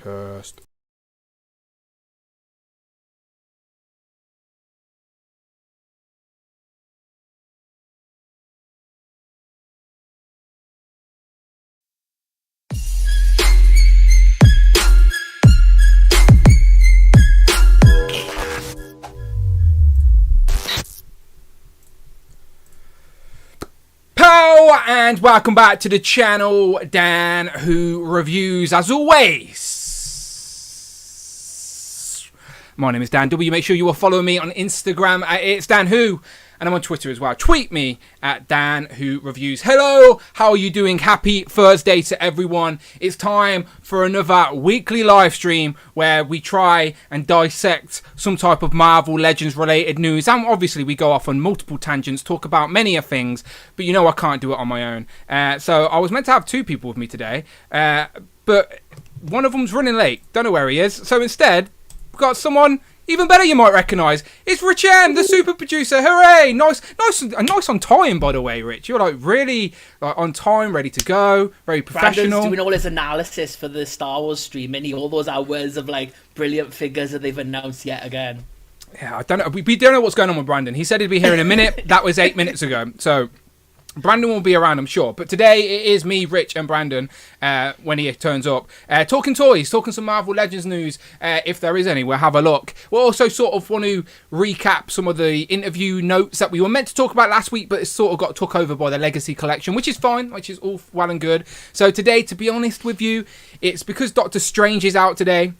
Test. And welcome back to the channel, Dan Who Reviews. As always, my name is Dan W. Make sure you are following me on Instagram at It's Dan Who, and I'm on Twitter as well. Tweet me at Dan Who Reviews. Hello, how are you doing? Happy Thursday to everyone. It's time for another weekly live stream where we try and dissect some type of Marvel Legends related news, and obviously we go off on multiple tangents, talk about many of things, but you know I can't do it on my own. So I was meant to have two people with me today, but one of them's running late. Don't know where he is. So instead, we've got someone even better you might recognise. It's Rich M, the super producer. Hooray! Nice on time, by the way, Rich. You're like really on time, ready to go, very professional. Brandon's doing all his analysis for the Star Wars stream, and all those hours of like brilliant figures that they've announced yet again. Yeah, I don't know. We don't know what's going on with Brandon. He said he'd be here in a minute. That was 8 minutes ago. So Brandon will be around, I'm sure. But today it is me, Rich, and Brandon when he turns up. Talking toys, talking some Marvel Legends news, if there is any. We'll have a look. We'll also sort of want to recap some of the interview notes that we were meant to talk about last week, but it sort of got took over by the Legacy Collection, which is fine, which is all well and good. So today, to be honest with you, it's because Doctor Strange is out today.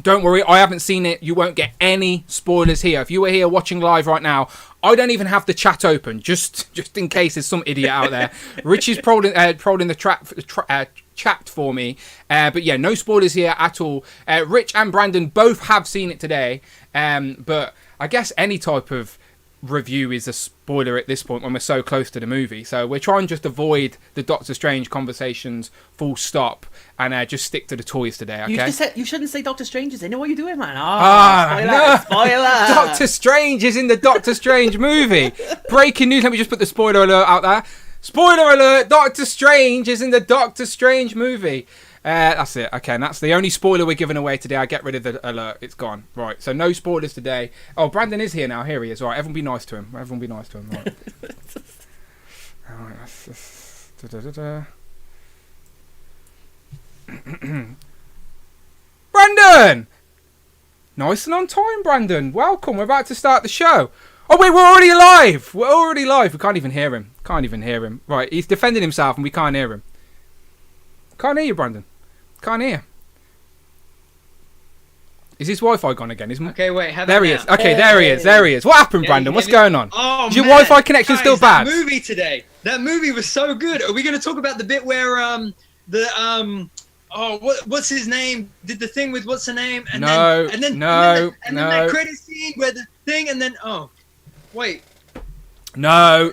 Don't worry, I haven't seen it. You won't get any spoilers here. If you were here watching live right now, I don't even have the chat open, just in case there's some idiot out there. Rich is prodding the chat for me. But yeah, no spoilers here at all. Rich and Brandon both have seen it today. But I guess any type of review is a spoiler at this point when we're so close to the movie. So we're trying just avoid the Doctor Strange conversations full stop and just stick to the toys today, okay? You shouldn't say Doctor Strange is in it. What are you doing, man? Spoiler! Doctor Strange is in the Doctor Strange movie. Breaking news. Let me just put the spoiler alert out there. Spoiler alert! Doctor Strange is in the Doctor Strange movie. That's it. Okay, and that's the only spoiler we're giving away today. I get rid of the alert. It's gone. Right, so no spoilers today. Oh, Brandon is here now. Here he is. All right, everyone be nice to him. Everyone be nice to him. Right. All right, that's just... Brandon! Nice and on time, Brandon. Welcome. We're about to start the show. Oh, wait, we're already live. We're already live. We can't even hear him. Right, he's defending himself and we can't hear him. Can't hear you, Brandon. Can't hear. Is his Wi-Fi gone again? Okay, wait. There he is. Okay, there he is. There he is. What happened, Brandon? What's going on? Oh, is your Wi-Fi connection still bad? That movie today. That movie was so good. Are we going to talk about the bit where what's his name did the thing with what's her name? And then that credit scene where the thing and then wait. No.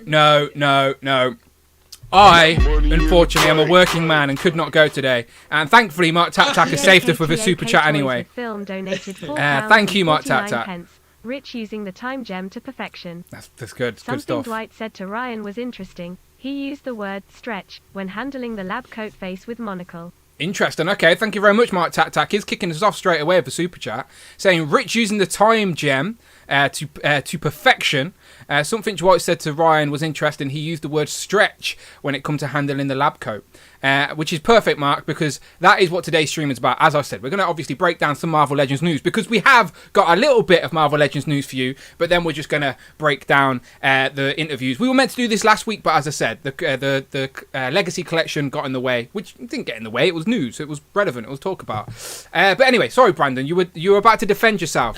I, unfortunately, am a working man and could not go today. And thankfully, Mark Tac has saved us with a super chat anyway. Thank you, Mark Tac. Rich using the time gem to perfection. That's good. It's good Something stuff. Dwight said to Ryan was interesting. He used the word stretch when handling the lab coat face with monocle. Interesting. Okay, thank you very much, Mark Tac. He's kicking us off straight away with a super chat, saying Rich using the time gem to perfection. Something Dwight said to Ryan was interesting. He used the word stretch when it comes to handling the lab coat, which is perfect, Mark, because that is what today's stream is about. As I said, we're going to obviously break down some Marvel Legends news because we have got a little bit of Marvel Legends news for you, but then we're just going to break down the interviews. We were meant to do this last week, but as I said, the Legacy Collection got in the way, which didn't get in the way. It was news. It was relevant. It was talk about. But anyway, sorry, Brandon, you were about to defend yourself.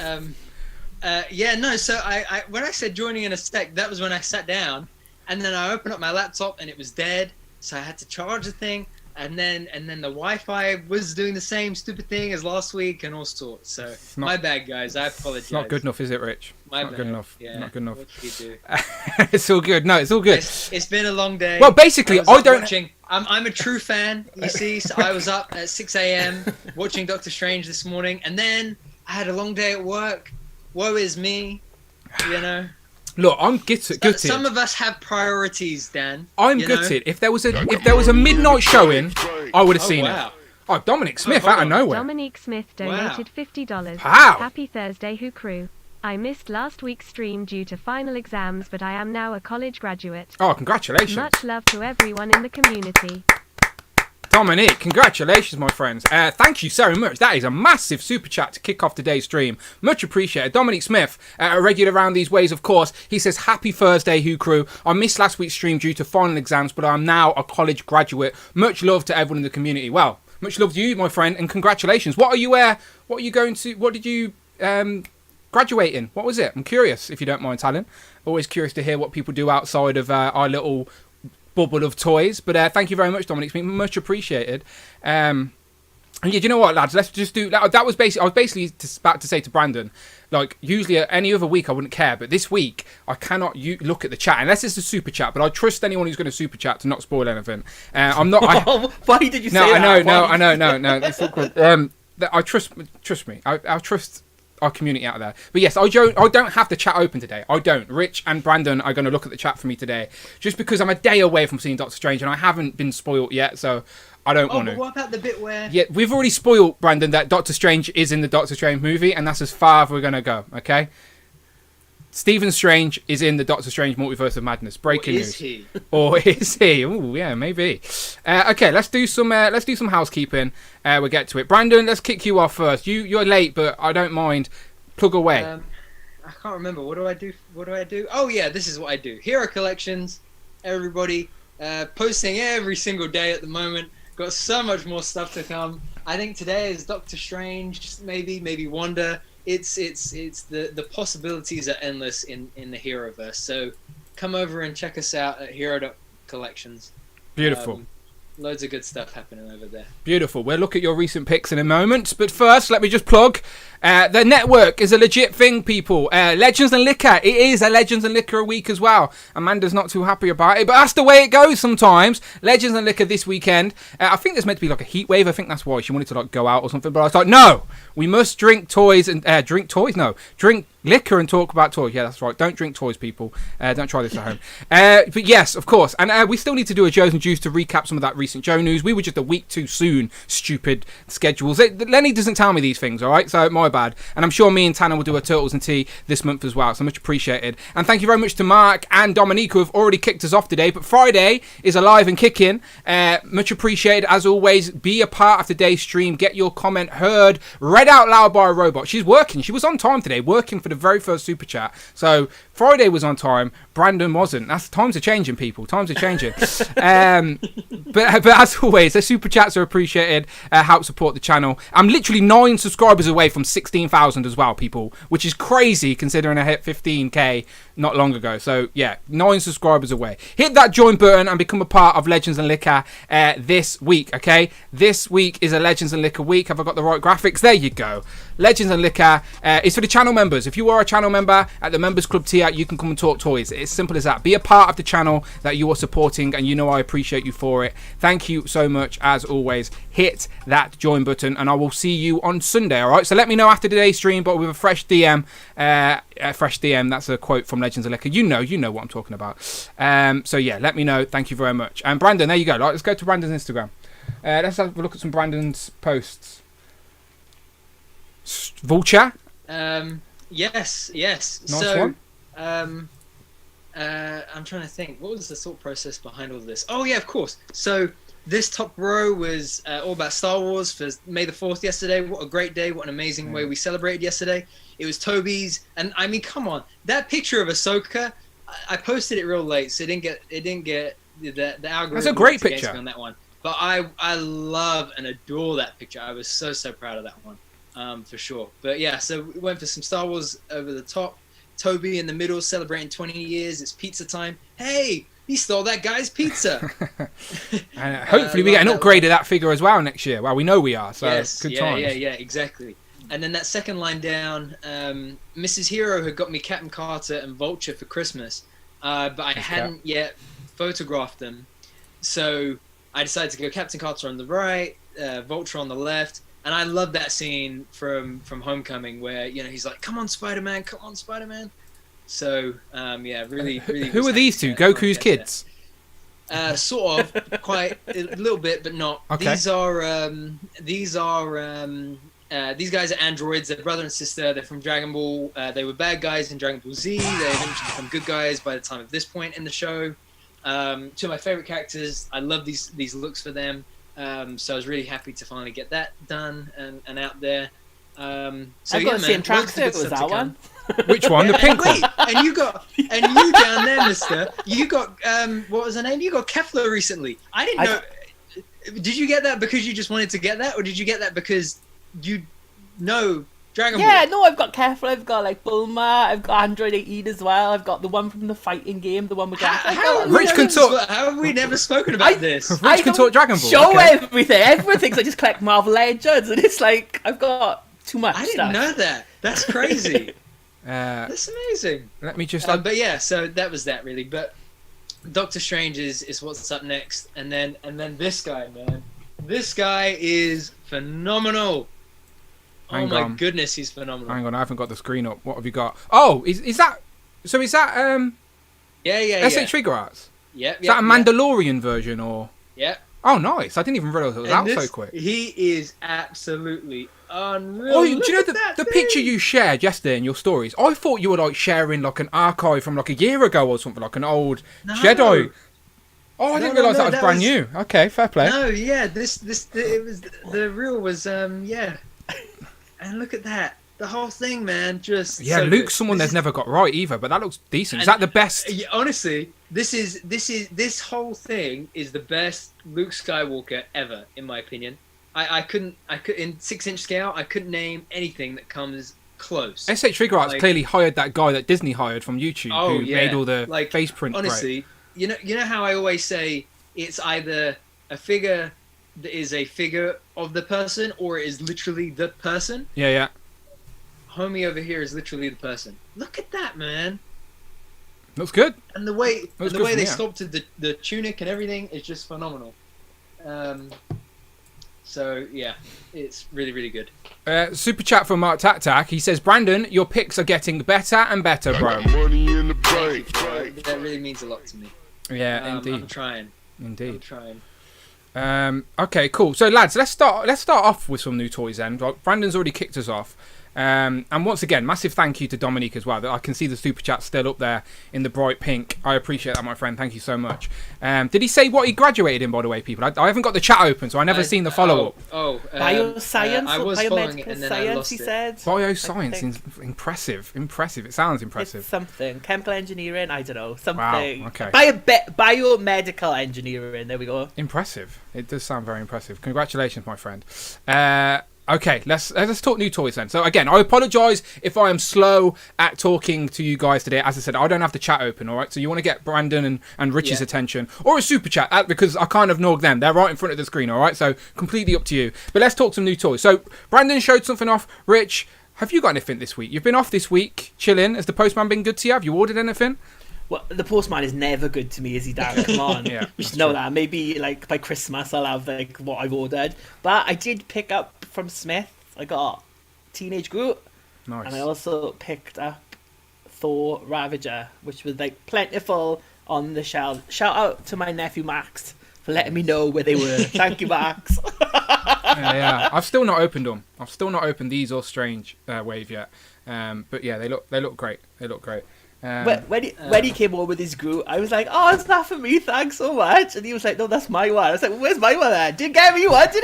So I when I said joining in a sec, that was when I sat down and then I opened up my laptop and it was dead, so I had to charge the thing, and then the Wi-Fi was doing the same stupid thing as last week and all sorts. So my bad, guys. I apologize. It's not good enough, is it, Rich? Not good enough. Yeah. Not good enough. What can you do? It's all good. No, it's all good. It's been a long day. Well, basically, I don't. Watching. I'm a true fan. You see, so I was up at 6 a.m. watching Doctor Strange this morning, and then I had a long day at work. Woe is me, you know. Look, I'm gutted. Some of us have priorities, Dan. I'm gutted. If there was a midnight showing, I would have seen it. Oh, Dominic Smith out of nowhere. Dominique Smith donated $50. Wow. Happy Thursday, Who Crew. I missed last week's stream due to final exams, but I am now a college graduate. Oh, congratulations. Much love to everyone in the community. Dominic, congratulations, my friends. Thank you so much. That is a massive super chat to kick off today's stream. Much appreciated. Dominic Smith, a regular around these ways, of course. He says, happy Thursday, Who Crew. I missed last week's stream due to final exams, but I'm now a college graduate. Much love to everyone in the community. Well, much love to you, my friend, and congratulations. What did you graduate in? What was it? I'm curious, if you don't mind telling. Always curious to hear what people do outside of our little bubble of toys. But thank you very much, Dominic. It's been much appreciated. And yeah, do you know what, lads? Let's just do that. I was basically about to say to Brandon, like, usually any other week I wouldn't care, but this week I cannot look at the chat unless it's a super chat. But I trust anyone who's going to super chat to not spoil anything. I'm not. Why did you say that? No. It's awkward. I trust me. I trust our community out there. But yes, I don't have the chat open today. I don't. Rich and Brandon are going to look at the chat for me today, just because I'm a day away from seeing Doctor Strange and I haven't been spoiled yet, so I don't want to. But what about the bit where... Yeah, we've already spoiled, Brandon, that Doctor Strange is in the Doctor Strange movie, and that's as far as we're going to go, okay? Stephen Strange is in the Doctor Strange Multiverse of Madness. Breaking news. He? Or is he? Oh, yeah, maybe. Okay, let's do some housekeeping. We'll get to it. Brandon, let's kick you off first. You're late, but I don't mind. Plug away. I can't remember. What do I do? Oh yeah, this is what I do. Hero collections. Everybody posting every single day at the moment. Got so much more stuff to come. I think today is Doctor Strange. Maybe Wanda. It's the possibilities are endless in the Heroverse. So come over and check us out at Hero.collections. Beautiful. Loads of good stuff happening over there. Beautiful. We'll look at your recent picks in a moment. But first, let me just plug. The network is a legit thing, people. Legends and Liquor. It is a Legends and Liquor a week as well. Amanda's not too happy about it, but that's the way it goes sometimes. Legends and Liquor this weekend. I think there's meant to be like a heat wave. I think that's why she wanted to like go out or something. But I was like, no, we must drink toys and drink liquor and talk about toys. Yeah, that's right. Don't drink toys, people. Don't try this at home. But yes, of course. And we still need to do a Joe's and Juice to recap some of that recent Joe news. We were just a week too soon. Stupid schedules. Lenny doesn't tell me these things, all right? So my bad. And I'm sure me and Tanner will do a Turtles and Tea this month as well. So much appreciated. And thank you very much to Mark and Dominique who have already kicked us off today. But Friday is alive and kicking. Much appreciated as always. Be a part of today's stream. Get your comment heard, read out loud by a robot. She's working. She was on time today, working for the very first super chat. So Friday was on time. Brandon wasn't. Times are changing, people. Times are changing. But as always, the super chats are appreciated. Help support the channel. I'm literally 9 subscribers away from 16,000 as well, people, which is crazy considering I hit 15k not long ago. So yeah, 9 subscribers away. Hit that join button and become a part of Legends and Liquor this week. Okay, this week is a Legends and Liquor week. Have I got the right graphics? There you go. Legends and Liquor is for the channel members. If you are a channel member at the Members Club tier, you can come and talk toys. It's simple as that. Be a part of the channel that you are supporting, and you know I appreciate you for it. Thank you so much as always. Hit that join button and I will see you on Sunday. All right, so let me know after today's stream, but with a fresh DM. Fresh DM, that's a quote from Legends of Liquor. You know what I'm talking about. So yeah, let me know. Thank you very much. And Brandon, there you go. Right, let's go to Brandon's Instagram. Let's have a look at some Brandon's posts. Vulture. Yes. Nice So one. I'm trying to think. What was the thought process behind all this? Oh yeah, of course. So this top row was all about Star Wars for May the 4th yesterday. What a great day. What an amazing way we celebrated yesterday. It was Toby's. And I mean, come on. That picture of Ahsoka, I posted it real late, so it didn't get the algorithm. That's a great picture on that one. But I love and adore that picture. I was so proud of that one, for sure. But yeah, so we went for some Star Wars over the top. Toby in the middle celebrating 20 years. It's pizza time. Hey, he stole that guy's pizza. And hopefully we get an upgrade of that figure as well next year. Well, we know we are. So yes, good times. Yeah, exactly. And then that second line down, Mrs. Hero had got me Captain Carter and Vulture for Christmas, but I hadn't yet photographed them. So I decided to go Captain Carter on the right, Vulture on the left. And I love that scene from Homecoming where, you know, he's like, come on, Spider-Man, come on, Spider-Man. So, yeah, really. Who are these two? Goku's kids? Sort of, quite a little bit, but not. Okay. These guys are androids. They're brother and sister. They're from Dragon Ball. They were bad guys in Dragon Ball Z. They eventually become good guys by the time of this point in the show. Two of my favorite characters. I love these looks for them. So I was really happy to finally get that done and out there. I've got the same tracksuit. Was that one? Which one? The pink one? Wait, and you down there, mister. You got what was her name? You got Kefla recently. I didn't know. Did you get that because you just wanted to get that, or did you get that because you know Dragon Ball? Yeah, no, I've got Kefla, I've got like Bulma, I've got Android 18 as well. I've got the one from the fighting game, the one with How have we never spoken about this? Rich can talk Dragon Ball. Show everything. Everyone thinks I just collect Marvel Legends, and it's like I've got too much I stuff. didn't know that. That's crazy. That's amazing. Let me just. But yeah, so that was that really. But Doctor Strange is what's up next, and then this guy, man. This guy is phenomenal. Oh my goodness, he's phenomenal. Hang on, I haven't got the screen up. What have you got? Oh, is that? So is that Yeah. SH Figure Arts? Yep. Is that a Mandalorian version or? Yep. Oh, nice! I didn't even realize it was out so quick. He is absolutely unreal. Oh, do you know the picture you shared yesterday in your stories? I thought you were like sharing like an archive from like a year ago or something, like an old Jedi. Oh, I didn't realise that was brand new. Okay, fair play. No, yeah, it was the real was yeah. And look at that. The whole thing, man, just yeah. so Luke's good. someone they've never got right either, but that looks decent. Is that the best? Yeah, honestly, this whole thing is the best Luke Skywalker ever, in my opinion. I couldn't in 6-inch scale. I couldn't name anything that comes close. SH Figure Arts clearly hired that guy that Disney hired from YouTube who made all the face print. Honestly, you know how I always say it's either a figure that is a figure of the person or it is literally the person. Yeah. Homie over here is literally the person. Look at that, man. Looks good. And the way they me, sculpted the tunic and everything is just phenomenal. So yeah, it's really, really good. Super chat from Mark Tac. He says, Brandon, your picks are getting better and better, bro. Thank you, bro. That really means a lot to me. Yeah, indeed. I'm trying. Indeed. I'm trying. Okay, cool. So lads, let's start off with some new toys then. Brandon's already kicked us off. And once again, massive thank you to Dominique as well. I can see the super chat still up there in the bright pink. I appreciate that, my friend. Thank you so much. Did he say what he graduated in, by the way, people? I haven't got the chat open, so I never seen the follow-up. Bioscience, I was following it and then I science, lost he it. said. Bioscience, impressive. It sounds impressive. It's something. Chemical engineering, I don't know. Something. Wow, okay. Biomedical engineering, there we go. Impressive. It does sound very impressive. Congratulations, my friend. Okay, let's talk new toys then. So again, I apologise if I am slow at talking to you guys today. As I said, I don't have the chat open, all right? So you want to get Brandon and Rich's attention, or a super chat, because I kind of nog them. They're right in front of the screen, all right? So completely up to you. But let's talk some new toys. So Brandon showed something off. Rich, have you got anything this week? You've been off this week, chilling. Has the postman been good to you? Have you ordered anything? Well, the postman is never good to me, is he, Dan? Come on. Yeah, you should know that. Maybe like by Christmas I'll have like what I've ordered. But I did pick up from Smith. I got Teenage Groot. Nice. And I also picked up Thor Ravager, which was like plentiful on the shelf. Shout out to my nephew Max for letting me know where they were. Thank you, Max. Yeah. I've still not opened them. I've still not opened these or Strange Wave yet. But yeah, they look great. They look great. When he came over with his Groot, I was like, "Oh, it's not for me, thanks so much." And he was like, "No, that's my one." I was like, well, "Where's my one then? Didn't get me one, did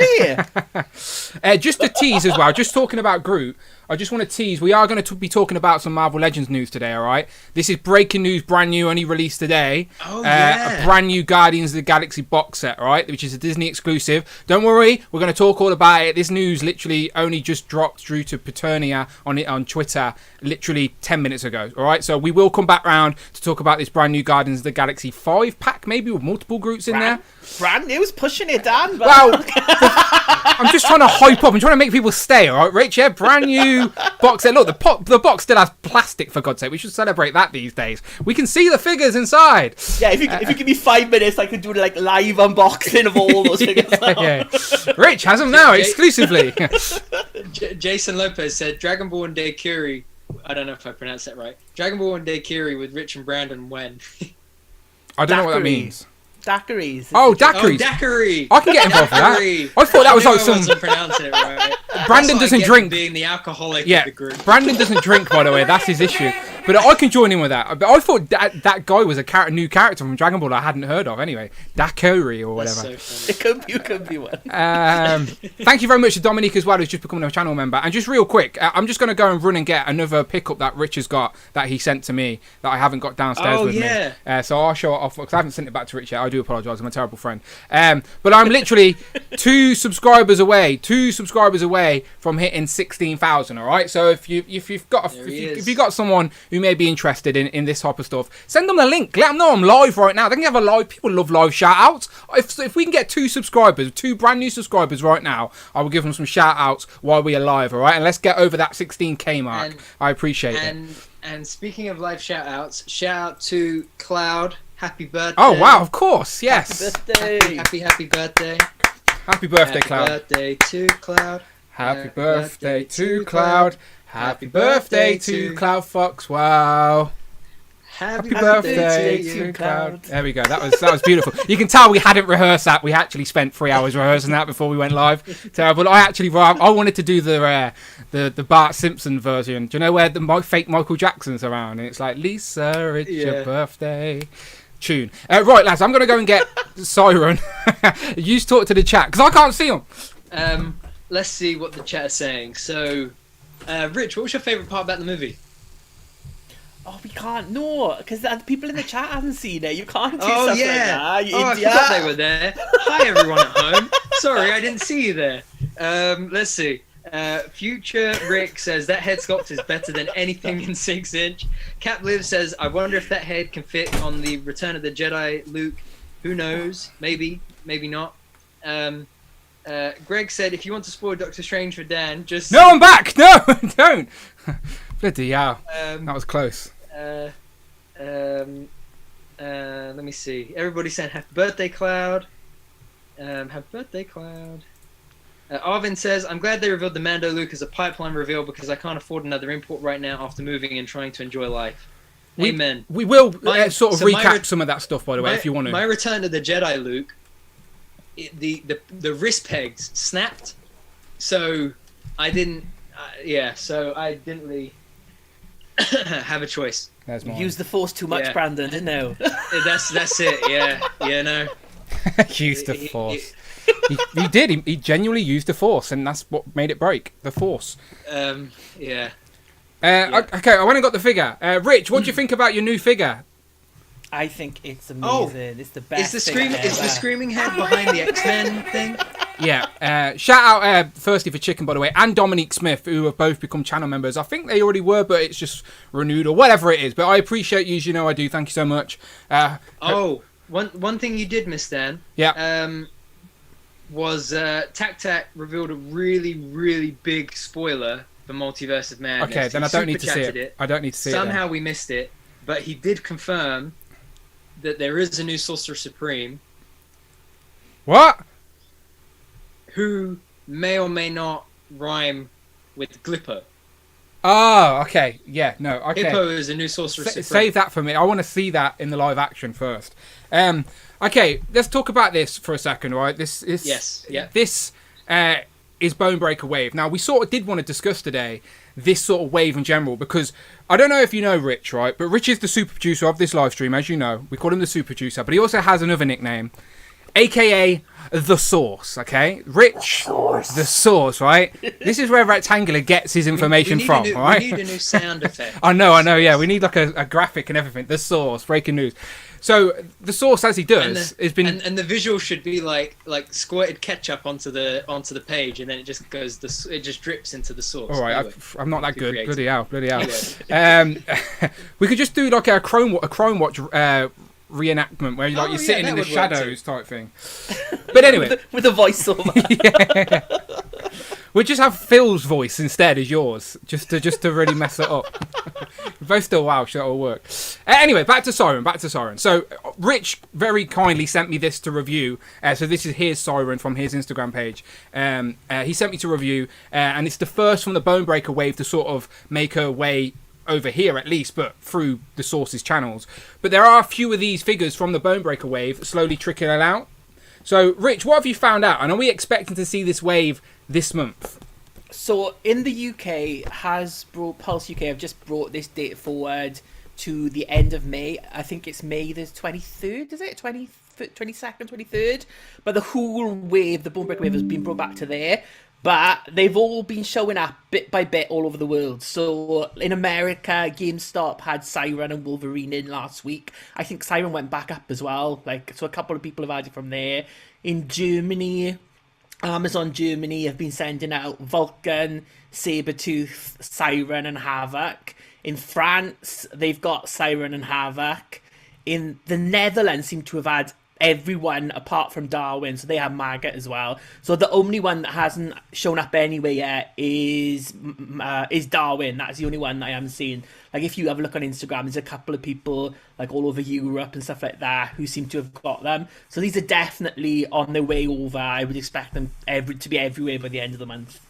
he?" Just to tease as well, just talking about Groot, I just want to tease, we are going to be talking about some Marvel Legends news today, alright? This is breaking news, brand new, only released today. Oh, yeah. A brand new Guardians of the Galaxy box set, alright? Which is a Disney exclusive. Don't worry, we're going to talk all about it. This news literally only just dropped through to Paternia on Twitter literally 10 minutes ago, alright? So we will come back round to talk about this brand new Guardians of the Galaxy 5-pack, maybe, with multiple Groots in there. Brand new, pushing it, Dan. Well, I'm just trying to hype up. I'm trying to make people stay, alright, Rich? Yeah, brand new box set. Look, the box still has plastic, for God's sake. We should celebrate that these days. We can see the figures inside. Yeah, if you give me 5 minutes, I could do like live unboxing of all those figures. Yeah. Rich has them now, exclusively. Jason Lopez said Dragon Ball and Daikiri. I don't know if I pronounced that right. Dragon Ball and Daikiri with Rich and Brandon when? I don't know what that means. Daiquiris. Oh, Oh, daiquiris. daiquiri. I can get involved with that. Daiquiri. I thought that was I like knew I some. wasn't pronouncing it right. Brandon That's what I doesn't get for drink. being the alcoholic Yeah, of the group. Brandon doesn't drink, by the way. That's his issue. But I can join in with that. But I thought that guy was a new character from Dragon Ball I hadn't heard of. Anyway, Daiquiri or That's whatever. so funny. It could be one. Thank you very much to Dominique as well, who's just becoming a channel member. And just real quick, I'm just going to go and run and get another pickup that Rich has got that he sent to me that I haven't got downstairs with me. So I'll show it off because I haven't sent it back to Rich yet. I do apologise. I'm a terrible friend. But I'm literally 2 subscribers away from hitting 16,000. All right. So if you've got someone who may be interested in this type of stuff, send them the link. Let them know I'm live right now. They can have a live. People love live shout outs. If we can get 2 subscribers, 2 brand new subscribers right now, I will give them some shout outs while we are live. All right. And let's get over that 16k mark. I appreciate it. And speaking of live shout outs, shout out to Cloud. Happy birthday. Oh wow, of course, yes. Happy birthday. Happy birthday. Happy birthday, Cloud. Happy birthday to Cloud. Happy birthday to Cloud. Happy birthday to Cloud Fox. Wow. Happy birthday to Cloud. There we go. That was beautiful. You can tell we hadn't rehearsed that. We actually spent 3 hours rehearsing that before we went live. Terrible. I wanted to do the Bart Simpson version. Do you know where the fake Michael Jackson's around? And it's like, Lisa, it's your birthday. Tune. Right, lads, I'm going to go and get Siren. You talk to the chat because I can't see them. Let's see what the chat is saying. So, Rich, what was your favourite part about the movie? Oh, we can't. No, because the people in the chat haven't seen it. You can't do Oh, stuff yeah. like that. You I idiot. forgot they were there. Hi, everyone at home. Sorry, I didn't see you there. Let's see. Future Rick says that head sculpt is better than anything in 6-inch. Cap Liv says, I wonder if that head can fit on the Return of the Jedi Luke. Who knows? Maybe, maybe not. Greg said, if you want to spoil Doctor Strange for Dan, just... No, I'm back! No, don't! Bloody hell. That was close. Let me see. Everybody saying happy birthday, Cloud. Happy birthday, Cloud. Arvin says, I'm glad they revealed the Mando Luke as a pipeline reveal because I can't afford another import right now after moving and trying to enjoy life. Amen. We will recap some of that stuff, by the way, if you want to. My Return to the Jedi Luke, the wrist pegs snapped, so I didn't. So I didn't really have a choice. You used the Force too much, Brandon, didn't you? That's it. Yeah, no. Used the Force. He did. He genuinely used the Force, and that's what made it break. The Force. Yeah. Okay, I went and got the figure. Rich, what do you think about your new figure? I think it's amazing. Oh, it's the best. Is the screaming head behind the X-Men thing? Yeah. Shout out firstly for Chicken, by the way, and Dominique Smith, who have both become channel members. I think they already were, but it's just renewed or whatever it is. But I appreciate you, as you know I do. Thank you so much. One thing you did miss, Dan. Yeah. Was Tac Tac revealed a really, really big spoiler for Multiverse of Madness. Okay, then I don't need to see it. I don't need to see Somehow it. we missed it, but he did confirm that there is a new Sorcerer Supreme. What? Who may or may not rhyme with Glipper. Oh, okay. Yeah, no, okay. Hippo is a new Sorcerer Supreme. Save that for me. I want to see that in the live action first. Okay, let's talk about this for a second, right? This is Bonebreaker Wave. Now, we sort of did want to discuss today this sort of wave in general because I don't know if you know Rich, right? But Rich is the super producer of this live stream, as you know. We call him the super producer, but he also has another nickname, aka The Source, okay? Rich, The Source, right? This is where Rectangular gets his information from, right? We need a new sound effect. I know, yeah. We need like a graphic and everything. The Source, breaking news. So The Source, as he does, has been... And the visual should be like squirted ketchup onto the page, and then it just drips into the source. All right, anyway, I'm not that good. Creative. Bloody hell. We could just do like a Chrome Watch reenactment where you're sitting in the shadows type thing. But anyway, with a voiceover. Yeah. We'll just have Phil's voice instead as yours, just to really mess it up. We're both still Welsh, so it'll work. Anyway, back to Siren. So Rich very kindly sent me this to review. So this is his Siren from his Instagram page. He sent me to review, and it's the first from the Bonebreaker wave to sort of make her way over here at least, but through the source's channels. But there are a few of these figures from the Bonebreaker wave slowly trickling out. So, Rich, what have you found out? And are we expecting to see this wave this month? So, in the UK, Pulse UK have just brought this date forward to the end of May. I think it's May the 23rd, is it? 22nd, 23rd? But the whole wave, the Bonebreaker wave, has been brought back to there. But they've all been showing up bit by bit all over the world. So in America, GameStop had Siren and Wolverine in last week. I think Siren went back up as well. So a couple of people have had it from there. In Germany, Amazon Germany have been sending out Vulcan, Sabretooth, Siren and Havoc. In France, they've got Siren and Havoc. In the Netherlands, seem to have had everyone apart from Darwin, so they have Maggot as well. So the only one that hasn't shown up anywhere yet is Darwin. That's the only one that I haven't seen. Like, if you have a look on Instagram, there's a couple of people like all over Europe and stuff like that who seem to have got them. So these are definitely on their way over. I would expect them to be everywhere by the end of the month.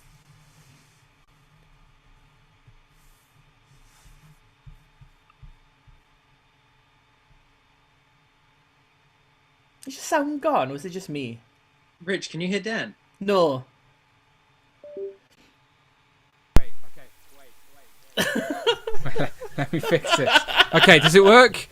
Is your sound gone, or is it just me? Rich, can you hear Dan? No. Wait. Let me fix it. Okay, does it work?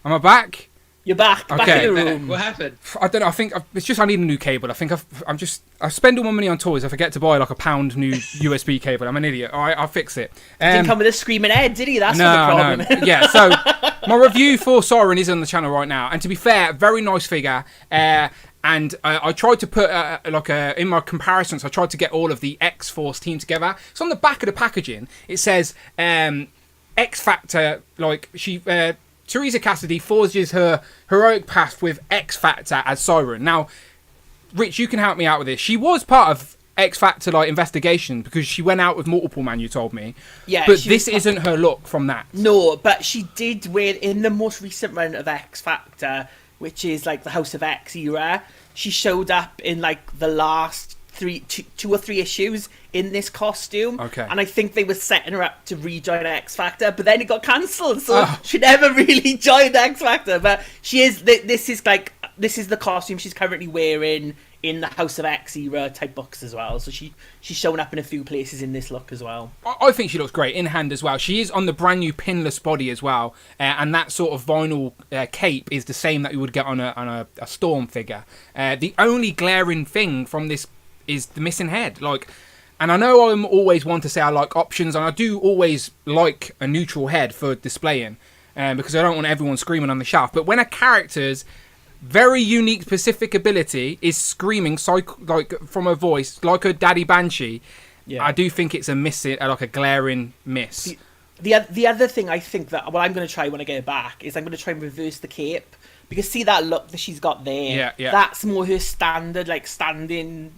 Am I back? You're back. Back Okay. in the room. What happened? I don't know. I think it's just I need a new cable. I think I spend all my money on toys. I forget to buy like a £1 new USB cable. I'm an idiot. All right, I'll fix it. Didn't come with a screaming head, did he? That's no, what the problem is. Yeah. So my review for Siren is on the channel right now, and to be fair, very nice figure. And I tried to put in my comparisons, I tried to get all of the X-Force team together. So on the back of the packaging, it says X Factor. Like Teresa Cassidy forges her heroic path with X Factor as Siren. Now, Rich, you can help me out with this. She was part of X Factor investigation because she went out with multiple man. You told me, Yeah. but this isn't her look from that. No, but she did wear in the most recent run of X Factor, which is like the House of X era. She showed up in like the last two or three issues in this costume. Okay. And I think they were setting her up to rejoin X Factor, but then it got cancelled, so she never really joined X Factor. But she is. This is the costume she's currently wearing in the House of X era type books as well. So she's shown up in a few places in this look as well. I think she looks great in hand as well. She is on the brand new pinless body as well, and that sort of vinyl cape is the same that you would get on a Storm figure. The only glaring thing from this is the missing head. And I know I'm always one to say I like options, and I do always like a neutral head for displaying, because I don't want everyone screaming on the shelf. But when a character's very unique specific ability is screaming from her voice like her daddy Banshee, I do think it's a glaring miss. The other thing I think that what I'm going to try when I get it back is I'm going to try and reverse the cape, because see that look that she's got there. Yeah. That's more her standard, standing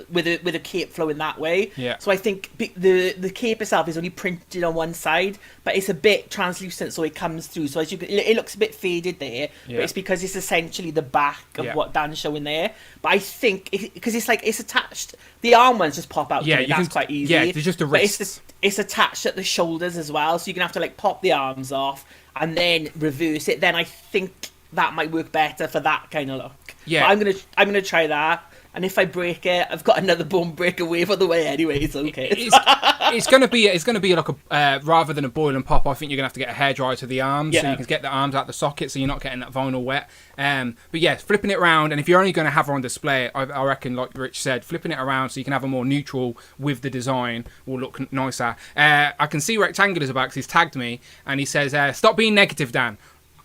with a cape flowing that way. Yeah. So I think the cape itself is only printed on one side, but it's a bit translucent, so it comes through. So it looks a bit faded there, but it's because it's essentially the back of what Dan's showing there. But I think because it's attached, the arm ones just pop out. Yeah, that's quite easy. Yeah, they're just the wrists. But it's attached at the shoulders as well, so you're gonna have to pop the arms off and then reverse it. Then I think that might work better for that kind of look. Yeah, but I'm gonna try that. And if I break it, I've got another Bonebreaker wave on the way anyway. It's okay. It's gonna be like a rather than a boil and pop. I think you're gonna have to get a hairdryer to the arms, so you can get the arms out the socket, so you're not getting that vinyl wet. But yeah, flipping it around, and if you're only gonna have her on display, I reckon, like Rich said, flipping it around so you can have a more neutral with the design will look nicer. I can see Rectangular's about because he's tagged me and he says, "Stop being negative, Dan."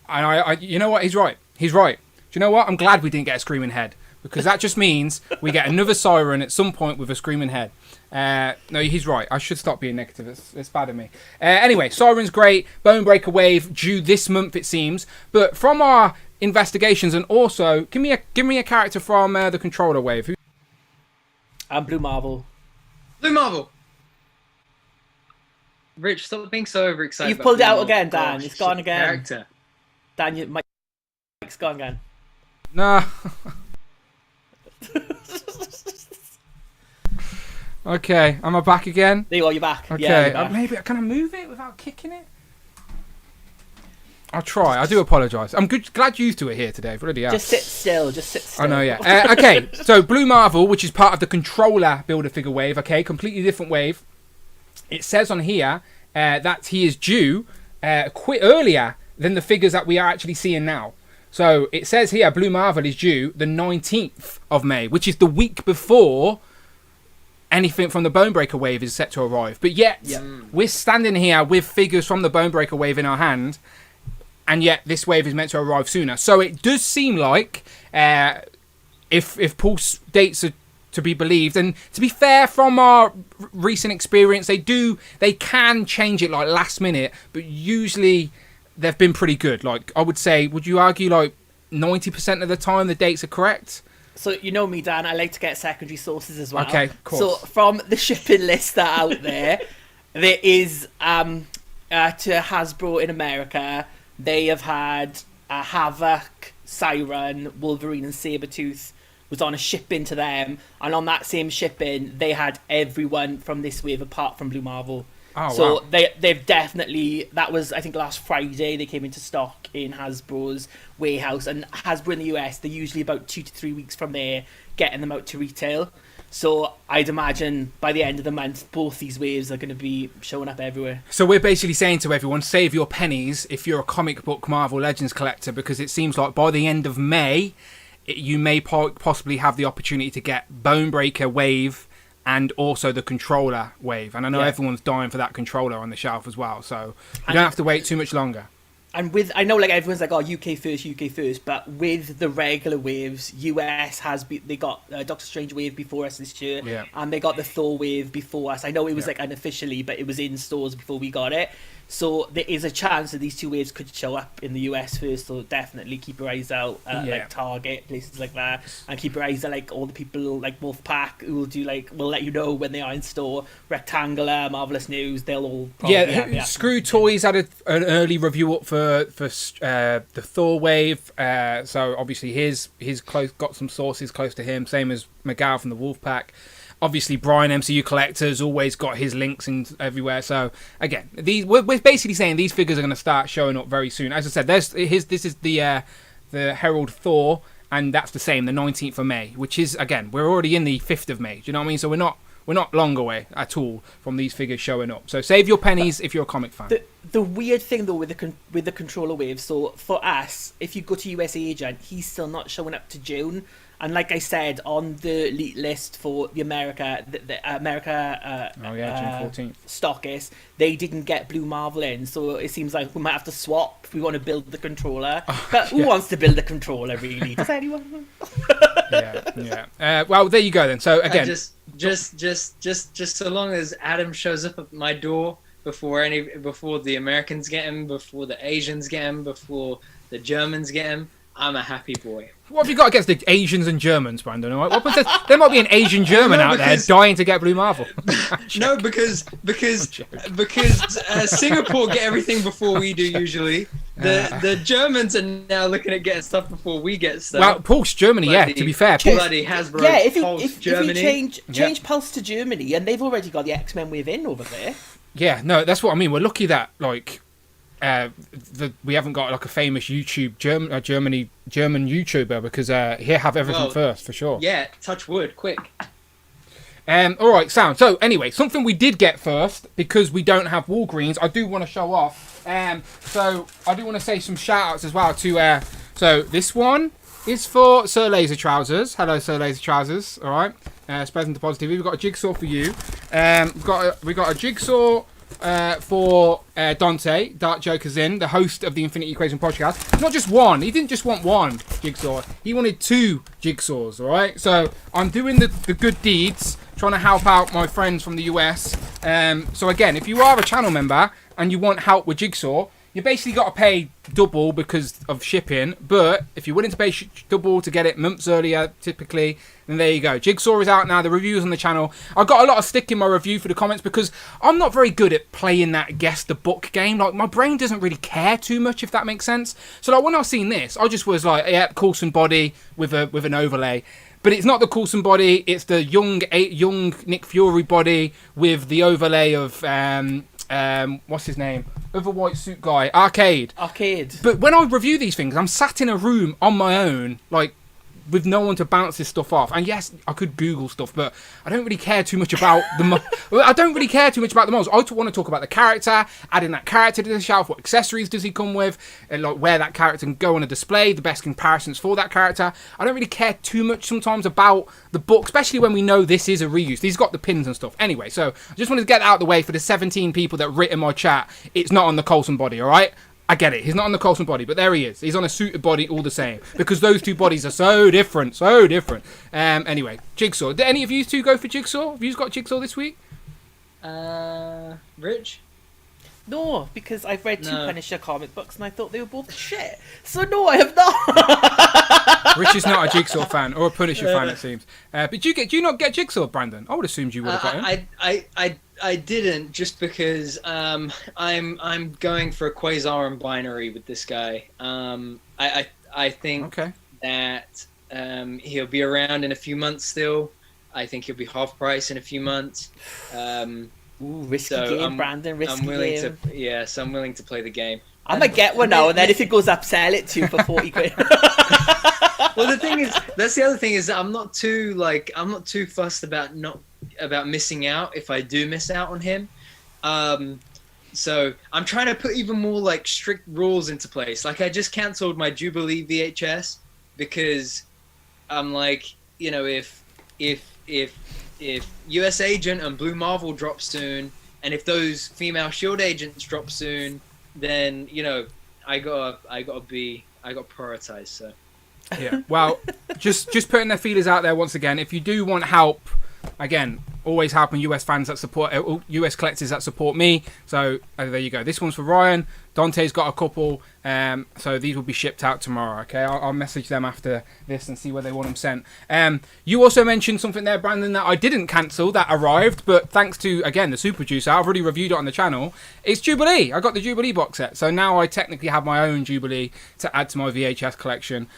And I you know what? He's right. He's right. Do you know what? I'm glad we didn't get a screaming head, because that just means we get another Siren at some point with a screaming head. No, he's right. I should stop being negative. It's bad of me. Anyway, Siren's great. Bonebreaker wave due this month, it seems. But from our investigations, and also, give me a character from the Controller wave. Blue Marvel. Blue Marvel. Rich, stop being so overexcited. You've pulled it out again, Dan. It's gone again. Character. Dan, your mic's gone again. Nah. Okay, am I back again? There you are, you're back. Okay, Yeah, you're back. maybe can I move it without? without kicking it? I'll try. I do apologise. I'm glad you two are here today. Really, yeah. Just sit still. I know, yeah. Okay, so Blue Marvel, which is part of the controller Build-A-Figure wave, okay, completely different wave. It says on here that he is due quite earlier than the figures that we are actually seeing now. So it says here Blue Marvel is due the 19th of May, which is the week before anything from the Bonebreaker wave is set to arrive. But yet, we're standing here with figures from the Bonebreaker wave in our hand, and yet this wave is meant to arrive sooner. So it does seem like, if Paul's dates are to be believed, and to be fair, from our recent experience, they can change it like last minute, but usually they've been pretty good. Like, I would say, would you argue like 90% of the time the dates are correct? So you know me, Dan, I like to get secondary sources as well. Okay, of course. So from the shipping list that are out there, there is to Hasbro in America, they have had Havoc, Siren, Wolverine and Sabretooth was on a shipping to them, and on that same shipping they had everyone from this wave apart from Blue Marvel. Oh, so wow. they've definitely, that was I think last Friday they came into stock in Hasbro's warehouse, and Hasbro in the US, they're usually about 2 to 3 weeks from there getting them out to retail. So I'd imagine by the end of the month both these waves are going to be showing up everywhere. So we're basically saying to everyone, save your pennies if you're a comic book Marvel Legends collector, because it seems like by the end of May you may possibly have the opportunity to get Bonebreaker wave and also the controller wave. And I know everyone's dying for that controller on the shelf as well, so you don't have to wait too much longer. And with, I know like everyone's like, oh, UK first, but with the regular waves, US they got Doctor Strange wave before us this year, and they got the Thor wave before us. I know it was like unofficially, but it was in stores before we got it. So there is a chance that these two waves could show up in the US first, so definitely keep your eyes out at like Target, places like that, and keep your eyes out like all the people like Wolfpack who will do will let you know when they are in store. Rectangular, Marvelous News, they'll all probably Screw Toys had an early review up for the Thor wave, so obviously his close, got some sources close to him, same as McGow from the Wolfpack. Obviously, Brian, MCU Collector's always got his links in everywhere. So, again, we're basically saying these figures are going to start showing up very soon. As I said, this is the Herald Thor, and that's the same, the 19th of May, which is, again, we're already in the 5th of May. Do you know what I mean? So we're not long away at all from these figures showing up. So save your pennies if you're a comic fan. The weird thing, though, with the controller wave, so for us, if you go to US Agent, he's still not showing up to June. And like I said, on the elite list for the America June 14th stockists, they didn't get Blue Marvel in, so it seems like we might have to swap if we want to build the controller. But who wants to build the controller, really? Does anyone? Well, there you go then. So again, just so long as Adam shows up at my door before the Americans get him, before the Asians get him, before the Germans get him, I'm a happy boy. What have you got against the Asians and Germans, Brandon? There might be an Asian German out there dying to get Blue Marvel. No, because Singapore get everything before we do usually. The Germans are now looking at getting stuff before we get stuff. Well, Pulse Germany, to be fair. Bloody Hasbro. Yeah, if Germany. you change Pulse to Germany, and they've already got the X-Men wave in over there. Yeah, no, that's what I mean. We're lucky that we haven't got like a famous German YouTuber, because he'll have everything first for sure. Yeah, touch wood, quick. All right, sound. So anyway, something we did get first, because we don't have Walgreens, I do want to show off. So I do want to say some shout outs as well to. So this one is for Sir Laser Trousers. Hello, Sir Laser Trousers. All right, spreading the positivity. We've got a jigsaw for you. We got a jigsaw. For Dante, Dark Joker's in, the host of the Infinity Equation podcast. Not just one. He didn't just want one jigsaw. He wanted 2 jigsaws, all right? So I'm doing the good deeds, trying to help out my friends from the US. So again, if you are a channel member and you want help with jigsaw, you basically got to pay double because of shipping, but if you're willing to pay double to get it months earlier, typically, then there you go. Jigsaw is out now, the review's on the channel. I've got a lot of stick in my review for the comments because I'm not very good at playing that guess the book game. Like, my brain doesn't really care too much, if that makes sense. So, like, when I was seeing this, I just was like, yeah, Coulson body with an overlay. But it's not the Coulson body, it's the young Nick Fury body with the overlay of what's his name? Other white suit guy, Arcade. Arcade. But when I review these things, I'm sat in a room on my own, like, with no one to bounce this stuff off. And yes, I could Google stuff, but I don't really care too much about I don't really care too much about the models. I want to talk about the character, adding that character to the shelf, what accessories does he come with, and like where that character can go on a display, the best comparisons for that character. I don't really care too much sometimes about the book, especially when we know this is a reuse. These got the pins and stuff. Anyway, so I just wanted to get that out of the way for the 17 people that writ in my chat. It's not on the Coulson body, all right? I get it. He's not on the Coulson body, but there he is. He's on a suited body all the same because those two bodies are so different, so different. Anyway, Jigsaw. Did any of you two go for Jigsaw? Have you got Jigsaw this week? Rich? No, because I've read two No. Punisher comic books and I thought they were both shit. So no, I have not. Rich is not a Jigsaw fan or a Punisher fan, it seems. But do you not get Jigsaw, Brandon? I would assume you would have got him. I didn't, just because I'm going for a Quasar and binary with this guy. I think that he'll be around in a few months still. I think he'll be half price in a few months. Ooh, risky game, Brandon. Risky game. So I'm willing to play the game. I might get one now, and then if it goes up, sell it to you for 40 quid. Well, the thing is, that's the other thing is that I'm not too fussed about missing out if I do miss out on him. So I'm trying to put even more like strict rules into place. Like I just cancelled my Jubilee VHS because I'm like, you know, if US Agent and Blue Marvel drop soon, and if those female Shield agents drop soon, then you know I gotta prioritize. So Yeah. Well, just putting their feelers out there once again. If you do want help, again, always helping US fans that support US collectors that support me. So there you go. This one's for Ryan. Dante's got a couple. So these will be shipped out tomorrow. Okay, I'll message them after this and see where they want them sent. You also mentioned something there, Brandon, that I didn't cancel that arrived, but thanks to again the super producer, I've already reviewed it on the channel. It's Jubilee. I got the Jubilee box set, so now I technically have my own Jubilee to add to my VHS collection.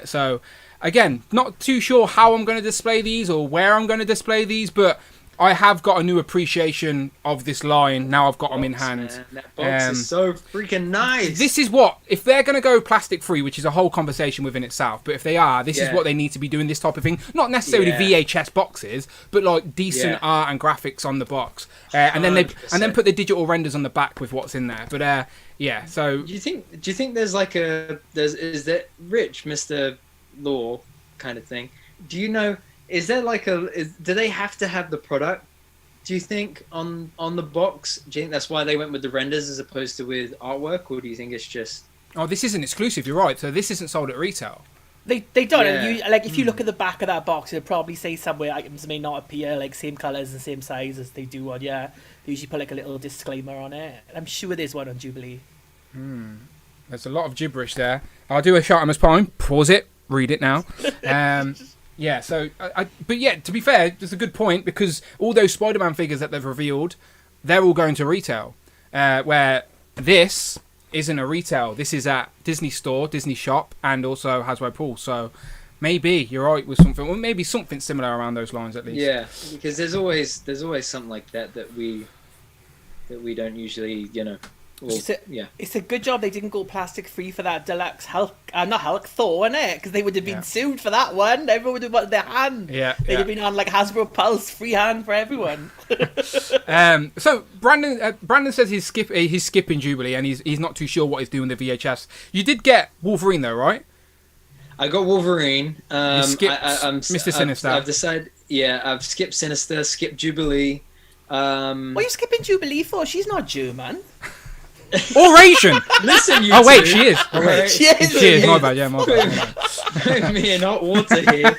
So again, not too sure how I'm going to display these or where I'm going to display these, but I have got a new appreciation of this line now I've got them in hand. Man, that box is so freaking nice. This is what, if they're going to go plastic free, which is a whole conversation within itself, but if they are, this is what they need to be doing, this type of thing. Not necessarily VHS boxes, but like decent art and graphics on the box. And then put the digital renders on the back with what's in there. But yeah, so do you think there's like is that Rich Mr. Law kind of thing? Do you know, is there like do they have to have the product, do you think, on the box? Do you think that's why they went with the renders as opposed to with artwork, or do you think it's just... Oh, this isn't exclusive, you're right. So this isn't sold at retail. They don't. Yeah. If you look at the back of that box, it'll probably say somewhere items may not appear, like same colours and same size as they do on, they usually put like a little disclaimer on it. I'm sure there's one on Jubilee. There's a lot of gibberish there. I'll do a Shartimus poem, pause it, read it now. Yeah, so, but yeah, to be fair, it's a good point, because all those Spider-Man figures that they've revealed, they're all going to retail, where this isn't a retail. This is at Disney Store, Disney Shop, and also Hasbro Pool. So maybe you're right with something, or maybe something similar around those lines at least. Yeah, because there's always something like that we don't usually, you know. It's a good job they didn't go plastic free for that deluxe Thor, innit? Because they would have been sued for that one. Everyone would have wanted their hand. They'd have been on like Hasbro Pulse, free hand for everyone. So Brandon says he's skipping Jubilee, and he's not too sure what he's doing with the VHS. You did get Wolverine though, right? I got Wolverine. You skipped Mr. Sinister. I've decided. Yeah, I've skipped Sinister, skipped Jubilee. What are you skipping Jubilee for? She's not German. Or Asian. Listen, you Oh wait, two. she is. All right. She is. She is. My bad. Yeah, my bad. Put me in hot water here.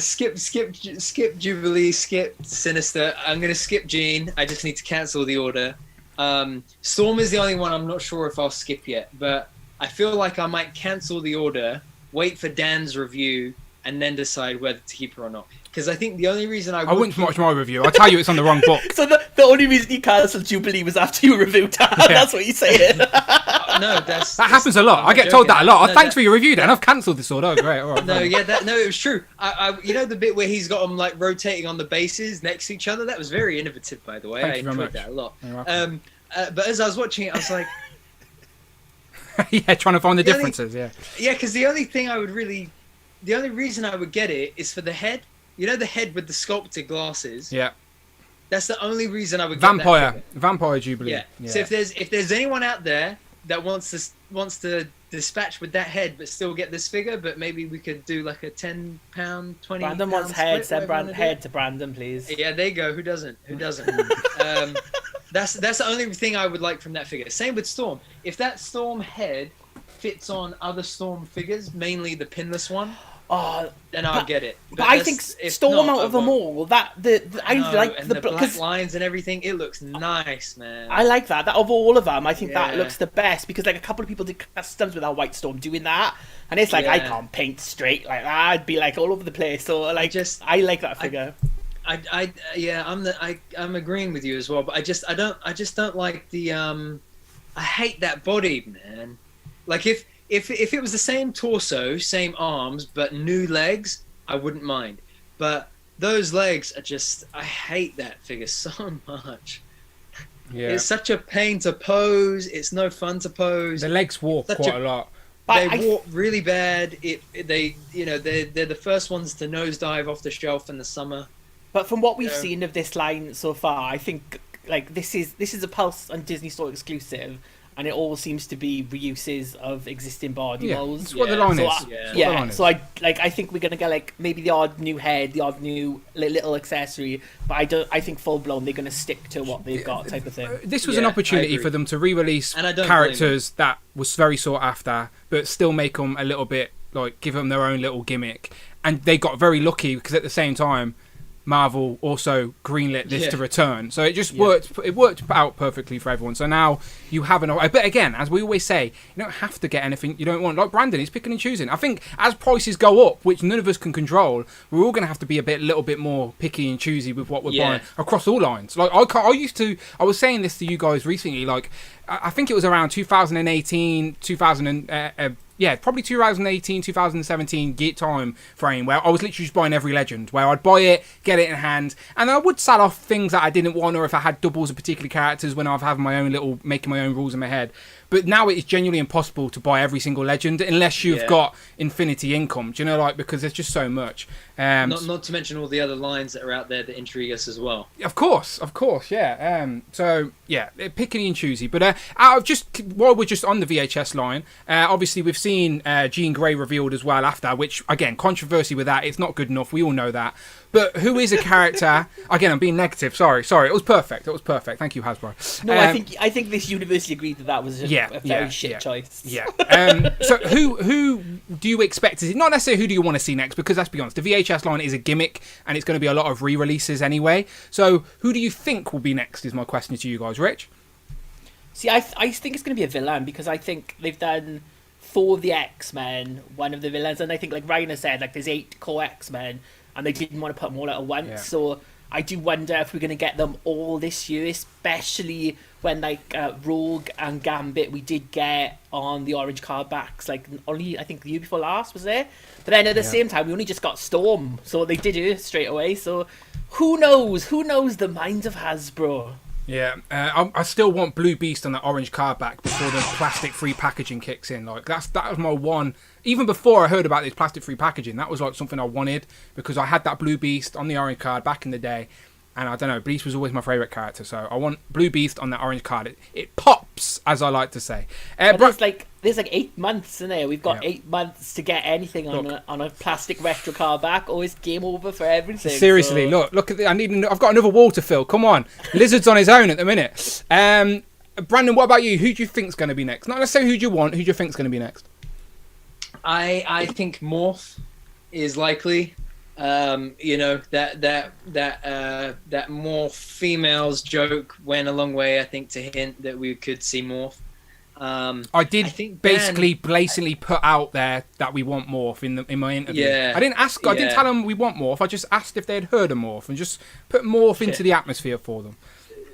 Skip Jubilee, skip Sinister. I'm gonna skip Jean. I just need to cancel the order. Storm is the only one I'm not sure if I'll skip yet, but I feel like I might cancel the order, wait for Dan's review, and then decide whether to keep her or not. Because I think the only reason I wouldn't watch my review. I tell you, it's on the wrong book. So the only reason you cancelled Jubilee was after you reviewed that. Yeah. That's what you're saying. No, that happens a lot. I get told that a lot. Oh, thanks for your review, then. I've cancelled this order. Oh, great. All right. No, yeah, it was true. You know the bit where he's got them like rotating on the bases next to each other? That was very innovative, by the way. Thank I you very enjoyed much. that a lot. You're welcome. But as I was watching it, I was like, Yeah, trying to find the The only- differences. Yeah. yeah, because the only reason I would get it is for the head. You know the head with the sculpted glasses. Yeah. That's the only reason I would get that Vampire Jubilee. figure. Yeah. So if there's anyone out there that wants to dispatch with that head but still get this figure, but maybe we could do like a £10, £20. Brandon wants head. Send head to Brandon, please. Yeah, there you go. Who doesn't? That's the only thing I would like from that figure. Same with Storm. If that Storm head fits on other Storm figures, mainly the pinless one, then I'll get it. But I think Storm out of them all, I like and the black lines and everything. It looks nice, man. I like that. That of all of them, I think that Yeah. looks the best because like a couple of people did customs with our White Storm doing that, and it's like I Yeah. can't paint straight like that. I'd be like all over the place. So like, I like that figure. I'm agreeing with you as well, but I just don't like the I hate that body, man. Like if it was the same torso, same arms, but new legs, I wouldn't mind. But those legs are just, I hate that figure so much. Yeah. It's such a pain to pose. It's no fun to pose. The legs warp quite a lot. They warp really bad. They're the first ones to nosedive off the shelf in the summer. But from what we've seen of this line so far, I think like this is a Pulse and Disney Store exclusive, and it all seems to be reuses of existing body molds. That's what the line is. So I think we're gonna get like maybe the odd new head, the odd new little accessory, but I think full blown they're gonna stick to what they've got type of thing. This was an opportunity for them to re-release characters that was very sought after, but still make them a little bit like give them their own little gimmick. And they got very lucky because at the same time, Marvel also greenlit this to return, so it just worked. It worked out perfectly for everyone. So now you have an. But again, as we always say, you don't have to get anything you don't want. Like Brandon, he's picking and choosing. I think as prices go up, which none of us can control, we're all going to have to be a little bit more picky and choosy with what we're buying across all lines. Like I was saying this to you guys recently. Like I think it was around 2018, probably 2018, 2017 gear time frame where I was literally just buying every legend, where I'd buy it, get it in hand, and I would sell off things that I didn't want, or if I had doubles of particular characters when I've having my own little, making my own rules in my head. But now it is genuinely impossible to buy every single legend unless you've got infinity income. Do you know, like, because there's just so much. Not to mention all the other lines that are out there that intrigue us as well. Of course, yeah. So yeah, picky and choosy. But out of just while we're just on the VHS line, obviously we've seen Jean Grey revealed as well after, which again controversy with that. It's not good enough. We all know that. But who is a character? Again, I'm being negative. Sorry. It was perfect. Thank you, Hasbro. No, I think this universally agreed that was a very shit choice. Yeah. So who do you expect to see? Not necessarily who do you want to see next, because let's be honest, the VHS line is a gimmick, and it's going to be a lot of re-releases anyway. So who do you think will be next? Is my question to you guys, Rich. See, I think it's going to be a villain because I think they've done 4 of the X-Men, one of the villains, and I think like Rainer said, like there's 8 core X-Men. And they didn't want to put them all out at once. Yeah. So I do wonder if we're going to get them all this year, especially when like Rogue and Gambit we did get on the orange card backs, like only I think the year before last was there. But then at the same time we only just got Storm, so they did it straight away. So who knows the mind of Hasbro. Yeah, I still want Blue Beast on that orange card back before the plastic-free packaging kicks in. Like that was my one. Even before I heard about this plastic-free packaging, that was like something I wanted because I had that Blue Beast on the orange card back in the day, and I don't know, Beast was always my favourite character. So I want Blue Beast on that orange card. It pops, as I like to say. There's like 8 months in there. We've got 8 months to get anything on a plastic retro card back, or it's game over for everything. Seriously, so. look at I've got another wall to fill. Come on, Lizard's on his own at the minute. Brandon, what about you? Who do you think's going to be next? Not necessarily who do you want. Who do you think's going to be next? I think Morph is likely. That Morph females joke went a long way, I think, to hint that we could see Morph. I did think basically blatantly put out there that we want Morph in my interview. Yeah. I didn't ask. I didn't tell them we want Morph. I just asked if they'd heard of Morph and just put Morph into the atmosphere for them.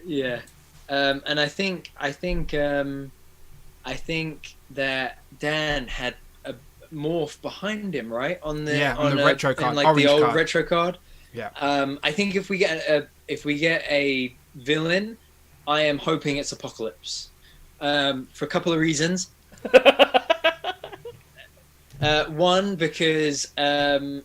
Yeah, and I think that Dan had a Morph behind him, right? On the retro card, like orange the old card. retro card. Yeah. I think if we get a villain, I am hoping it's Apocalypse. For a couple of reasons. One because I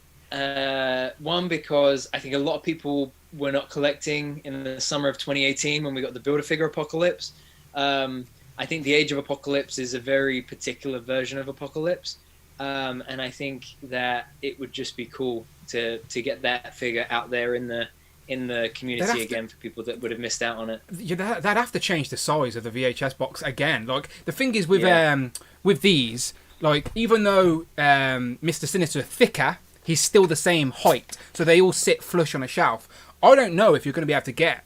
think a lot of people were not collecting in the summer of 2018 when we got the Build-A-Figure Apocalypse. I think the Age of Apocalypse is a very particular version of Apocalypse, and I think that it would just be cool to get that figure out there in the community again for people that would have missed out on it. Yeah, they'd have to change the size of the VHS box again. Like the thing is with these, like even though Mr. Sinister is thicker, he's still the same height, so they all sit flush on a shelf. I don't know if you're going to be able to get,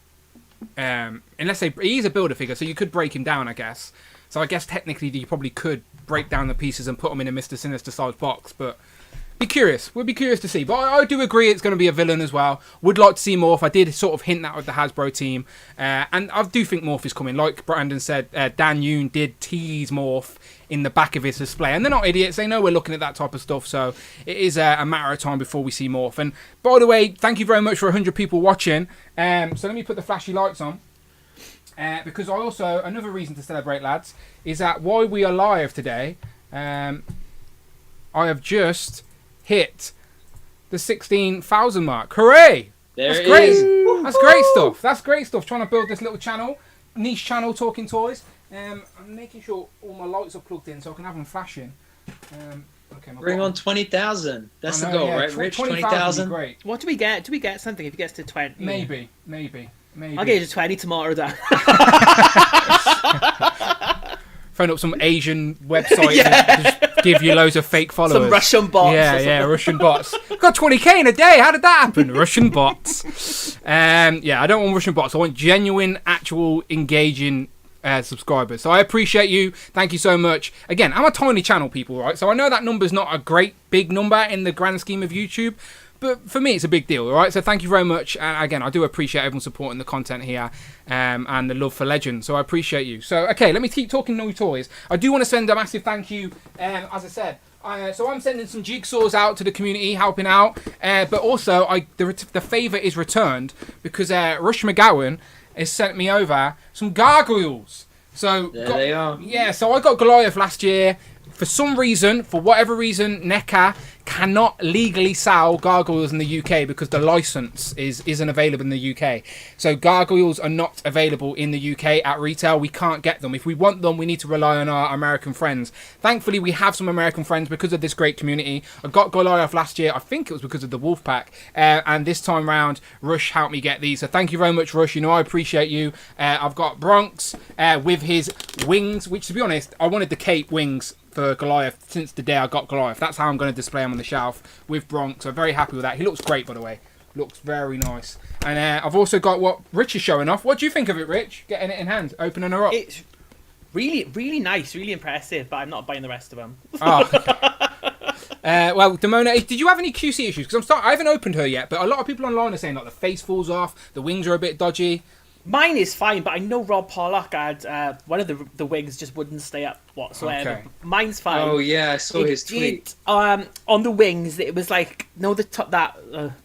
unless he's a builder figure, so you could break him down, I guess. So I guess technically you probably could break down the pieces and put them in a Mr. Sinister size box, but. Be curious. We'll be curious to see. But I do agree it's going to be a villain as well. Would like to see Morph. I did sort of hint that with the Hasbro team. And I do think Morph is coming. Like Brandon said, Dan Yoon did tease Morph in the back of his display. And they're not idiots. They know we're looking at that type of stuff. So it is a matter of time before we see Morph. And by the way, thank you very much for 100 people watching. So let me put the flashy lights on. Because I also, another reason to celebrate, lads, is that while we are live today, I have just hit the 16,000 mark. Hooray! That's great. That's great stuff. That's great stuff. Trying to build this little channel, niche channel, talking toys. I'm making sure all my lights are plugged in so I can have them flashing. Okay, Bring on 20,000. That's the goal, right? Rich 20,000. Great. What do we get? Do we get something if it gets to 20? Maybe. I'll get you to 20 tomorrow, Dan. Phone up some Asian website and just give you loads of fake followers. Some Russian bots. Yeah, Russian bots. Got 20k in a day. How did that happen? Russian bots. I don't want Russian bots. I want genuine, actual, engaging subscribers. So I appreciate you. Thank you so much. Again, I'm a tiny channel, people, right? So I know that number's not a great big number in the grand scheme of YouTube. But for me, it's a big deal, all right? So thank you very much. And again, I do appreciate everyone supporting the content here and the love for Legends. So I appreciate you. So, okay, let me keep talking no toys. I do want to send a massive thank you, as I said. So I'm sending some jigsaws out to the community, helping out. But also, the favour is returned because Rush McGowan has sent me over some Gargoyles. So there they are. Yeah, so I got Goliath last year. For whatever reason, NECA cannot legally sell Gargoyles in the UK because the license isn't available in the UK. So Gargoyles are not available in the UK at retail. We can't get them. If we want them, we need to rely on our American friends. Thankfully, we have some American friends because of this great community. I got Goliath last year. I think it was because of the Wolfpack. And this time round, Rush helped me get these. So thank you very much, Rush. You know, I appreciate you. I've got Bronx with his wings, which, to be honest, I wanted the cape wings for Goliath since the day I got Goliath. That's how I'm going to display him on the shelf with Bronx. So very happy with that. He looks great, by the way. Looks very nice. And I've also got what Rich is showing off. What do you think of it, Rich? Getting it in hand, opening her up. It's really, really nice, really impressive, but I'm not buying the rest of them. Oh. Well, Demona, did you have any QC issues? Because I haven't opened her yet, but a lot of people online are saying like the face falls off, the wings are a bit dodgy. Mine is fine, but I know Rob Pollock had one of the wings just wouldn't stay up whatsoever. Okay. Mine's fine. Oh yeah, I saw his tweet. On the wings, it was like the top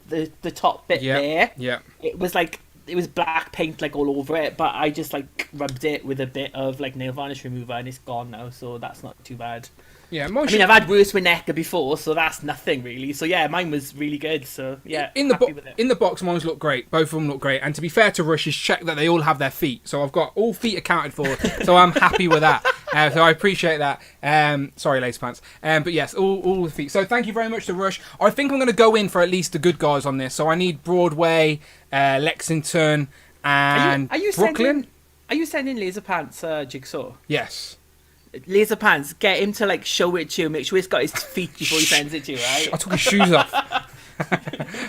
the top bit there. Yeah. It was like it was black paint like all over it, but I just like rubbed it with a bit of like nail varnish remover, and it's gone now, so that's not too bad. Yeah, I've had worse with NECA before, so that's nothing really. So yeah, mine was really good. So yeah, in the box, mine look great. Both of them look great. And to be fair to Rush, he's checked that they all have their feet. So I've got all feet accounted for. So I'm happy with that. So I appreciate that. Sorry, lace pants. But yes, all the feet. So thank you very much to Rush. I think I'm going to go in for at least the good guys on this. So I need Broadway, Lexington, and Brooklyn. Are you sending Laser Pants Jigsaw? Yes. Laser Pants, get him to like show it to you. Make sure he's got his feet before he sends it to you, right? I took his shoes off.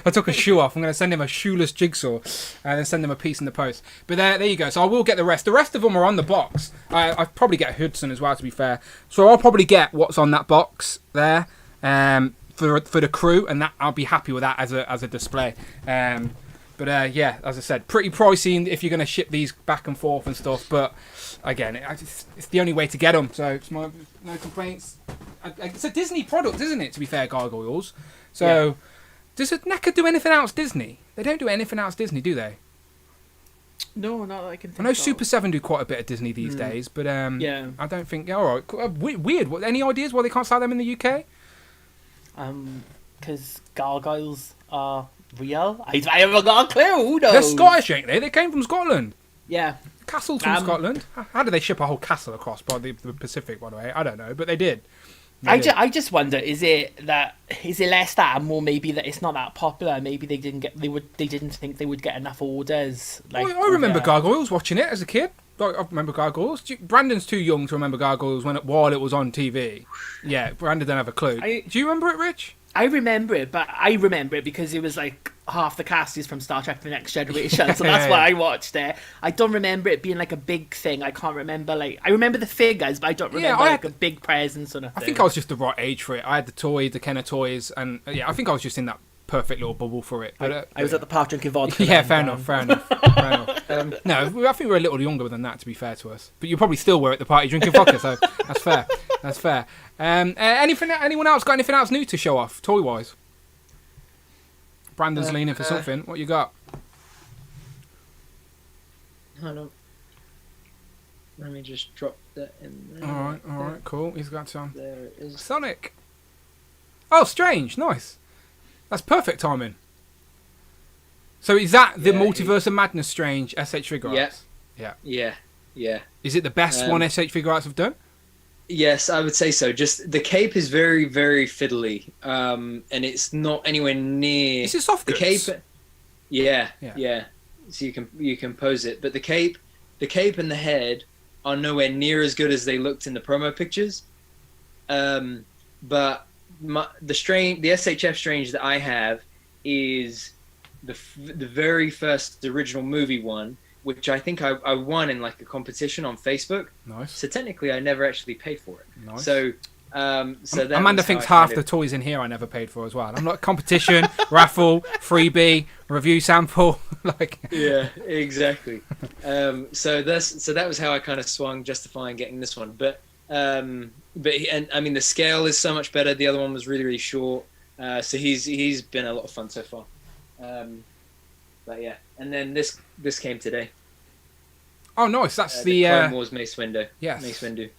I took a shoe off. I'm going to send him a shoeless jigsaw and then send him a piece in the post. But there you go. So I will get the rest. The rest of them are on the box. I probably get Hudson as well, to be fair. So I'll probably get what's on that box there for the crew, and that I'll be happy with that as a display. But yeah, as I said, pretty pricey if you're going to ship these back and forth and stuff. But again, it's the only way to get them. So it's no complaints. It's a Disney product, isn't it, to be fair, Gargoyles? So yeah. Does NECA do anything else Disney? They don't do anything else Disney, do they? No, not that I can think I know of. Super 7 do quite a bit of Disney these days, but yeah. I don't think... All right, weird. Any ideas why they can't sell them in the UK? Because Gargoyles are real. I haven't got a clue. Who knows? They're Scottish, ain't they? They came from Scotland. Yeah. Castle's from Scotland. How did they ship a whole castle across by the Pacific, by the way? I don't know, but they did. I just wonder, is it less that, and more maybe that it's not that popular? Maybe they didn't think they would get enough orders. Like, I remember Gargoyles, watching it as a kid. I remember Gargoyles. Brandon's too young to remember Gargoyles while it was on TV. Yeah, Brandon don't have a clue. Do you remember it, Rich? I remember it, but I remember it because it was like half the cast is from Star Trek: The Next Generation, so that's why I watched it. I don't remember it being like a big thing. I can't remember I remember the figures, but I don't remember a big presence or nothing. I think I was just the right age for it. I had the Kenner toys, and I think I was just in that perfect little bubble for it. But, I was at the park drinking vodka. Yeah, fair enough. No, I think we were a little younger than that, to be fair to us. But you probably still were at the party drinking vodka, so that's fair. Anyone else got anything else new to show off, toy-wise? Brandon's leaning for something. What you got? Hold on. Let me just drop that in there. All right, cool. He's got some. There it is. Sonic. Oh, Strange. Nice. That's perfect timing. So is that the Multiverse of Madness Strange SH Figure Arts? Yeah. Is it the best one SH Figure Arts have done? Yes, I would say so. Just the cape is very, very fiddly, and it's not anywhere near. Is it soft goods? The cape, yeah. So you can pose it, but the cape and the head are nowhere near as good as they looked in the promo pictures. But the SHF Strange that I have is the very first original movie one, which I think I won in like a competition on Facebook. Nice. So technically, I never actually paid for it. Nice. So that Amanda thinks half the toys in here I never paid for as well. I'm like competition, raffle, freebie, review sample, like. Yeah, exactly. So that was how I kind of swung, justifying getting this one. But I mean the scale is so much better. The other one was really, really short. So he's been a lot of fun so far. But yeah, and then this came today. Oh, nice! That's the Clone Wars Mace Windu. Yes, Mace Windu,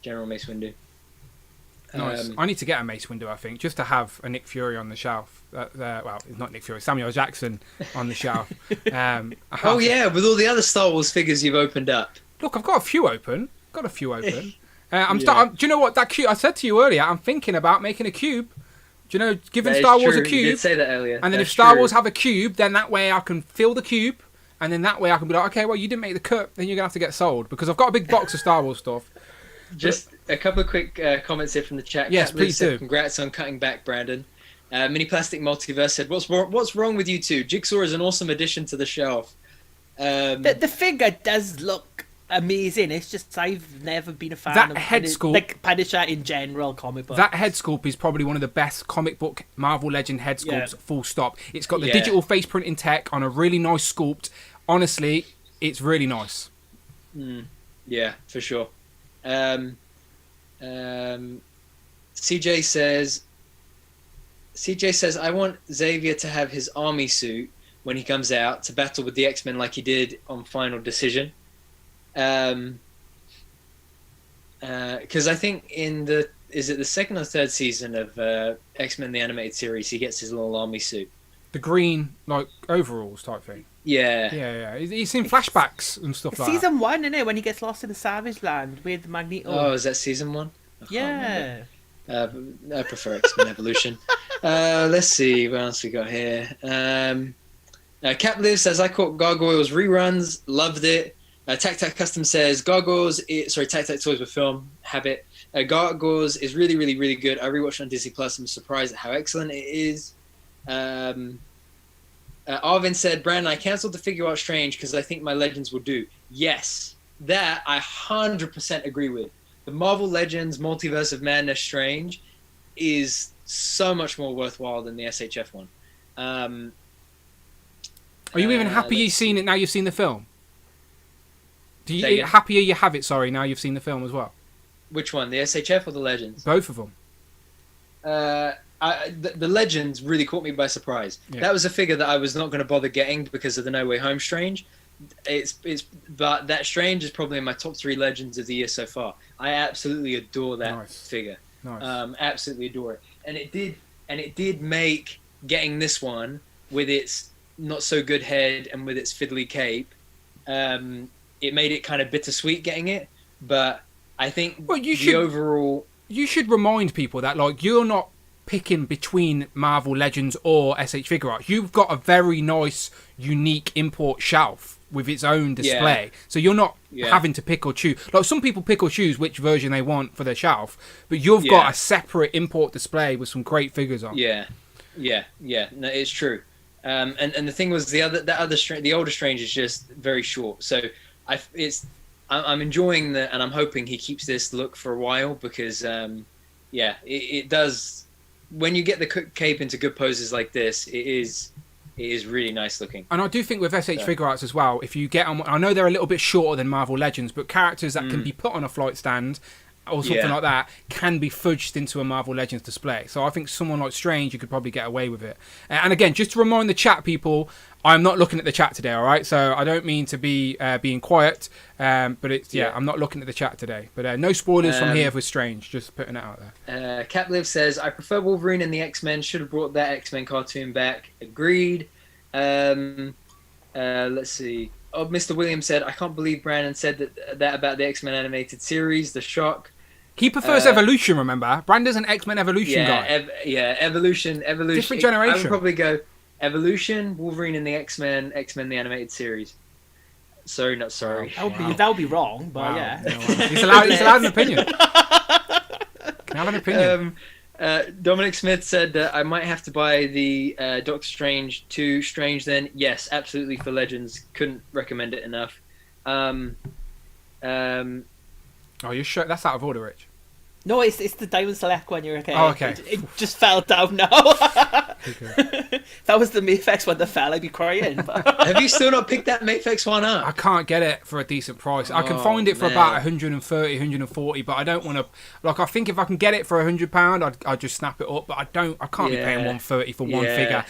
General Mace Windu. Nice. I need to get a Mace Windu, I think, just to have a Nick Fury on the shelf. Well, it's not Nick Fury, Samuel Jackson on the shelf. Oh yeah, with all the other Star Wars figures you've opened up. Look, I've got a few open. Do you know what that cube? I said to you earlier. I'm thinking about making a cube. Do you know, giving Star Wars a cube? You did say that earlier. And then if Star Wars have a cube, then that way I can fill the cube, and then that way I can be like, okay, well, you didn't make the cut, then you're going to have to get sold, because I've got a big box of Star Wars stuff. Just a couple of quick comments here from the chat. Yes, please do. Congrats on cutting back, Brandon. Mini Plastic Multiverse said, what's wrong with you two? Jigsaw is an awesome addition to the shelf. The figure does look amazing. It's just I've never been a fan that of head sculpt, like Punisher in general comic books. That head sculpt is probably one of the best comic book Marvel Legend head sculpts, full stop. It's got the digital face printing tech on a really nice sculpt. Honestly, it's really nice. Yeah, for sure. CJ says I want Xavier to have his army suit when he comes out to battle with the X-Men like he did on Final Decision. Because I think is it the second or third season of X-Men the animated series, he gets his little army suit, the green like overalls type thing. Yeah. He's seen flashbacks and stuff like that. Season 1, isn't it, when he gets lost in the Savage Land with Magneto? Oh, is that season 1? Yeah. I prefer X-Men Evolution. Let's see what else we got here. Cap Live says I caught Gargoyles reruns, loved it. Tac Tac Custom says Gargoyles. Tac Tac Toys with Film Habit. Gargoyles is really, really, really good. I rewatched it on Disney Plus. I'm surprised at how excellent it is. Arvin said, Brandon, I cancelled the figure art Strange because I think my Legends will do. Yes, that I 100% agree with. The Marvel Legends Multiverse of Madness Strange is so much more worthwhile than the SHF one. Are you even happier you've seen it now you've seen the film? Happier you have it, sorry, now you've seen the film as well? Which one, the SHF or the Legends? Both of them. The Legends really caught me by surprise. Yeah. That was a figure that I was not going to bother getting because of the No Way Home Strange. But that Strange is probably in my top 3 Legends of the year so far. I absolutely adore that figure. Nice. Absolutely adore it. And it did make getting this one with its not so good head and with its fiddly cape, it made it kind of bittersweet getting it. But I think overall, you should remind people that like you're not picking between Marvel Legends or SH Figure Arts. You've got a very nice, unique import shelf with its own display. So you're not having to pick or choose. Like some people pick or choose which version they want for their shelf, but you've got a separate import display with some great figures on. Yeah. No, it's true. And the thing was the older Strange is just very short. So I'm enjoying and I'm hoping he keeps this look for a while because it does. When you get the cape into good poses like this, it is really nice looking. And I do think with SH Figure Arts as well, if you get on, I know they're a little bit shorter than Marvel Legends, but characters that can be put on a flight stand or something like that can be fudged into a Marvel Legends display. So I think someone like Strange, you could probably get away with it. And again, just to remind the chat people, I'm not looking at the chat today, all right? So I don't mean to be being quiet, but it's I'm not looking at the chat today. But no spoilers from here for Strange, just putting it out there. Capliv says, I prefer Wolverine and the X-Men. Should have brought that X-Men cartoon back. Agreed. Let's see. Oh, Mr. Williams said, I can't believe Brandon said that about the X-Men animated series. The shock. He prefers Evolution, remember? Brandon's an X-Men Evolution guy. Evolution. Different generation. I would probably go Evolution, Wolverine and the X-Men the animated series. Sorry, not sorry. That would be wrong, but yeah. No, he's allowed an opinion. Can I have an opinion? Dominic Smith said that I might have to buy the Doctor Strange 2 Strange then. Yes, absolutely for Legends. Couldn't recommend it enough. Oh, you're sure? That's out of order, Rich. No, it's the Diamond Select one. You're okay. Oh, okay. It just fell down now. If that was the Mayfex one that fell, I'd be crying. Have you still not picked that Mayfex one up? I can't get it for a decent price. I can find it for about 130, 140, but I don't want to. Like, I think if I can get it for £100, I'd just snap it up. But I can't be paying 130 for one figure.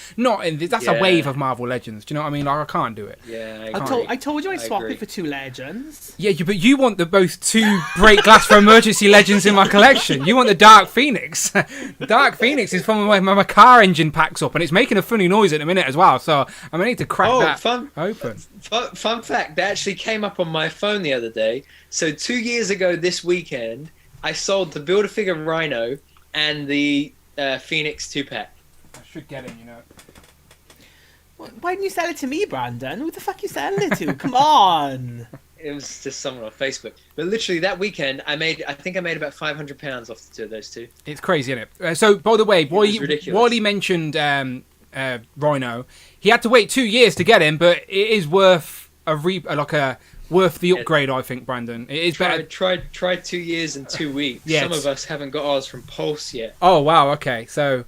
That's a wave of Marvel Legends. Do you know what I mean? Like, I can't do it. Yeah, I told you I'd swap it for 2 Legends. Yeah, but you want both 2 break glass for emergency Legends in my collection. You want the Dark Phoenix. The Dark Phoenix is from when my car engine packs up, and it's making a funny noise at the minute as well. So I'm gonna need to crack that open. Fun fact: that actually came up on my phone the other day. So 2 years ago this weekend, I sold the Build-A-Figure Rhino and the Phoenix 2-pack. I should get him, you know. Why didn't you sell it to me, Brandon? Who the fuck you selling it to? Come on. It was just someone on Facebook. But literally that weekend, I think I made about £500 off the 2 of those 2. It's crazy, isn't it? So, by the way, while he mentioned Rhino, he had to wait 2 years to get him, but it is worth worth the upgrade, I think, Brandon. It is better. Tried 2 years and 2 weeks. Yeah, some of us haven't got ours from Pulse yet. Oh, wow, okay. So,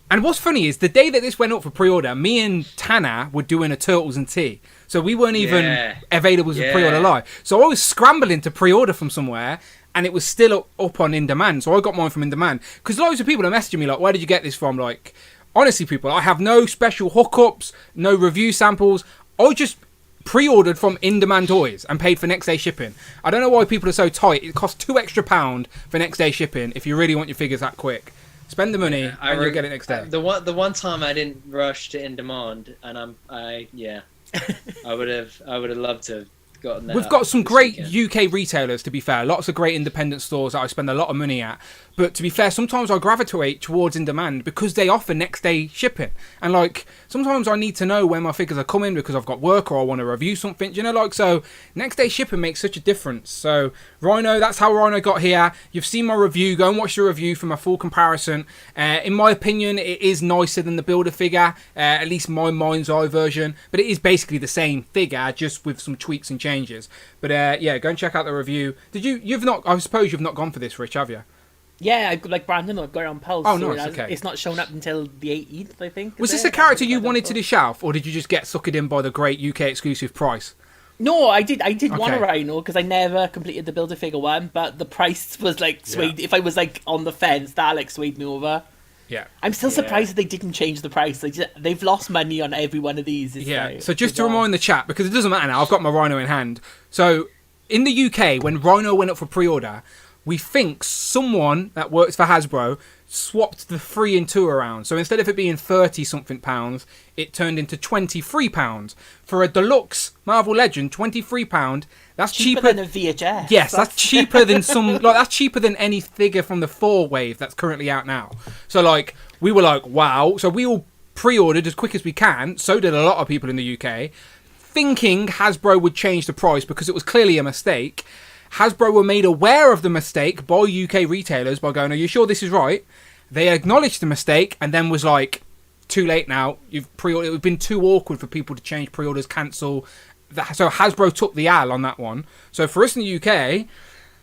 and what's funny is the day that this went up for pre-order, me and Tanner were doing a Turtles and Tea. So we weren't even available to pre-order live. So I was scrambling to pre-order from somewhere, and it was still up on In Demand. So I got mine from In Demand. Because loads of people are messaging me like, where did you get this from? Like, honestly, people, I have no special hookups, no review samples. I just pre-ordered from In Demand Toys and paid for next day shipping. I don't know why people are so tight. It costs £2 extra for next day shipping if you really want your figures that quick. Spend the money and you'll get it next day. The one time I didn't rush to In Demand, and I would have loved to have gotten that. We've got some this great weekend. UK retailers, to be fair. Lots of great independent stores that I spend a lot of money at. But to be fair, sometimes I gravitate towards in demand because they offer next day shipping. And like, sometimes I need to know when my figures are coming because I've got work or I want to review something. You know, like, so next day shipping makes such a difference. So Rhino, that's how Rhino got here. You've seen my review. Go and watch the review for my full comparison. In my opinion, it is nicer than the Builder figure, at least my mind's eye version. But it is basically the same figure, just with some tweaks and changes. But yeah, go and check out the review. You've not, I suppose you've not gone for this, Rich, have you? Yeah, like Brandon, I've got it on Pulse. Oh, so nice, okay. It's not shown up until the 18th, I think. Was this a character you wanted to do shelf, or did you just get suckered in by the great UK exclusive price? No, I did want a Okay. Rhino because I never completed the Build-A-Figure one, but the price was like swayed. Yeah. If I was like on the fence, that like swayed me over. Yeah. I'm still Yeah. surprised that they didn't change the price. They've lost money on every one of these. It's Yeah, like, so just to bizarre. remind the chat, because it doesn't matter now, I've got my Rhino in hand. So in the UK, when Rhino went up for pre-order, we think someone that works for Hasbro swapped the 3 and 2 around. So instead of it being 30 something pounds, it turned into 23 pounds. For a deluxe Marvel Legend, 23 pound, that's cheaper than a VHS. Yes, that's cheaper than that's cheaper than any figure from the 4 wave that's currently out now. So like, we were like, wow. So we all pre-ordered as quick as we can. So did a lot of people in the UK, thinking Hasbro would change the price because it was clearly a mistake. Hasbro were made aware of the mistake by UK retailers by going, are you sure this is right? They acknowledged the mistake and then was like, too late now. You've pre-ordered. It would have been too awkward for people to change pre-orders, cancel. So Hasbro took the L on that one. So for us in the UK,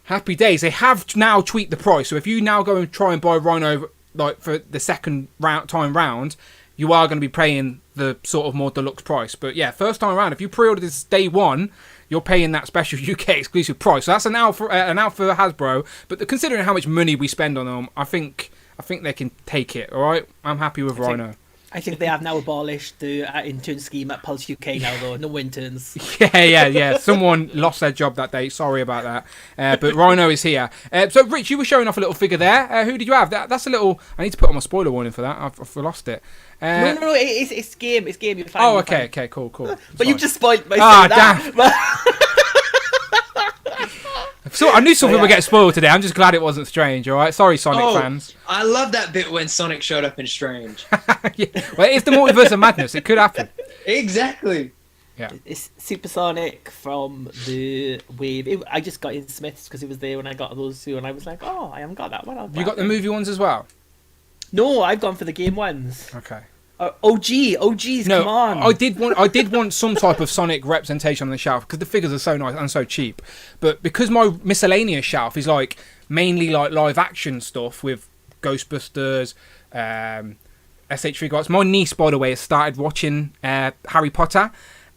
happy days. They have now tweaked the price. So if you now go and try and buy Rhino like for the second time round, you are going to be paying the sort of more deluxe price. But yeah, first time around, if you pre-order this day one, you're paying that special UK exclusive price. So that's an out for Hasbro. But considering how much money we spend on them, I think they can take it. All right, I'm happy with Rhino. I think they have now abolished the intern scheme at Pulse UK now, though. No interns. Yeah. Someone lost their job that day. Sorry about that. But Rhino is here. So, Rich, you were showing off a little figure there. Who did you have? That's a little... I need to put on my spoiler warning for that. I've lost it. No, it's game. It's game. You're fine. Oh, you're okay, fine. cool. But you've just spoiled my damn. So I knew something would get spoiled today. I'm just glad it wasn't Strange, all right? Sorry, Sonic fans. I love that bit when Sonic showed up in Strange. Yeah. Well, it's the multiverse of madness. It could happen. Exactly. Yeah. It's Supersonic from the Wave. I just got in Smiths because it was there when I got those two, and I was like, oh, I haven't got that one. You got the movie ones as well? No, I've gone for the game ones. Okay. OGs, No, come on. I did want some type of Sonic representation on the shelf because the figures are so nice and so cheap. But because my miscellaneous shelf is like mainly like live action stuff with Ghostbusters, SH Figure Arts. My niece, by the way, has started watching Harry Potter,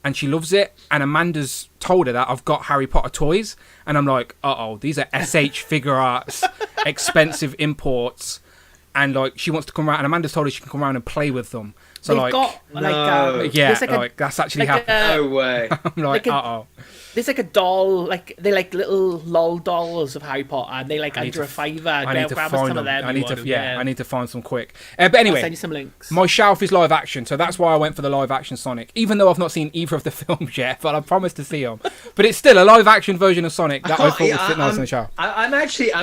and she loves it. And Amanda's told her that I've got Harry Potter toys, and I'm like, these are SH Figure Arts, expensive imports. And like she wants to come around, and Amanda's told her she can come around and play with them. So They've like, got like yeah, there's like that's actually like happening. No way. I'm like, There's like a doll, like they like little lol dolls of Harry Potter, and they like under a $5. I need to grab find some of them. I need to, yeah. I need to find some quick. But I'll anyway, send you some links. my shelf is live action, so that's why I went for the live action Sonic. Even though I've not seen either of the films yet, but I promised to see them. But it's still a live action version of Sonic that I thought would fit nice on the shelf. I'm actually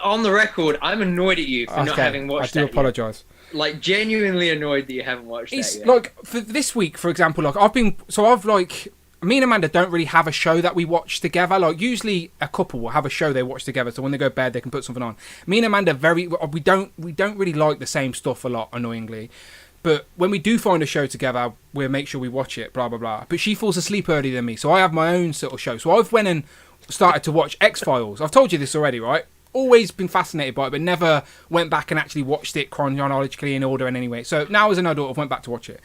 on the record. I'm annoyed at you for not having watched that. I do apologise. Like genuinely annoyed that you haven't watched It's that yet. like for this week, for example, like me and Amanda don't really have a show that we watch together. Like usually a couple will have a show they watch together, so when they go to bed they can put something on. Me and Amanda we don't really like the same stuff a lot, annoyingly. But when we do find a show together, we'll make sure we watch it, blah blah blah. But she falls asleep earlier than me, so I have my own sort of show. So I've went and started to watch X-Files. I've told you this already, right? Always been fascinated by it, but never went back and actually watched it chronologically in order in any way. So now as an adult, I've went back to watch it.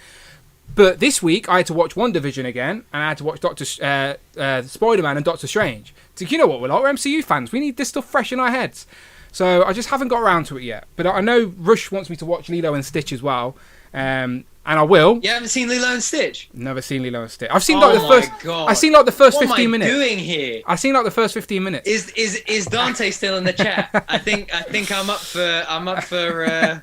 But this week, I had to watch WandaVision again, and I had to watch Spider-Man and Doctor Strange. So you know what we're like? We're MCU fans. We need this stuff fresh in our heads. So I just haven't got around to it yet. But I know Rush wants me to watch Lilo and Stitch as well. And I will. You haven't seen Lilo and Stitch? Never seen Lilo and Stitch. I've seen God. I've seen like the first 15 minutes. What am I doing here? I've seen like the first 15 minutes. Is Dante still in the chat? I think I'm up for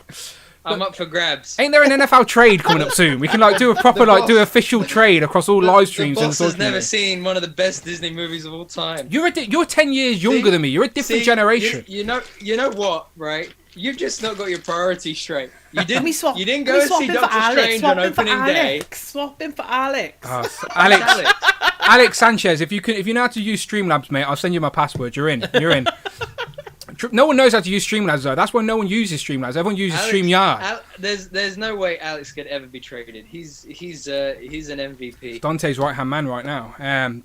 I'm up for grabs. Ain't there an NFL trade coming up soon? We can like do a proper do official trade across all live streams. The and boss has social never media. seen one of the best Disney movies of all time. You're 10 years younger than me. You're a different generation. You know what, right? You've just not got your priorities straight. You Can we didn't. swap? You didn't can go we and swap see in for Doctor Alex? Strange Swap on in for opening day. Alex. Swap in for Alex. Oh, Alex Sanchez, if you know how to use Streamlabs, mate, I'll send you my password. You're in. No one knows how to use Streamlabs though. That's why no one uses Streamlabs. Everyone uses StreamYard. There's no way Alex could ever be traded. He's an MVP. Dante's right hand man right now.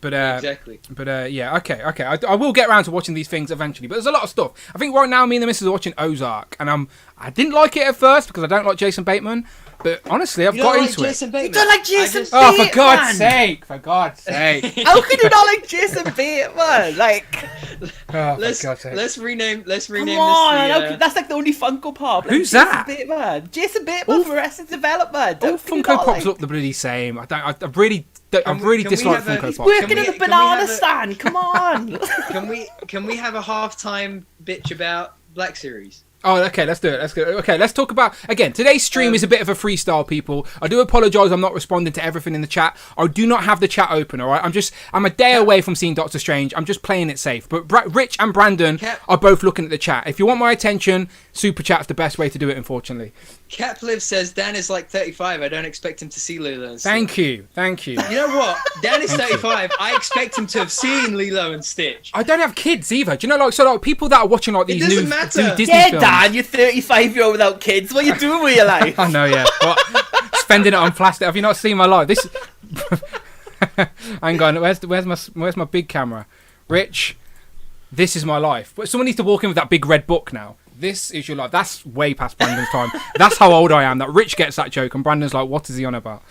Exactly. But yeah, okay. I will get around to watching these things eventually. But there's a lot of stuff. I think right now me and the missus are watching Ozark, and I didn't like it at first because I don't like Jason Bateman. But honestly, I've got into it. You don't like Jason Bateman? Oh, for God's sake! For God's sake! How could you not like Jason Bateman? Like, let's rename. come on, that's like the only Funko Pop. Like, Who's Jason that? Bateman. Jason Bateman from Arrested Development. All Funko Pops look the bloody same. I really dislike Funko Pops. Working in the banana stand. Come on. Can we have a halftime bitch about Black Series? Oh, okay, let's do it. Okay, let's talk about, again, today's stream is a bit of a freestyle, people. I do apologise I'm not responding to everything in the chat. I do not have the chat open, all right? I'm a day away from seeing Doctor Strange. I'm just playing it safe. But Rich and Brandon are both looking at the chat. If you want my attention, Super Chat's the best way to do it, unfortunately. Capliv says Dan is like 35. I don't expect him to see Lilo and Stitch. Thank you. You know what? Dan is 35. I expect him to have seen Lilo and Stitch. I don't have kids either. Do you know, like people that are watching like these new Disney yeah, films. Dan, you're 35-year-old without kids. What are you doing with your life? I know, yeah. What? Spending it on plastic. Have you not seen my life? This. Hang on. Where's my big camera? Rich, this is my life. But someone needs to walk in with that big red book now. This is your life. That's way past Brandon's time. That's how old I am. That Rich gets that joke, and Brandon's like, "What is he on about?"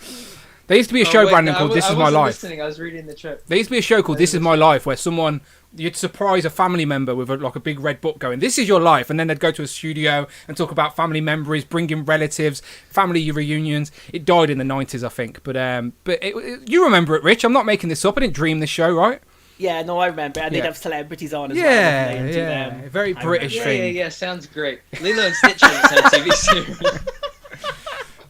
There used to be a show, Brandon, called "This Is My Life." I was reading the trip. There used to be a show called "This Is My Life," where you'd surprise a family member with a big red book going, "This is your life," and then they'd go to a studio and talk about family memories, bring in relatives, family reunions. It died in the 90s, I think, but you remember it, Rich. I'm not making this up. I didn't dream this show, right? Yeah, no, I remember. And they'd have celebrities on as well. Yeah, very British thing. Yeah, sounds great. Lilo and Stitch on TV series.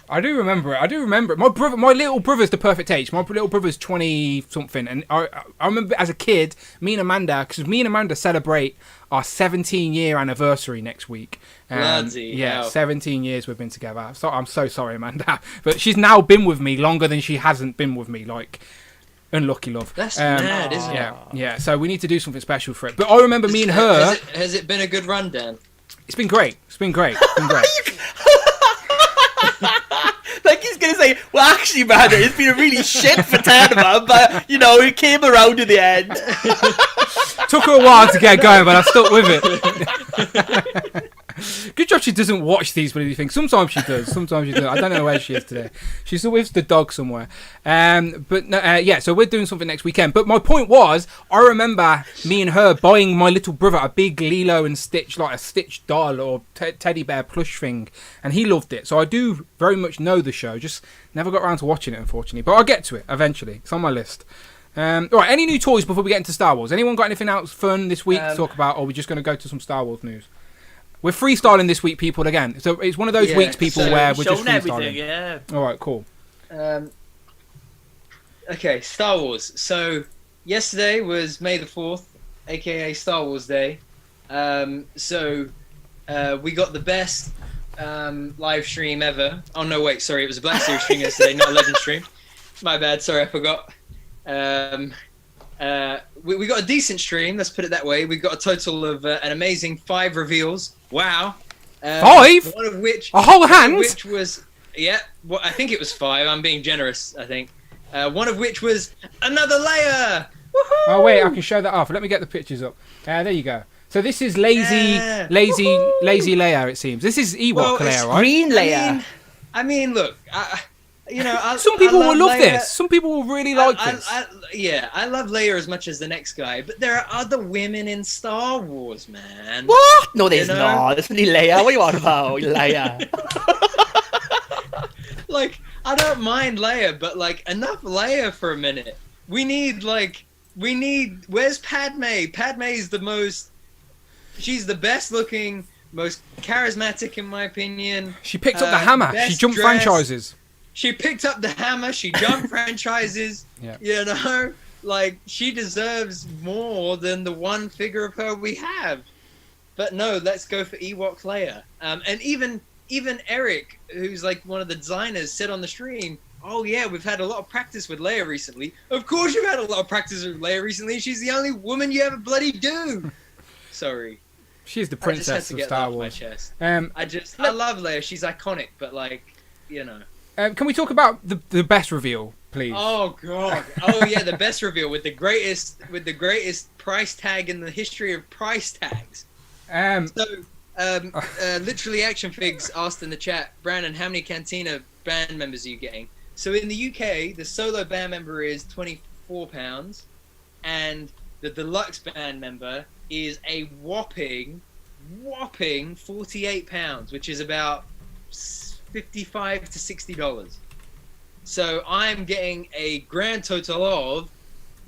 I do remember it. My little brother's the perfect age. My little brother's 20 something, and I remember as a kid, me and Amanda celebrate our 17-year anniversary next week. Bloody hell. 17 years we've been together. So I'm so sorry, Amanda, but she's now been with me longer than she hasn't been with me. Like, unlucky love. That's mad, isn't it? Yeah. So we need to do something special for it. But I remember me and her. Has it been a good run, Dan? It's been great. Like he's gonna say, well, actually, man, it's been a really shit for 10 of them, but it came around in the end. Took her a while to get going, but I stuck with it. Good job she doesn't watch these bloody things. Sometimes she does. I don't know where she is today. She's with the dog somewhere. So we're doing something next weekend. But my point was, I remember me and her buying my little brother a big Lilo and Stitch, like a Stitch doll or teddy bear plush thing, and he loved it. So I do very much know the show. Just never got around to watching it, unfortunately. But I'll get to it eventually. It's on my list. All right, any new toys before we get into Star Wars? Anyone got anything else fun this week to talk about, or are we just going to go to some Star Wars news? We're freestyling this week, people, again. So it's one of those weeks, people, where we're just freestyling. Yeah. All right, cool. Okay, Star Wars. So yesterday was May the 4th, aka Star Wars Day. We got the best live stream ever. Oh no, wait, sorry, it was a Black Series stream yesterday, not a Legend stream. My bad, sorry, I forgot. We got a decent stream, let's put it that way. We got a total of an amazing 5 reveals. Wow. 5? One of which... A whole hand? Which was... Yeah, well, I think it was 5. I'm being generous, I think. One of which was another Leia! Woohoo! Oh, wait, I can show that off. Let me get the pictures up. There you go. So this is lazy Leia, it seems. This is Ewok Leia, right? Green Leia. I mean, look... some people will love Leia. this. Some people will really like this. I love Leia as much as the next guy, but there are other women in Star Wars, man. What? No, there's not. There's only Leia. What are you on about, Leia? Like, I don't mind Leia, but like, enough Leia for a minute. We need. Where's Padme? Padme is she's the best looking most charismatic in my opinion. She picked up the hammer. She jumped franchises. She picked up the hammer. She jumped franchises. Yeah. You know, like she deserves more than the one figure of her we have. But no, let's go for Ewok Leia. And even Eric, who's like one of the designers, said on the stream, "Oh yeah, we've had a lot of practice with Leia recently." Of course, you've had a lot of practice with Leia recently. She's the only woman you ever bloody do. Sorry. She's the princess of Star Wars. I love Leia. She's iconic, but like, you know. Can we talk about the best reveal, please? Oh god. Oh yeah, the best reveal with the greatest price tag in the history of price tags. Literally Action Figs asked in the chat, Brandon, how many Cantina band members are you getting? So in the UK, the solo band member is £24, and the deluxe band member is a whopping £48, which is about $55 to $60. So I'm getting a grand total of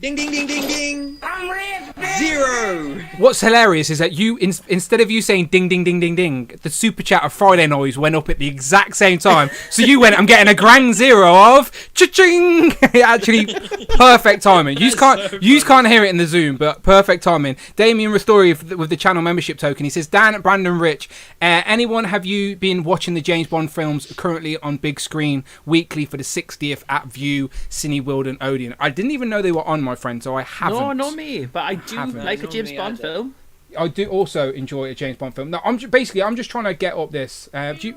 ding ding ding ding ding. I'm rich, $0. What's hilarious is that you, instead of you saying ding ding ding ding ding, the super chat of Friday Noise went up at the exact same time. So you went, I'm getting a grand $0 of cha-ching. Actually, perfect timing. You can't hear it in the Zoom, but perfect timing. Damien Ristori with the channel membership token. He says, Dan, Brandon, Rich, anyone have you been watching the James Bond films currently on big screen weekly for the 60th at View, Cineworld and Odeon? I didn't even know they were on, my friend, so I haven't. No, not me, but I do like a James Bond film. I do also enjoy a James Bond film. No, I'm just trying to get up this. Do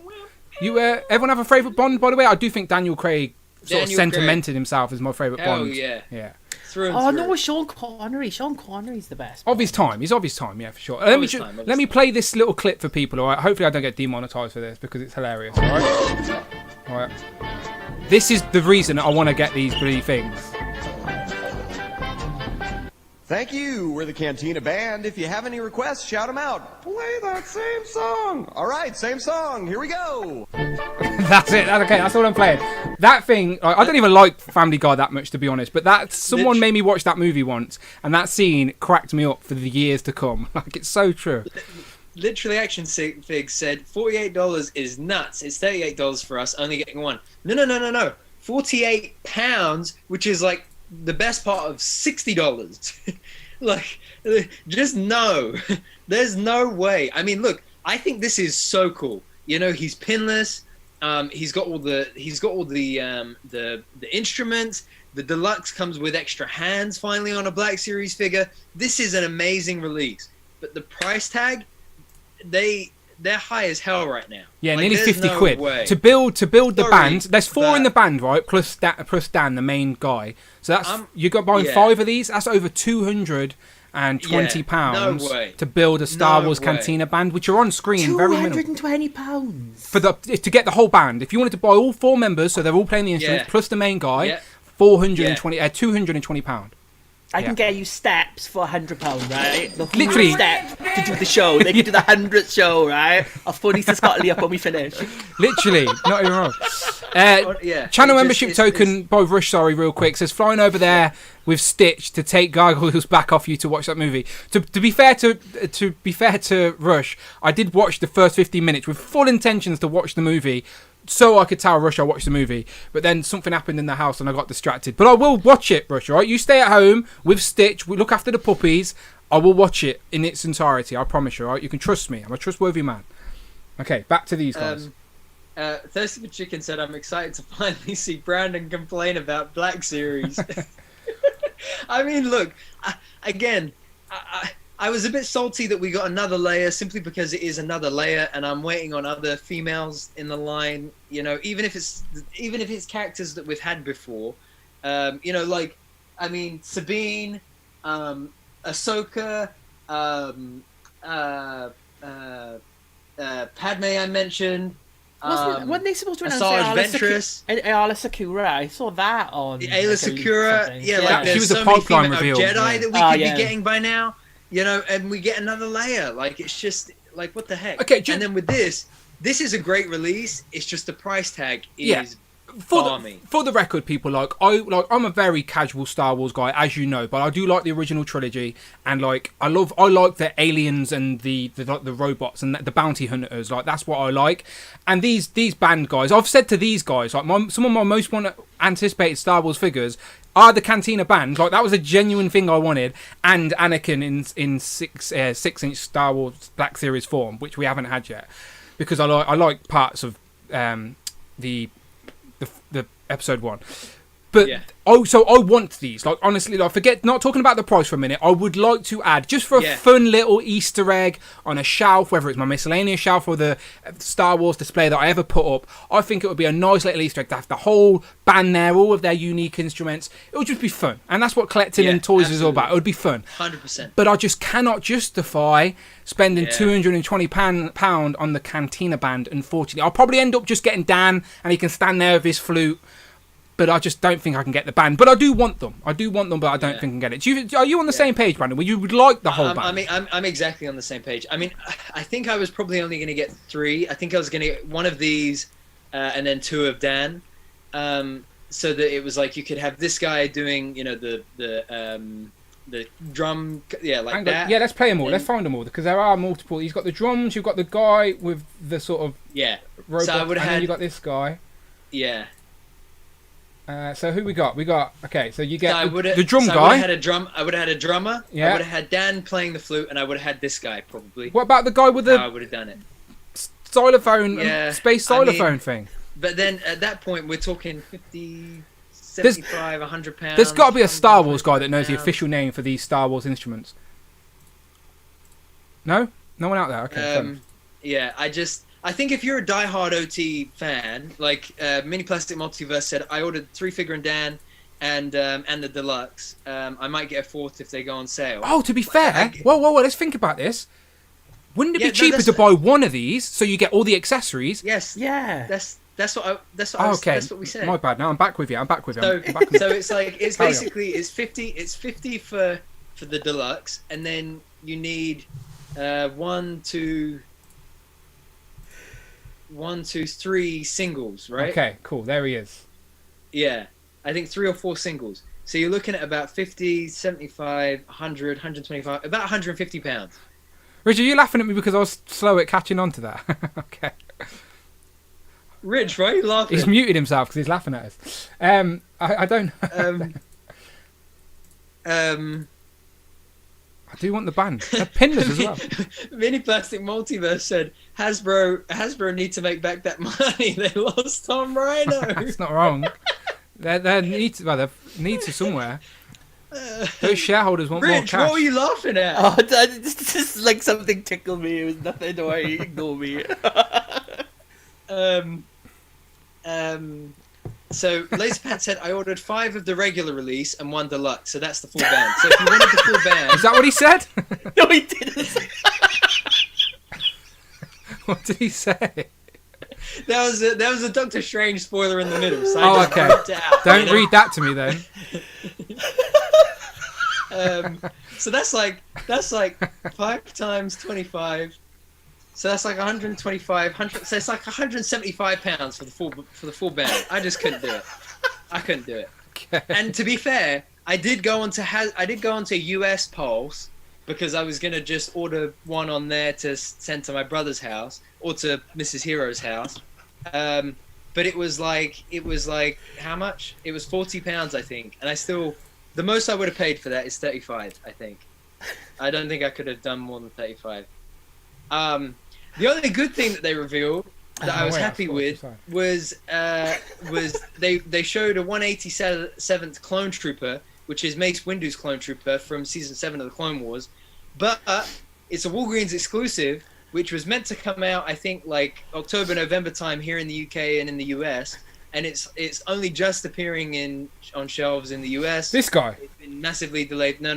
you everyone have a favourite Bond, by the way? I do think Daniel Craig sort of sentimented himself as my favourite Bond. Oh yeah. Oh no, Sean Connery. Sean Connery's the best. Of his time. He's of his time, yeah, for sure. Let me play this little clip for people, all right? Hopefully I don't get demonetised for this because it's hilarious, all right? All right. This is the reason I want to get these bloody things. Thank you. We're the Cantina Band. If you have any requests, shout them out. Play that same song. All right, same song. Here we go. That's it. Okay, that's all I'm playing. That thing, I don't even like Family Guy that much, to be honest, but someone made me watch that movie once, and that scene cracked me up for the years to come. Like, it's so true. Literally Action Figs said, $48 is nuts. It's $38 for us, only getting one. No. £48, which is like the best part of $60. Like, just no. There's no way. I mean, look, I think this is so cool. You know, he's pinless. He's got all the instruments. The deluxe comes with extra hands finally on a Black Series figure. This is an amazing release. But the price tag, they're high as hell right now. Yeah, like, nearly 50 quid way. to build the band. There's 4 in the band, right? Plus Dan, the main guy. So that's you got buying 5 of these. That's over £220 to build a Star Wars Cantina band, which are on screen. Very minimal. £220 for to get the whole band. If you wanted to buy all 4 members, so they're all playing the instruments plus the main guy, £220. I can get you steps for £100, right? Literally steps to do the show. They can do the 100th show, right? I'll phone to Scotland up when we finish. Literally, not even wrong. Channel membership token by Rush, sorry, real quick, says flying over there with Stitch to take Gargoyles back off you to watch that movie. To be fair to Rush, I did watch the first 15 minutes with full intentions to watch the movie, so I could tell Rush I watched the movie, but then something happened in the house and I got distracted. But I will watch it, Rush, all right? You stay at home with Stitch, we look after the puppies. I will watch it in its entirety, I promise you, all right? You can trust me. I'm a trustworthy man. Okay, back to these guys. Thirsty for Chicken said, I'm excited to finally see Brandon complain about Black Series. I mean, look, I was a bit salty that we got another Leia simply because it is another Leia, and I'm waiting on other females in the line. You know, even if it's characters that we've had before. You know, like, I mean, Sabine, Ahsoka, Padme I mentioned. Weren't they supposed to announce Ayla Sakura? I saw that on Ayla Sakura. Yeah, like she there's was a so many pipeline female reveal. Jedi that we could be getting by now. You know, and we get another Leia. Like, it's just like, what the heck? Okay, and then with this is a great release. It's just the price tag is For the record, people, I'm a very casual Star Wars guy, as you know, but I do like the original trilogy, and I like the aliens and the robots and the bounty hunters. Like, that's what I like. And these band guys, I've said to these guys, like, some of my most anticipated Star Wars figures are the Cantina band. Like, that was a genuine thing I wanted, and Anakin in 6-inch Star Wars Black Series form, which we haven't had yet, because I like parts of the episode 1. But so I want these. Like, honestly, forget not talking about the price for a minute. I would like to add, just for a fun little Easter egg on a shelf, whether it's my miscellaneous shelf or the Star Wars display that I ever put up. I think it would be a nice little Easter egg to have the whole band there, all of their unique instruments. It would just be fun, and that's what collecting and toys is all about. It would be fun, 100%. But I just cannot justify spending £220 on the Cantina band. Unfortunately, I'll probably end up just getting Dan, and he can stand there with his flute. But I just don't think I can get the band. But I do want them. But I don't think I can get it. Are you on the same page, Brandon? Where you would like the whole band? I mean, I'm exactly on the same page. I mean, I think I was probably only going to get 3. I think I was going to get one of these and then 2 of Dan. So that it was like you could have this guy doing, the drum, like that. Yeah, let's play them all. Let's find them all, because there are multiple. He's got the drums. You've got the guy with the sort of robot, so I would have had. You got this guy. Yeah. So who we got? So you get the drum guy. I would have had a drum. I would have had a drummer. Yeah. I would have had Dan playing the flute, and I would have had this guy probably. What about the guy with the? I would have done it. Xylophone, space xylophone thing. But then at that point, we're talking 50, 75, 100 pounds. There's got to be a Star Wars guy that knows the official name for these Star Wars instruments. No, no one out there. Okay. I think if you're a diehard OT fan, like Mini Plastic Multiverse said, I ordered 3-figure and Dan and the deluxe. I might get a 4th if they go on sale. Oh, to be fair, whoa, let's think about this. Wouldn't it be cheaper to buy one of these so you get all the accessories? Yes. Yeah. That's what we said. My bad. Now I'm back with you. So it's like it's basically it's 50 for the deluxe, and then you need 1, 2, 3 singles, right? Okay, cool. There he is. Yeah, I think 3 or 4 singles. So you're looking at about 50, 75, 100, 125, about 150 pounds. Richard, are you laughing at me because I was slow at catching on to that? Okay. Rich, why are you laughing? He's muted himself because he's laughing at us. I don't. I do want the band. They're pinless as well. Mini Plastic Multiverse said Hasbro need to make back that money they lost on Rhino. That's not wrong. They need to somewhere. Those shareholders want more Rich, cash. what were you laughing at? Oh, this is like something tickled me. It was nothing. Don't worry, ignore me. So Laserpad said I ordered 5 of the regular release and 1 deluxe, so that's the full band. So if you wanted the full band, is that what he said? No, he didn't. What did he say? That was a Doctor Strange spoiler in the middle. So okay. Don't read that to me then. So that's like 5 times 25. So that's like 125. So it's like 175 pounds for the full band. I just couldn't do it. I couldn't do it. Okay. And to be fair, I did go onto US Pulse because I was gonna just order one on there to send to my brother's house or to Mrs. Hero's house. But it was like how much? It was £40, I think, and the most I would have paid for that is 35. I think. I don't think I could have done more than 35. The only good thing that they revealed that I was happy with was they showed a 187th Clone Trooper, which is Mace Windu's Clone Trooper from Season 7 of the Clone Wars, but it's a Walgreens exclusive, which was meant to come out, I think, like October, November time here in the UK and in the US, and it's only just appearing on shelves in the US. This guy? It's been massively delayed. No.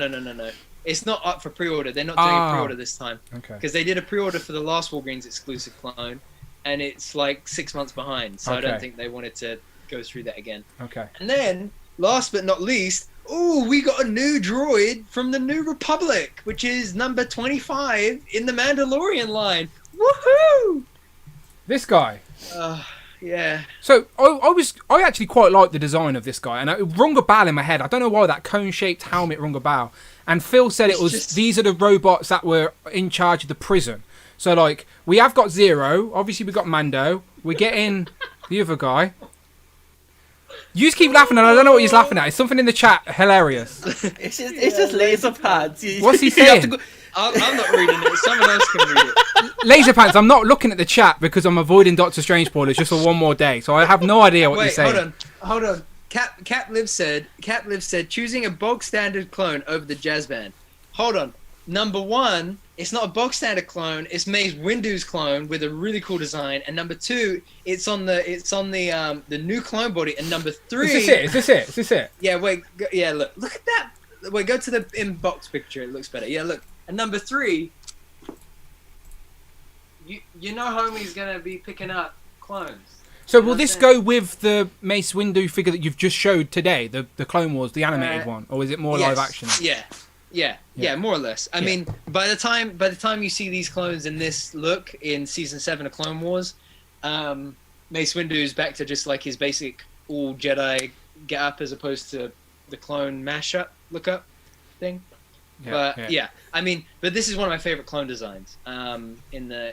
It's not up for pre-order. They're not doing a pre-order this time. Okay. Because they did a pre-order for the last Walgreens exclusive clone, and it's like 6 months behind. So I don't think they wanted to go through that again. Okay. And then, last but not least, we got a new droid from the New Republic, which is number 25 in the Mandalorian line. Woohoo! This guy. Yeah. So I actually quite like the design of this guy, and it rung a bell in my head. I don't know why that cone-shaped helmet rung a bell. And Phil said these are the robots that were in charge of the prison. So like we have got Zero, obviously we got Mando, we're getting the other guy. You just keep laughing, and I don't know what he's laughing at. It's something in the chat hilarious. It's just laser pads. What's he saying? I'm not reading it. Someone else can read it. Laser pants. I'm not looking at the chat because I'm avoiding Doctor Strange spoilers just for one more day. So I have no idea what he's saying. Hold on. Cap Liv said choosing a bog standard clone over the jazz band. Hold on. Number one, it's not a bog standard clone. It's Mace Windu's clone with a really cool design. And number two, it's on the new clone body. And number three, Is this it? Yeah. Wait. Look at that. Wait. Go to the inbox picture. It looks better. Yeah. Look. And number three, you know, homie's gonna be picking up clones. So will this go with the Mace Windu figure that you've just showed today, the Clone Wars, the animated one, or is it more live action? Yeah, more or less. I mean, by the time you see these clones in this look in season 7 of Clone Wars, Mace Windu is back to just like his basic all Jedi get up as opposed to the clone mashup look up thing. But I mean, but this is one of my favorite clone designs in the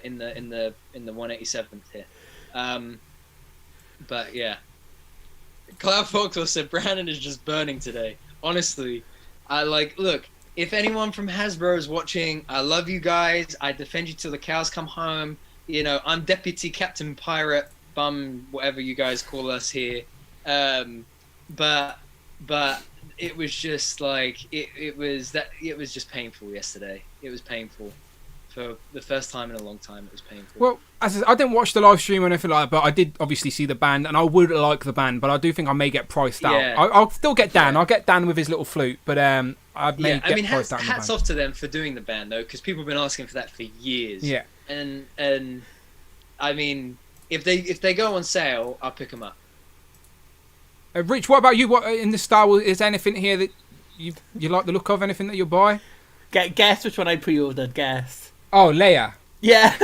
187th here. But yeah, Cloud Foxwell said Brandon is just burning today. Honestly, look, if anyone from Hasbro is watching, I love you guys. I defend you till the cows come home. You know, I'm Deputy Captain Pirate Bum, whatever you guys call us here. But it was just like it was just painful yesterday. It was painful for the first time in a long time. It was painful. Well, as I didn't watch the live stream or anything like that, but I did obviously see the band, and I would like the band, but I do think I may get priced out. I'll still get Dan. I'll get Dan with his little flute, but I may get priced out. Hats off to them for doing the band though, because people have been asking for that for years. Yeah. And I mean, if they go on sale, I'll pick them up. Rich, what about you? What in the Star Wars? Is there anything here that you like the look of? Anything that you'll buy? Guess which one I pre-ordered. Guess. Oh, Leia. Yeah.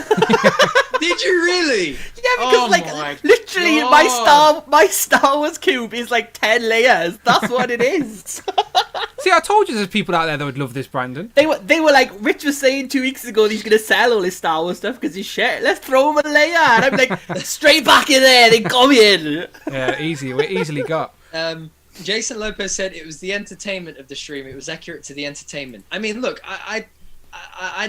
Did you really? Yeah, because literally my Star Wars cube is like 10 layers. That's what it is. See, I told you there's people out there that would love this, Brandon. They were like, Rich was saying 2 weeks ago that he's gonna sell all his Star Wars stuff because he's shit. Let's throw him a Leia, and I'm like, straight back in there. They come in. Yeah, easy. We're easily got. Jason Lopez said it was the entertainment of the stream. It was accurate to the entertainment. I mean, look, I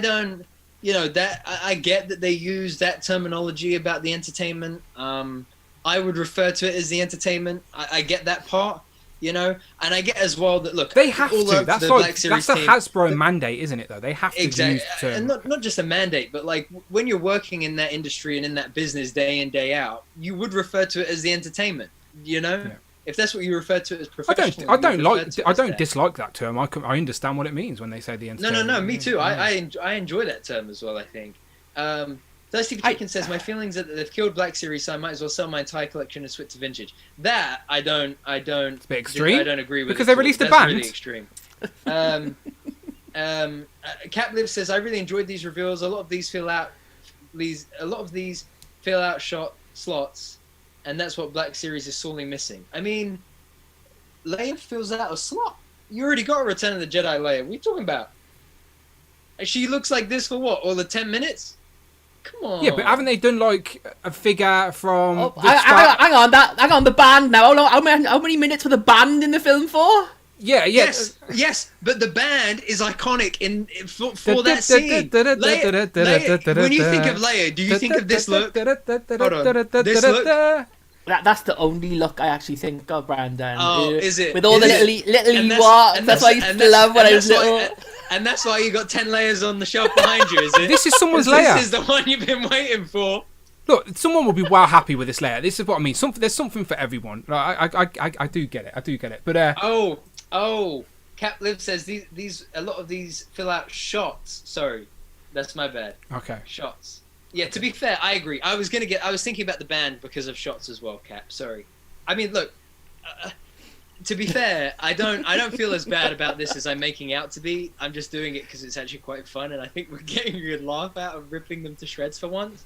don't. You know, that I get that they use that terminology about the entertainment. I would refer to it as the entertainment. I get that part, you know, and I get as well that look, they have to. That's a Hasbro mandate, isn't it? Though they have to use and not just a mandate, but like when you're working in that industry and in that business day in day out, you would refer to it as the entertainment. You know. Yeah. If that's what you refer to as professional, I don't dislike that term. I understand what it means when they say the entertainment. No, me too. I enjoy that term as well. I think. Thirsty for Chicken says my feelings are that they've killed Black Series, so I might as well sell my entire collection and switch to vintage. That I don't. It's a bit extreme. I don't agree with because they released a band. Really extreme. Cap Liv says I really enjoyed these reveals. A lot of these fill out shot slots. And that's what Black Series is sorely missing. I mean, Leia fills out a slot. You already got a Return of the Jedi Leia. What are you talking about? She looks like this for what? All the 10 minutes? Come on. Yeah, but haven't they done like a figure from? Hang on, the band now. How many minutes were the band in the film for? Yeah. Yes, but the band is iconic for that scene. Leia, when you think of Leia, do you think of this look? Hold on. This look? That's the only look I actually think of, Brandon. Oh, is it? With all the little Ewoks. That's why I used to love when I was little. And that's why you got 10 layers on the shelf behind you, is it? This is someone's Leia. This is the one you've been waiting for. Look, someone will be well happy with this Leia. This is what I mean. There's something for everyone. I do get it. But Oh, Cap Liv says a lot of these fill out shots. Sorry, that's my bad. Okay. Shots. Yeah, to be fair, I agree. I was thinking about the band because of shots as well, Cap. Sorry. I mean, look, to be fair, I don't feel as bad about this as I'm making out to be. I'm just doing it because it's actually quite fun, and I think we're getting a good laugh out of ripping them to shreds for once.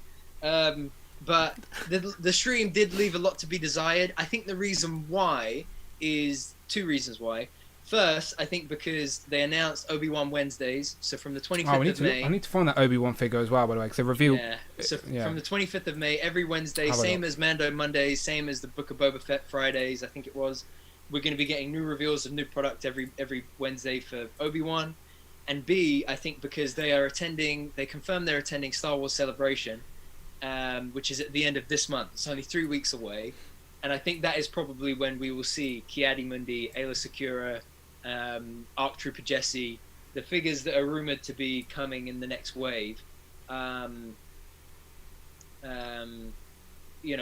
but the stream did leave a lot to be desired. I think the reason why is two reasons why. First, I think because they announced Obi-Wan Wednesdays, so from the 25th of May. I need to find that Obi-Wan figure as well, by the way, because they revealed. Yeah. So from the 25th of May, every Wednesday, same as Mando Mondays, same as the Book of Boba Fett Fridays, I think it was. We're going to be getting new reveals of new product every Wednesday for Obi-Wan. And B, I think because they confirmed they're attending Star Wars Celebration, which is at the end of this month. It's only 3 weeks away. And I think that is probably when we will see Ki-Adi-Mundi, Ayla Secura, ARC Trooper Jesse, the figures that are rumored to be coming in the next wave.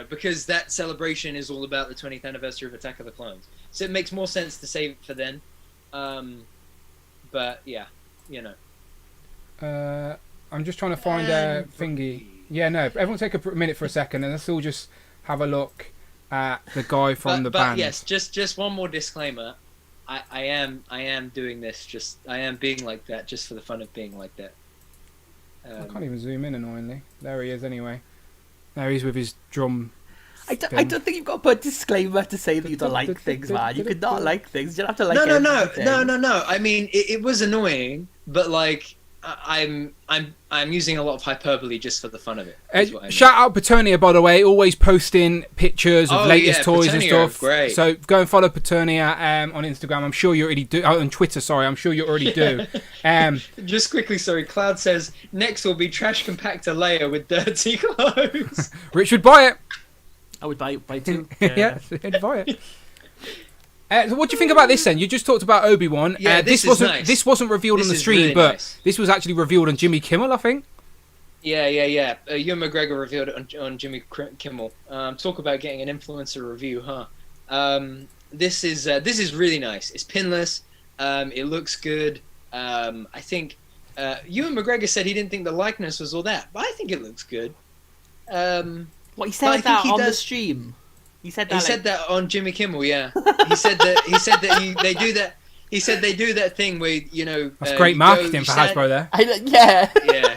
Because that celebration is all about the 20th anniversary of Attack of the Clones. So it makes more sense to save it for then. But yeah, I'm just trying to find a thingy. Yeah, no, everyone take a minute for a second and let's all just have a look at the guy from the band. But yes, just one more disclaimer. I am doing this I am being like that just for the fun of being like that. I can't even zoom in, annoyingly. There he is anyway. There he is with his drum. I don't think you've got to put a disclaimer to say that you don't like things, man. You could not like things. You don't have to like everything. No. I mean, it was annoying, but like I'm using a lot of hyperbole just for the fun of it. What I mean. Shout out Paternia, by the way, always posting pictures of latest toys and stuff. Great. So go and follow Paternia on Instagram. I'm sure you already do. On Twitter, sorry. I'm sure you already do. Just quickly, sorry. Cloud says next will be trash compactor Leia with dirty clothes. Rich would buy it. I would buy it too. Yeah, he'd buy it. So what do you think about this then? You just talked about Obi-Wan. Yeah, this wasn't revealed on the stream, really but nice. This was actually revealed on Jimmy Kimmel, I think. Yeah. Ewan McGregor revealed it on Jimmy Kimmel. Talk about getting an influencer review, huh? This is really nice. It's pinless. It looks good. I think Ewan McGregor said he didn't think the likeness was all that, but I think it looks good. What, he said that on the stream? He said that on Jimmy Kimmel. Yeah, he said that they do that. He said they do that thing where that's great marketing for Hasbro there. Yeah. Yeah.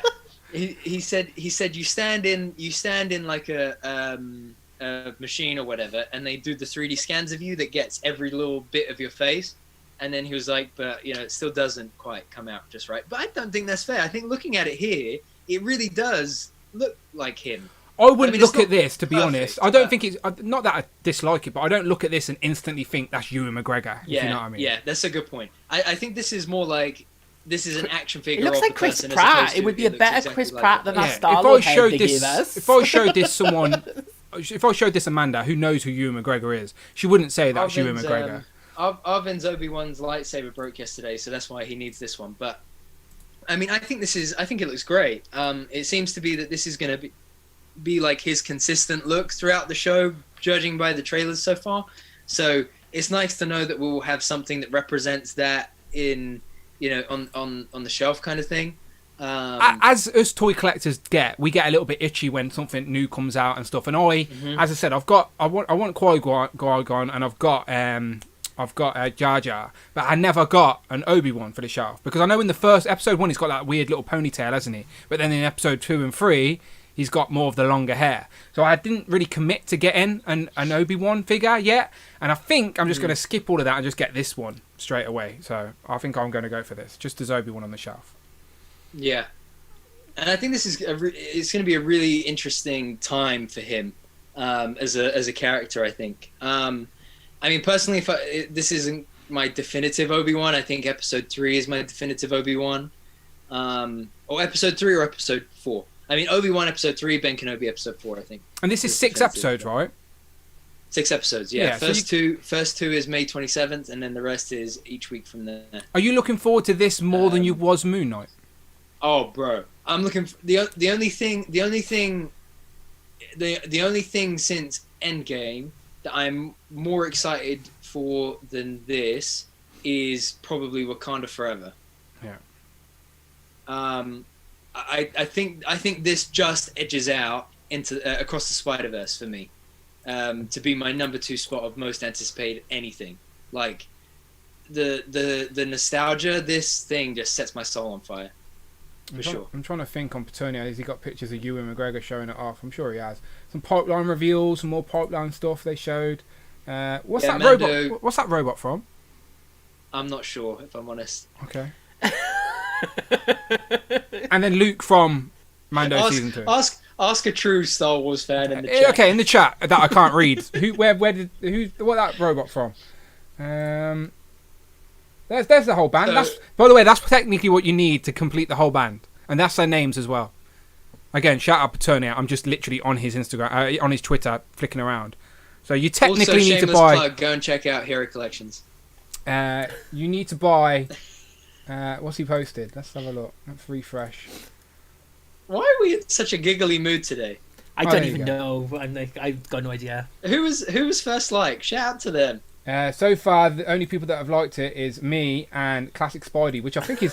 He said you stand in like a machine or whatever, and they do the 3D scans of you that gets every little bit of your face, and then he was like, but it still doesn't quite come out just right. But I don't think that's fair. I think looking at it here, it really does look like him. I wouldn't look at this, to be honest. I don't think it's... Not that I dislike it, but I don't look at this and instantly think that's Ewan McGregor, if you know what I mean. Yeah, that's a good point. I think this is more like... This is an action figure. It looks like Chris Pratt. It would be a better Chris Pratt than that Star-Lord head they gave us. If I showed this someone... If I showed this Amanda, who knows who Ewan McGregor is, she wouldn't say that's Ewan McGregor. Arvin's Obi-Wan's lightsaber broke yesterday, so that's why he needs this one. But, I mean, I think it looks great. It seems to be that this is going to be like his consistent look throughout the show, judging by the trailers so far. So it's nice to know that we'll have something that represents that in on the shelf kind of thing. As us toy collectors we get a little bit itchy when something new comes out and stuff. And as I said, I want Qui-Gon and I've got Jar Jar, but I never got an Obi-Wan for the shelf because I know in the first episode 1 he's got that weird little ponytail, hasn't he? But then in episode 2 and 3 he's got more of the longer hair. So I didn't really commit to getting an Obi-Wan figure yet. And I think I'm just going to skip all of that and just get this one straight away. So I think I'm going to go for this, just as Obi-Wan on the shelf. Yeah. And I think this is it's going to be a really interesting time for him as a character, I think. I mean, personally, this isn't my definitive Obi-Wan. I think episode 3 is my definitive Obi-Wan. Or episode 3 or episode 4. I mean, Obi-Wan episode 3, Ben Kenobi episode 4, I think. And this is 6 episodes, right? 6 episodes, yeah. First two is May 27th, and then the rest is each week from there. Are you looking forward to this more than you was Moon Knight? Oh, bro, I'm looking for the only thing since Endgame that I'm more excited for than this is probably Wakanda Forever. Yeah. I think this just edges out into across the Spider-Verse for me, to be my number 2 spot of most anticipated anything. Like the nostalgia, this thing just sets my soul on fire. for sure. I'm trying to think on Petunia. Has he got pictures of Ewan McGregor showing it off? I'm sure he has. Some pipeline reveals, some more pipeline stuff they showed. What's that Mando, robot? What's that robot from? I'm not sure, if I'm honest. Okay. And then Luke from Mando season 2. Ask a true Star Wars fan in the chat. Okay, in the chat that I can't read. What that robot from? There's the whole band. By the way, that's technically what you need to complete the whole band, and that's their names as well. Again, shout out Petunia. I'm just literally on his Instagram, on his Twitter, flicking around. So you technically need to buy. Plug, go and check out Hero Collections. You need to buy. What's he posted? Let's have a look. Let's refresh. Why are we in such a giggly mood today? I don't even know. I've got no idea. Who was first like? Shout out to them. So far, the only people that have liked it is me and Classic Spidey, which I think is.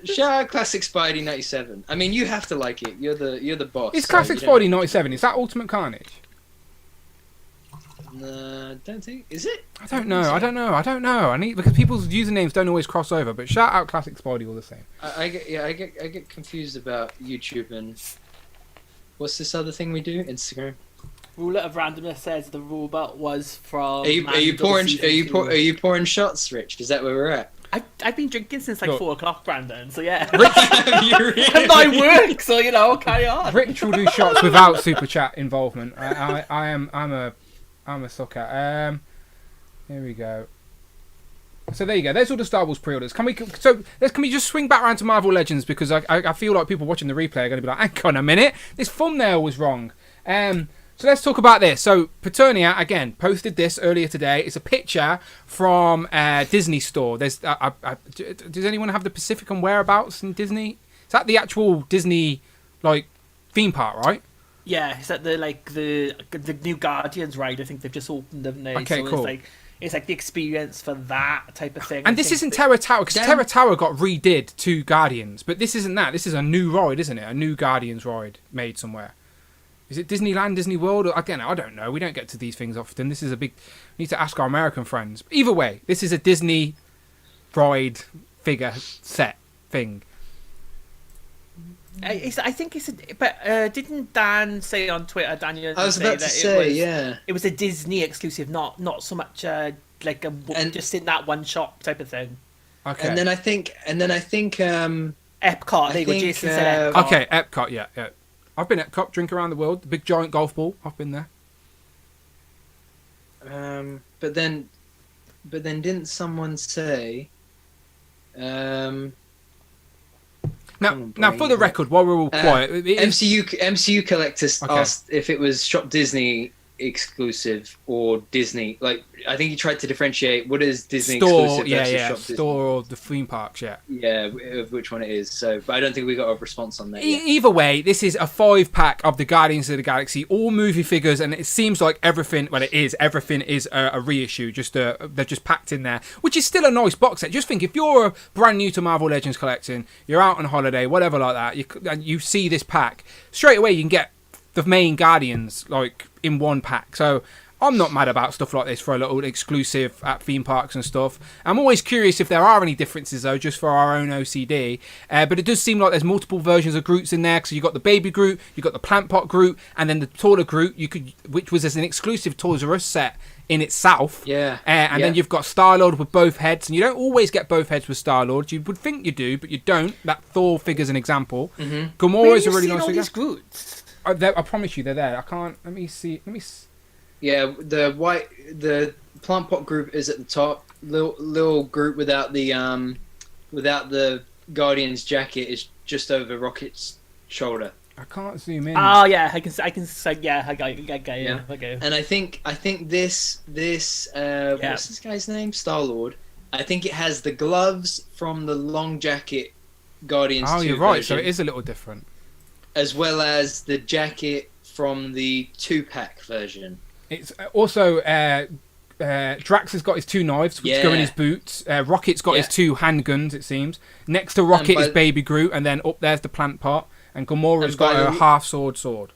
Shout out Classic Spidey 97. I mean, you have to like it. You're the boss. Is Classic Spidey 97? Is that Ultimate Carnage? No, don't think. Is it? I don't know. I need because people's usernames don't always cross over. But shout out Classic Spidey all the same. I get confused about YouTube and what's this other thing we do? Instagram. Ruler of Randomness says the robot was from. Are you pouring shots, Rich? Is that where we're at? I've been drinking since like 4 o'clock, Brandon. So yeah. And my work, so carry on. Rich will do shots without super chat involvement. I'm a sucker. Here we go. So there you go. There's all the Star Wars pre-orders. Can we just swing back around to Marvel Legends because I feel like people watching the replay are going to be like, hang on a minute, this thumbnail was wrong. So let's talk about this. So Petunia again posted this earlier today. It's a picture from Disney store. There's does anyone have the Pacific and whereabouts in Disney? Is that the actual Disney theme park, right? Yeah, it's at the new Guardians ride. I think they've just opened them now. Okay, so cool. It's like the experience for that type of thing. And this isn't Terror Tower because Terror Tower got redid to Guardians, but this isn't that. This is a new ride, isn't it? A new Guardians ride made somewhere. Is it Disneyland, Disney World? Again, I don't know. We don't get to these things often. This is a big. We need to ask our American friends. Either way, this is a Disney ride figure set thing. I think it's but didn't Dan say on Twitter, Daniel? I was about to say, it was a Disney exclusive, not so much just in that one shop type of thing. Okay. And then I think Epcot. There you go. Jason said Epcot. Okay, Epcot. Yeah. I've been at Epcot, drink around the world, the big giant golf ball. I've been there. But then didn't someone say? Now, for the record, while we're all quiet, MCU collectors asked if it was Shop Disney exclusive or Disney. I think he tried to differentiate what is Disney exclusive versus Shop Disney. Store or the theme parks, yeah, of which one it is. So, but I don't think we got a response on that yet. Either way, this is a 5-pack of the Guardians of the Galaxy, all movie figures, and it seems like everything is a reissue. They're just packed in there, which is still a nice box set. Just think, if you're brand new to Marvel Legends collecting, you're out on holiday, whatever like that, and you see this pack straight away, you can get the main Guardians in one pack. So I'm not mad about stuff like this for a little exclusive at theme parks and stuff. I'm always curious if there are any differences though, just for our own OCD. But it does seem like there's multiple versions of Groots in there. So you got the baby Groot, you got the plant pot Groot, and then the taller Groot, which was as an exclusive Toys R Us set in itself. Yeah. Then you've got Star-Lord with both heads, and you don't always get both heads with Star-Lord. You would think you do, but you don't. That Thor figure's an example. Mm-hmm. Gamora is a really nice figure. These Groots? I promise you they're there. I can't. Let me see. Yeah, the plant pot group is at the top. Little group without the Guardian's jacket is just over Rocket's shoulder. I can't zoom in. Oh yeah, I can say yeah. I got yeah. Okay. And I think this what's this guy's name? Star-Lord. I think it has the gloves from the long jacket Guardians. Oh, 2 you're right. version, So it is a little different. as well as the jacket from the 2-pack version. It's also Drax has got his 2 knives, which go in his boots. Rocket's got his 2 handguns, it seems. Next to Rocket is Baby Groot, and then up there's the plant pot. And Gamora's got a half sword.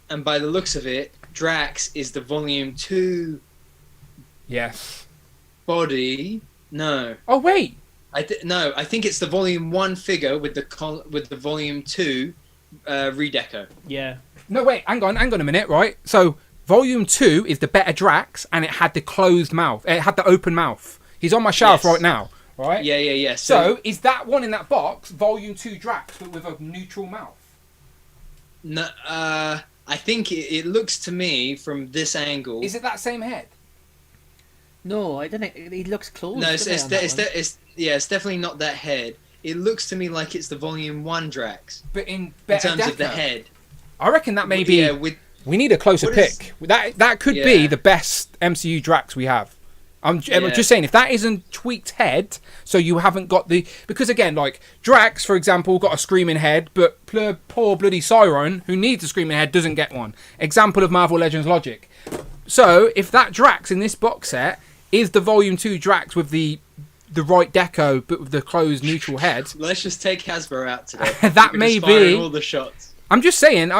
And by the looks of it, Drax is the Volume 2 Yes. body. No. Oh, wait. No, I think it's the Volume 1 figure with the Volume 2 redeco. Yeah. No, wait, hang on a minute, right? So, Volume 2 is the better Drax, and it had the closed mouth. It had the open mouth. He's on my shelf right now, right? Yeah. So, is that one in that box Volume 2 Drax, but with a neutral mouth? No, I think it looks to me from this angle. Is it that same head? No, I don't think he looks closed. No, it's definitely not that head. It looks to me like it's the Volume 1 Drax. But in terms of the head. I reckon that may be... Yeah, we need a closer pick. That could be the best MCU Drax we have. I'm just saying, if that isn't tweaked head, so you haven't got the... Because again, like, Drax, for example, got a screaming head, but poor bloody Siren, who needs a screaming head, doesn't get one. Example of Marvel Legends logic. So, if that Drax in this box set is the Volume 2 Drax with the right deco, but with the closed neutral head... Let's just take Hasbro out today. That may be... all the shots. I'm just saying,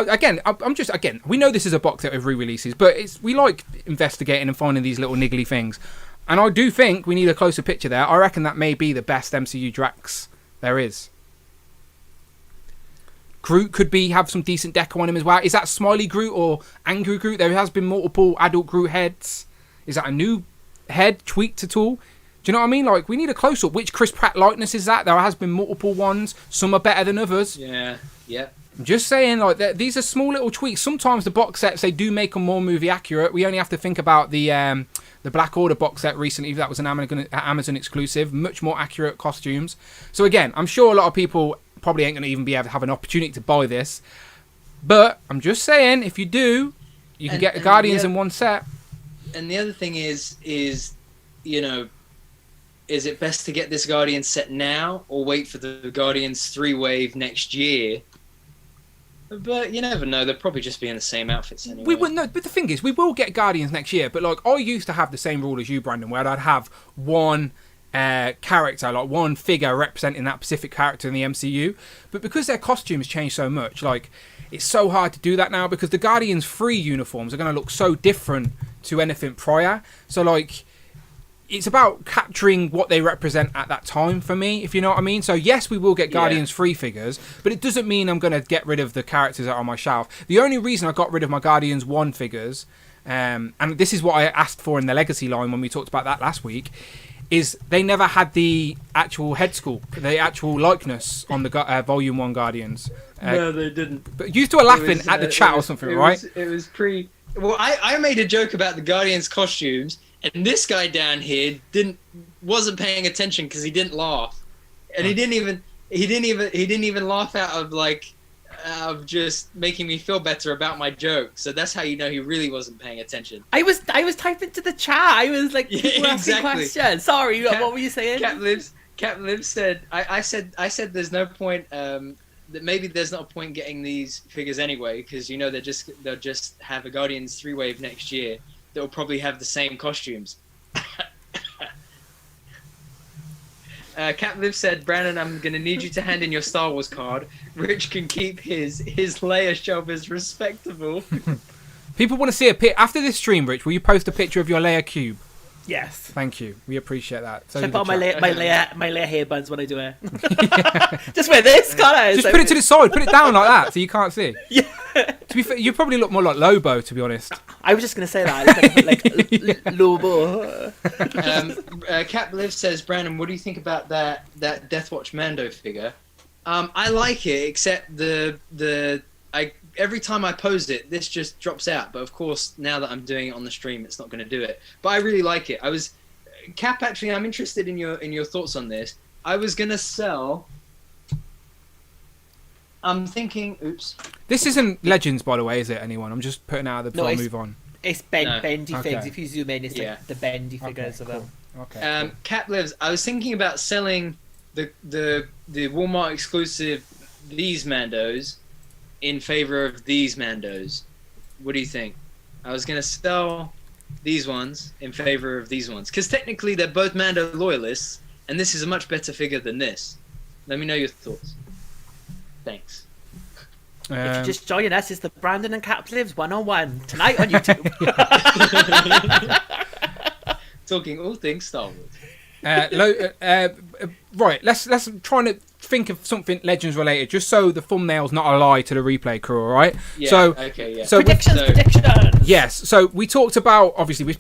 we know this is a box set of re-releases, but we like investigating and finding these little niggly things. And I do think we need a closer picture there. I reckon that may be the best MCU Drax there is. Groot could have some decent deco on him as well. Is that Smiley Groot or Angry Groot? There has been multiple adult Groot heads. Is that a new head tweaked at all? Do you know what I mean? Like, we need a close-up. Which Chris Pratt likeness is that? There has been multiple ones. Some are better than others. Yeah. I'm just saying, like, these are small little tweaks. Sometimes the box sets, they do make them more movie accurate. We only have to think about the Black Order box set recently. That was an Amazon exclusive. Much more accurate costumes. So again, I'm sure a lot of people probably ain't going to even be able to have an opportunity to buy this. But I'm just saying, if you do, you can get the Guardians in one set. And the other thing is, you know, is it best to get this Guardians set now or wait for the Guardians 3-wave next year? But you never know. They'll probably just be in the same outfits anyway. We wouldn't know. But the thing is, we will get Guardians next year. But like, I used to have the same rule as you, Brandon, where I'd have one character, like one figure representing that specific character in the MCU. But because their costumes change so much, like, it's so hard to do that now because the Guardians 3 uniforms are going to look so different to anything prior. So like, it's about capturing what they represent at that time for me, if you know what I mean. So yes, we will get Guardians 3 figures, but it doesn't mean I'm going to get rid of the characters that are on my shelf. The only reason I got rid of my Guardians 1 figures, and this is what I asked for in the Legacy line when we talked about that last week, is they never had the actual head sculpt, the actual likeness on the Volume 1 Guardians. No, they didn't. But you two were laughing at the chat or something, right? It was pre... Well, I made a joke about the Guardians costumes, and this guy down here wasn't paying attention because he didn't laugh, and he didn't even laugh out of just making me feel better about my joke. So that's how you know he really wasn't paying attention. I was typing to the chat. I was like, people asking questions. Sorry, what were you saying? Cap Lives said, I said there's no point. That maybe there's not a point getting these figures anyway because you know they'll just have a Guardians 3-wave next year that will probably have the same costumes. Cap Liv said, Brandon, I'm going to need you to hand in your Star Wars card. Rich can keep his Leia shelf is respectable. People want to see a pic. After this stream, Rich, will you post a picture of your Leia cube? Yes. Thank you. We appreciate that. So I put on my Leia hairbands when I do it. Just wear this, can't I? Just put it to the side. Put it down like that so you can't see. Yeah. To be fair, you probably look more like Lobo, to be honest. I was just going to say that. I look like Lobo. Cap Liv says, Brandon, what do you think about that Deathwatch Mando figure? I like it, except every time I pose it, this just drops out. But of course, now that I'm doing it on the stream, it's not going to do it. But I really like it. Cap, actually, I'm interested in your thoughts on this. I was going to sell... I'm thinking... Oops. This isn't Legends, by the way, is it, anyone? I'm just putting out before I move on. It's bendy Okay. figs. If you zoom in, it's like the bendy figures of them. Okay. Cap Lives, I was thinking about selling the Walmart exclusive these Mandos in favor of these Mandos. What do you think? I was going to sell these ones in favor of these ones. Because technically they're both Mando loyalists, and this is a much better figure than this. Let me know your thoughts. Thanks. If you're just joining us, it's the Brandon and Cap Lives 101 tonight on YouTube. Talking all things Star Wars. Right, let's try to think of something Legends related, just so the thumbnail's not a lie to the replay crew. All right. Yeah. So Okay. Yeah. So predictions. yes, so we talked about, obviously we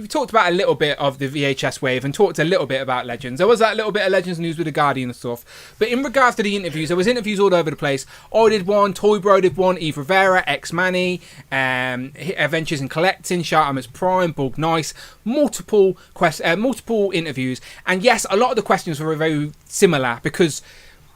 talked about a little bit of the VHS wave and talked a little bit about Legends. There was that little bit of Legends news with the Guardian and stuff, but in regards to the interviews, there was interviews all over the place. I did one, Toy Bro did one, Eve Rivera, X Manny, Adventures in Collecting, Shartimus Prime, Bug Nice, multiple interviews, and yes, a lot of the questions were very similar because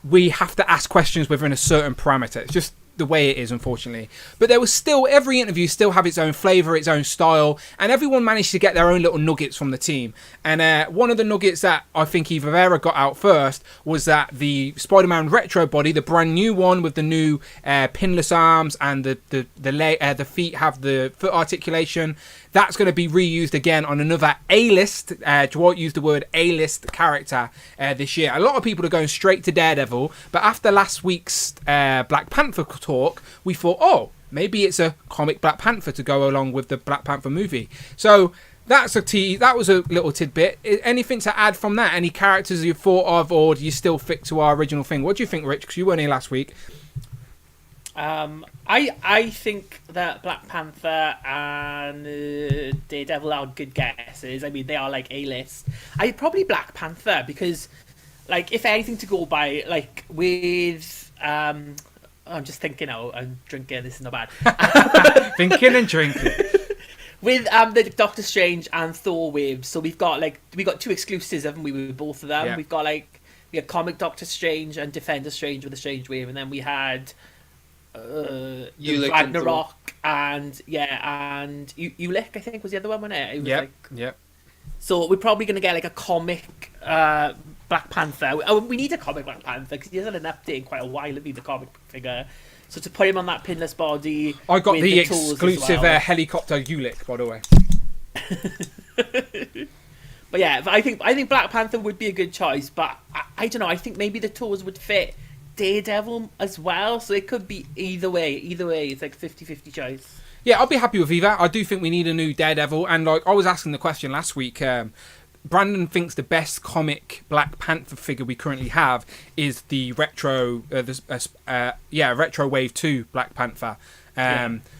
we have to ask questions within a certain parameter. It's just the way it is, unfortunately. But there was still, every interview still have its own flavour, its own style, and everyone managed to get their own little nuggets from the team. And one of the nuggets that I think Eva Vera got out first was that the Spider-Man retro body, the brand new one with the new pinless arms and the feet have the foot articulation, that's going to be reused again on another A-list. Dwight used the word A-list character this year. A lot of people are going straight to Daredevil, but after last week's Black Panther talk, we thought, oh, maybe it's a comic Black Panther to go along with the Black Panther movie. So that was a little tidbit. Anything to add from that? Any characters you thought of, or do you still stick to our original thing? What do you think, Rich? Because you weren't here last week. I think that Black Panther and Daredevil are good guesses. I mean, they are like A-list. I probably Black Panther because, like, if anything to go by, like with I'm just thinking. Oh, I'm drinking. This is not bad. Thinking and drinking. With the Doctor Strange and Thor waves, so we got two exclusives, haven't we? With both of them, yeah. We had comic Doctor Strange and Defender Strange with a Strange wave, and then we had Ragnarok and Ulick, I think was the other one, wasn't it? Yep. So we're probably going to get like a comic Black Panther. We need a comic Black Panther because he hasn't had an update in quite a while, the comic figure. So to put him on that pinless body, I got with the tools exclusive well. helicopter Ulick, by the way. But yeah, I think Black Panther would be a good choice. But I don't know. I think maybe the tours would fit Daredevil as well. So it could be either way. It's like 50-50 choice. Yeah, I'll be happy with either. I do think we need a new Daredevil. And like I was asking the question last week, Brandon thinks the best comic Black Panther figure we currently have is the retro, retro Wave 2 Black Panther,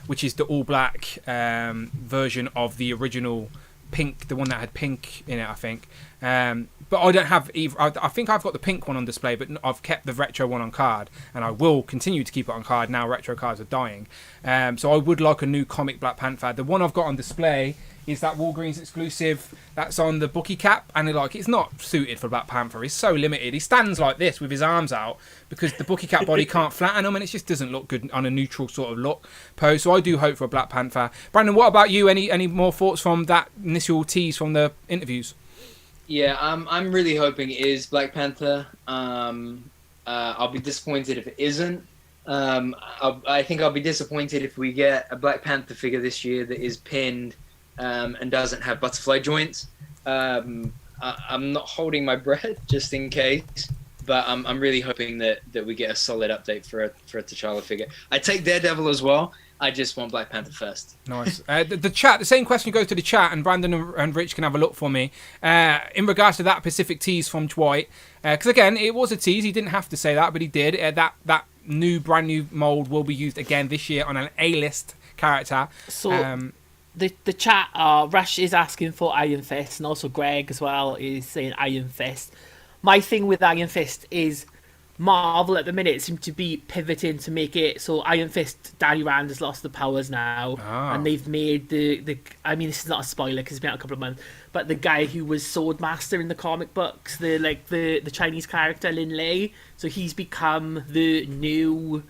which is the all black version of the original pink, the one that had pink in it, I think. But I don't have either. I think I've got the pink one on display, but I've kept the retro one on card, and I will continue to keep it on card now retro cards are dying. So I would like a new comic Black Panther. The one I've got on display is that Walgreens exclusive that's on the bookie cap, and it's not suited for Black Panther. He's so limited. He stands like this with his arms out because the bookie cap body can't flatten him, and it just doesn't look good on a neutral sort of look pose. So I do hope for a Black Panther. Brandon, what about you? Any more thoughts from that initial tease from the interviews? Yeah, I'm really hoping it is Black Panther. I'll be disappointed if it isn't. I think I'll be disappointed if we get a Black Panther figure this year that is pinned and doesn't have butterfly joints. I'm not holding my breath just in case, but I'm really hoping that we get a solid update for a T'Challa figure. I take Daredevil as well. I just want Black Panther first. Nice. The chat, the same question goes to the chat, and Brandon and Rich can have a look for me. In regards to that specific tease from Dwight, because again, it was a tease. He didn't have to say that, but he did. That brand new mold will be used again this year on an A-list character. So the chat, Rush is asking for Iron Fist, and also Greg as well is saying Iron Fist. My thing with Iron Fist is Marvel at the minute seem to be pivoting to make it so Iron Fist, Danny Rand has lost the powers now, and they've made the I mean, this is not a spoiler because it's been out a couple of months, but the guy who was Swordmaster in the comic books, the Chinese character Lin Lei, so he's become the new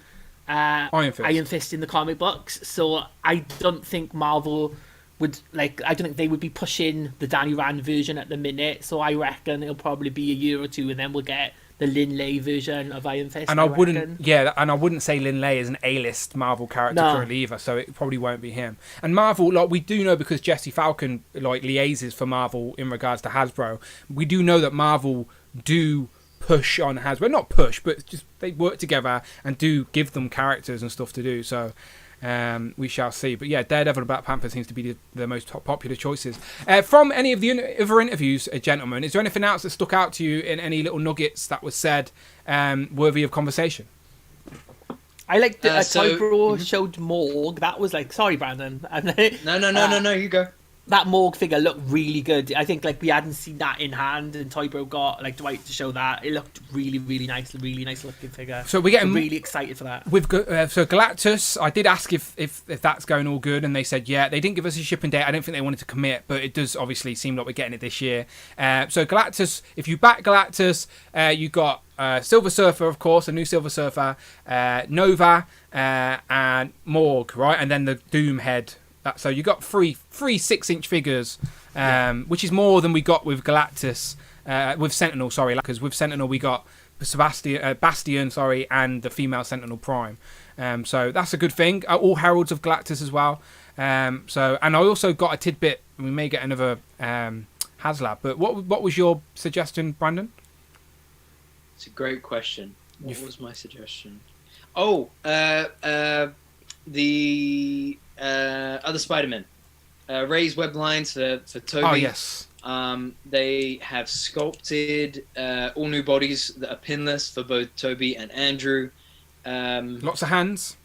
Iron Fist in the comic books. So I don't think Marvel would I don't think they would be pushing the Danny Rand version at the minute. So I reckon it'll probably be a year or two, and then we'll get the Lin Lei version of Iron Fist. And I wouldn't say Lin Lei is an A-list Marvel character currently either, so it probably won't be him. And Marvel, we do know, because Jesse Falcon liaises for Marvel in regards to Hasbro, we do know that Marvel do push on Hasbro. Not push, but just they work together and do give them characters and stuff to do. So We shall see. But yeah, Daredevil and Black Panther seems to be the most popular choices. From any of the other interviews, gentlemen, is there anything else that stuck out to you in any little nuggets that was said worthy of conversation? I like that Toy Bro showed Morg. That was like, sorry, Brandon. No, you go. That Morg figure looked really good. I think like we hadn't seen that in hand, and Toy Bro got like Dwight to show that. It looked really, really nice looking figure. So we're getting really excited for that. With so Galactus, I did ask if that's going all good, and they said yeah. They didn't give us a shipping date. I don't think they wanted to commit, but it does obviously seem like we're getting it this year. So Galactus, if you back Galactus, you got Silver Surfer, of course, a new Silver Surfer, Nova, and Morg, right, and then the Doom head. So you got three 6-inch figures, which is more than we got with Galactus, with Sentinel. Sorry, because with Sentinel we got Bastion, and the female Sentinel Prime. So that's a good thing. All Heralds of Galactus as well. And I also got a tidbit. We may get another HasLab. But what was your suggestion, Brandon? It's a great question. What was my suggestion? Oh, the other Spider-Man. Ray's web lines for Toby. Oh, yes. They have sculpted all new bodies that are pinless for both Toby and Andrew. Lots of hands.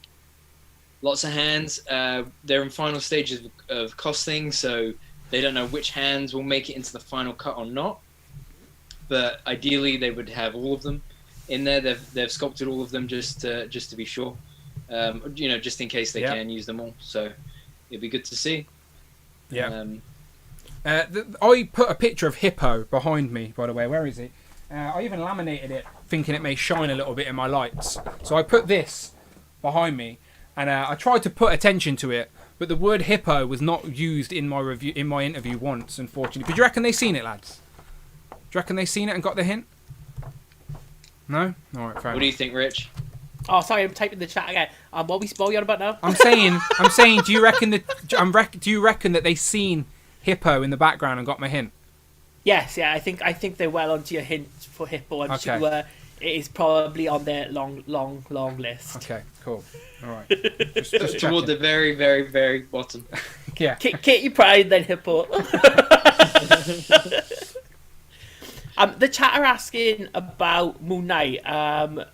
Lots of hands. They're in final stages of costing, so they don't know which hands will make it into the final cut or not. But ideally, they would have all of them in there. They've sculpted all of them just to be sure. Just in case they can use them all. So it'd be good to see. Yeah. I put a picture of Hippo behind me, by the way. Where is he? I even laminated it, thinking it may shine a little bit in my lights. So I put this behind me, and I tried to put attention to it, but the word hippo was not used in my review, in my interview once, unfortunately. But do you reckon they seen it, lads? Do you reckon they seen it and got the hint? No? All right, fair enough. What do you think, Rich? Oh, sorry, I'm typing the chat again. What are you on about now? I'm saying, do you reckon that they seen hippo in the background and got my hint? Yes, yeah, I think they're well onto your hint for hippo. I'm sure it is probably on their long list. Okay, cool. All right. Just toward the very, very, very bottom. Yeah. Katie Pride, then hippo. The chat are asking about Moon Knight,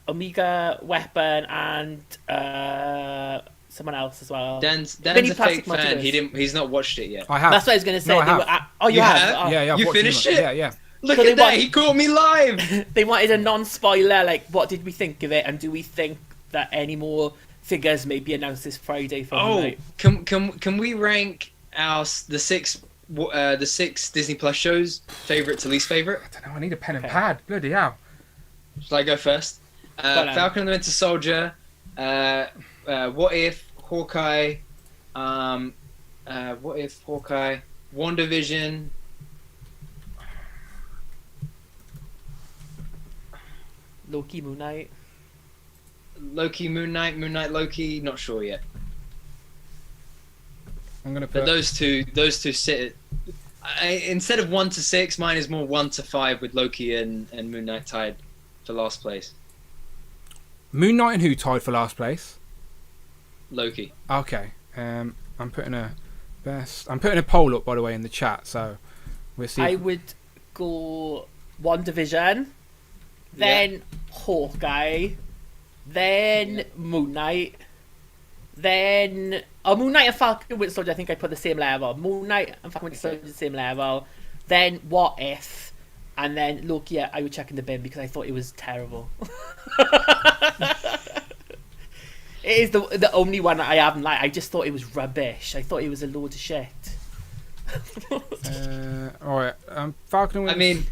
Omega Weapon, and someone else as well. Dan's a fake fan. He's not watched it yet. I have. That's what I was going to say. No, I have. You have? Oh. Yeah. You finished it? Yeah. Look at that. He caught me live. They wanted a non-spoiler, like, what did we think of it, and do we think that any more figures may be announced this Friday for Moon Knight? Can we rank the six Disney Plus shows, favorite to least favorite? I don't know. I need a pen and pad. Bloody hell. Shall I go first? Falcon and the Winter Soldier. What if Hawkeye? WandaVision. Loki, Moon Knight. Moon Knight, Loki. Not sure yet. I'm gonna put. But those two sit. Instead of 1 to 6, mine is more 1 to 5 with Loki and Moon Knight tied for last place. Moon Knight and who tied for last place? Loki. Okay. I'm putting a poll up, by the way, in the chat, so we'll see. I would go WandaVision, then Hawkeye, then Moon Knight, then Moon Knight and Falcon and Winter Soldier. I think I put the same level. Moon Knight and Falcon and Winter Soldier the same level. Then What If, and then Loki. I would check in the bin because I thought it was terrible. It is the only one that I haven't liked. I just thought it was rubbish. I thought it was a load of shit. All right, Falcon. I mean,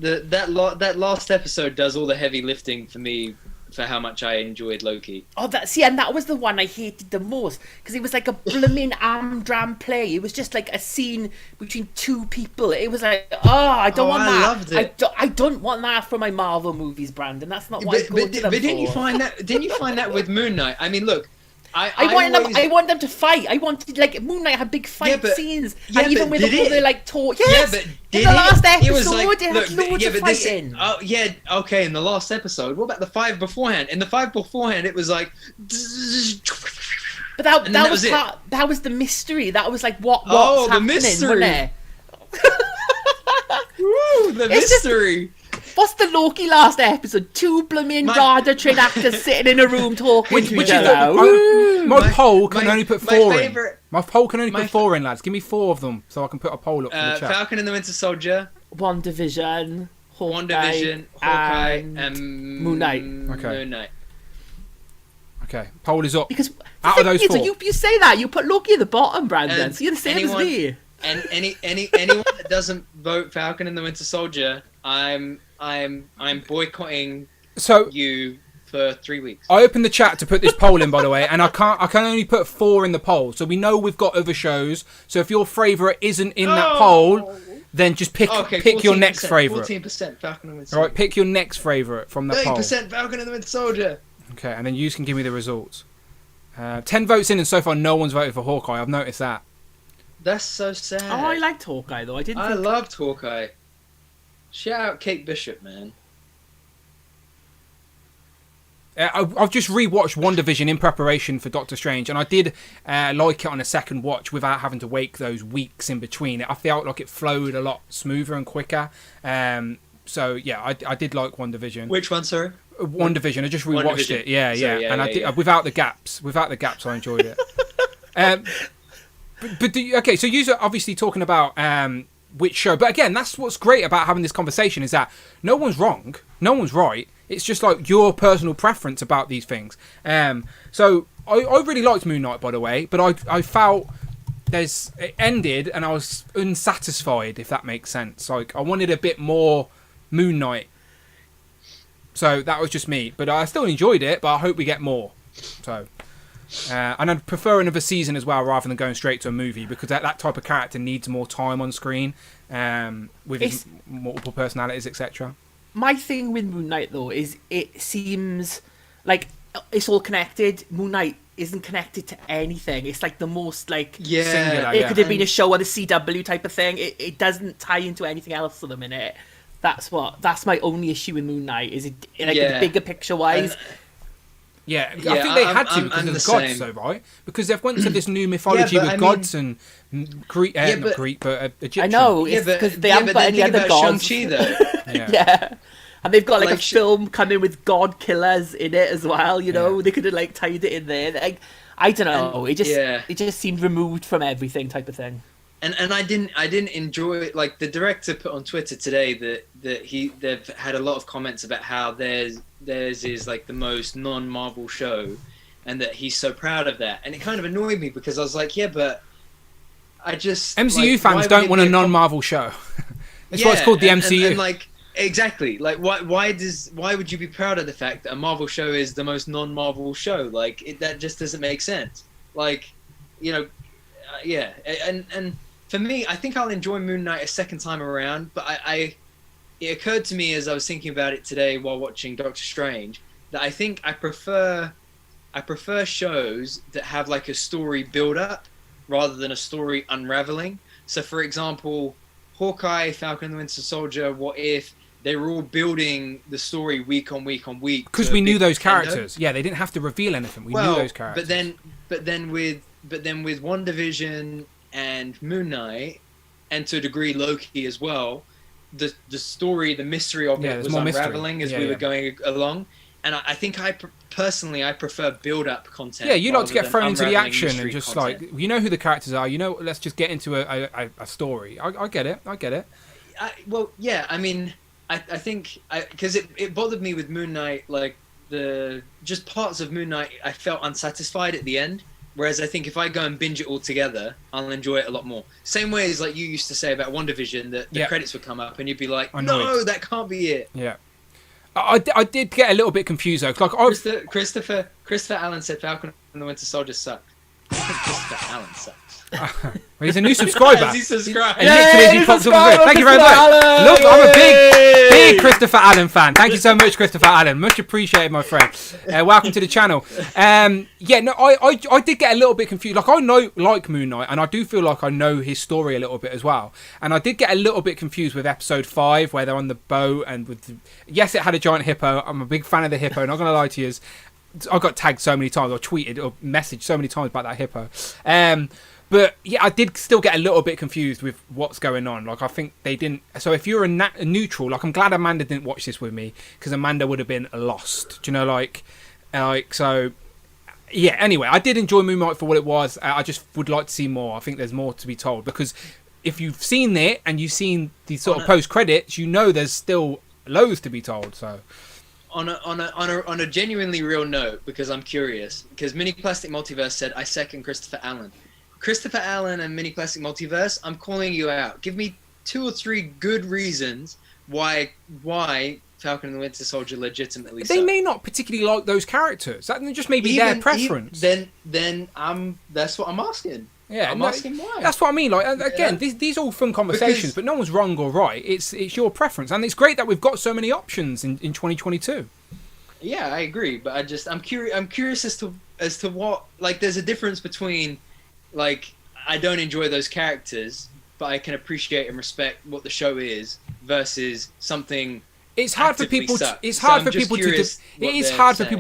that last episode does all the heavy lifting for me for how much I enjoyed Loki. Oh, and that was the one I hated the most because it was like a blooming Amdram play. It was just like a scene between two people. It was like, I don't want that. I loved it. I don't want that for my Marvel movies, Brandon. That's not what I go to them for. Didn't you find that? Didn't you find that with Moon Knight? I mean, look. I want them to fight. I wanted, like, Moon Knight had big fight scenes, and even with all the like talk. Yes, but in the last episode, it was like, it had loads of fighting. Okay. In the last episode, what about the 5 beforehand? In the 5 beforehand, it was like, But that And then that was was it. that was the mystery. That was like what's Oh, the happening, mystery. wasn't it? Woo, the It's just- mystery. What's the Loki last episode? Two blooming My- Rada trained actors sitting in a room talking to Which each is other. my poll can only put my 4 in. favorite- My poll can only my put 4 in, lads. Give me 4 of them so I can put a poll up for the chat. Falcon and the Winter Soldier, WandaVision, Hawkeye, WandaVision, Hawkeye, and and Moon Knight. Okay. Moon Knight. Okay, poll is up. Because Out of those so 4. you say that you put Loki at the bottom, Brandon. And So you're the same anyone- as me. And anyone that doesn't vote Falcon and the Winter Soldier, I'm boycotting So you for 3 weeks. I opened the chat to put this poll in, by the way, and I can only put 4 in the poll. So we know we've got other shows. So if your favourite isn't in that poll, then just pick your next favourite. 14% Falcon and Winter All Soldier. right, pick your next favourite from the poll. 30% Falcon and the Winter Soldier. Okay, and then you can give me the results. 10 votes in, and so far no one's voted for Hawkeye. I've noticed that. That's so sad. Oh, I liked Hawkeye though. I didn't. I think... loved Hawkeye. Shout out Kate Bishop, man. I've just rewatched WandaVision in preparation for Doctor Strange, and I did like it on a second watch without having to wait those weeks in between. I felt like it flowed a lot smoother and quicker. So yeah, I did like WandaVision. Which one, sorry? WandaVision. I just rewatched WandaVision. it. Yeah, Sorry, and I did without the gaps. Without the gaps, I enjoyed it. Okay, so you're obviously talking about which show, but again, that's what's great about having this conversation is that no one's wrong, no one's right. It's just like your personal preference about these things. So I really liked Moon Knight, by the way, but I felt it ended and I was unsatisfied, if that makes sense. Like I wanted a bit more Moon Knight. So that was just me, but I still enjoyed it. But I hope we get more. So. And I'd prefer another season as well rather than going straight to a movie because that type of character needs more time on screen with his multiple personalities, etc. My thing with Moon Knight though is it seems like it's all connected. Moon Knight isn't connected to anything. It's like the most like singular, it could have been a show on the CW type of thing. It doesn't tie into anything else for the minute. That's my only issue with Moon Knight is it like the bigger picture wise. Yeah, I think they had to because of the gods, though, right? Because they've went to this new mythology with gods and Greek, not Greek, but Egyptian. I know, it's because they haven't got any other gods. Shang-Chi, though. Yeah. And they've got like a film coming with god killers in it as well, you know. They could have like tied it in there. Like, I don't know. It just seemed removed from everything type of thing. And I didn't enjoy it. Like the director put on Twitter today that they've had a lot of comments about how theirs is like the most non-Marvel show, and that he's so proud of that. And it kind of annoyed me because I was like, yeah, but I just MCU fans don't want a non-Marvel show. That's why it's called the MCU. And like exactly, like why would you be proud of the fact that a Marvel show is the most non-Marvel show? Like that just doesn't make sense. Like, you know, yeah, and. For me, I think I'll enjoy Moon Knight a second time around, but it occurred to me as I was thinking about it today while watching Doctor Strange that I think I prefer shows that have like a story build up rather than a story unraveling. So, for example, Hawkeye, Falcon and the Winter Soldier, What If, they were all building the story week on week on week because we knew those characters. Yeah, they didn't have to reveal anything. We knew those characters. But then with WandaVision and Moon Knight, and to a degree Loki as well, the story, the mystery of it was unraveling as we were going along. And I think personally I prefer build-up content. Yeah, you like to get thrown into the unraveling action and just content. like, you know who the characters are, you know, let's just get into a story. I get it. Well, yeah, I mean, I think, because it bothered me with Moon Knight, like just parts of Moon Knight I felt unsatisfied at the end. Whereas I think if I go and binge it all together, I'll enjoy it a lot more. Same way as like you used to say about WandaVision, that the credits would come up and you'd be like, no, that can't be it. Yeah. I did get a little bit confused though. Like, Christopher Allen said Falcon and the Winter Soldier sucked. I think Christopher Allen sucked. Well, he's a new subscriber. He subscribed. And literally, he pops up with it. Thank you very much. Look, I'm a big Christopher Allen fan. Thank you so much, Christopher Allen. Much appreciated, my friend. Welcome to the channel. Yeah, no, I did get a little bit confused. Like, I know, like Moon Knight, and I do feel like I know his story a little bit as well. And I did get a little bit confused with episode 5, where they're on the boat and yes, it had a giant hippo. I'm a big fan of the hippo. Not gonna lie to you. I got tagged so many times, or tweeted or messaged so many times about that hippo. But yeah, I did still get a little bit confused with what's going on. Like, I think they didn't. So if you're a neutral, like, I'm glad Amanda didn't watch this with me, because Amanda would have been lost. Do you know, like so. Yeah. Anyway, I did enjoy Moon Knight for what it was. I just would like to see more. I think there's more to be told, because if you've seen it and you've seen these sort of post credits, you know there's still loads to be told. So. On a genuinely real note, because I'm curious, because Mini Plastic Multiverse said, I second Christopher Allen. Christopher Allen and Mini Plastic Multiverse, I'm calling you out. Give me 2 or 3 good reasons why Falcon and the Winter Soldier legitimately They may not particularly like those characters. That just may be their preference. Then that's what I'm asking. Yeah, I'm asking why. That's what I mean. Like, again, these are all fun conversations, but no one's wrong or right. It's your preference, and it's great that we've got so many options in 2022. Yeah, I agree, but I'm curious as to what, like, there's a difference between, like, I don't enjoy those characters, but I can appreciate and respect what the show is, versus something. It's hard for people. It is hard for people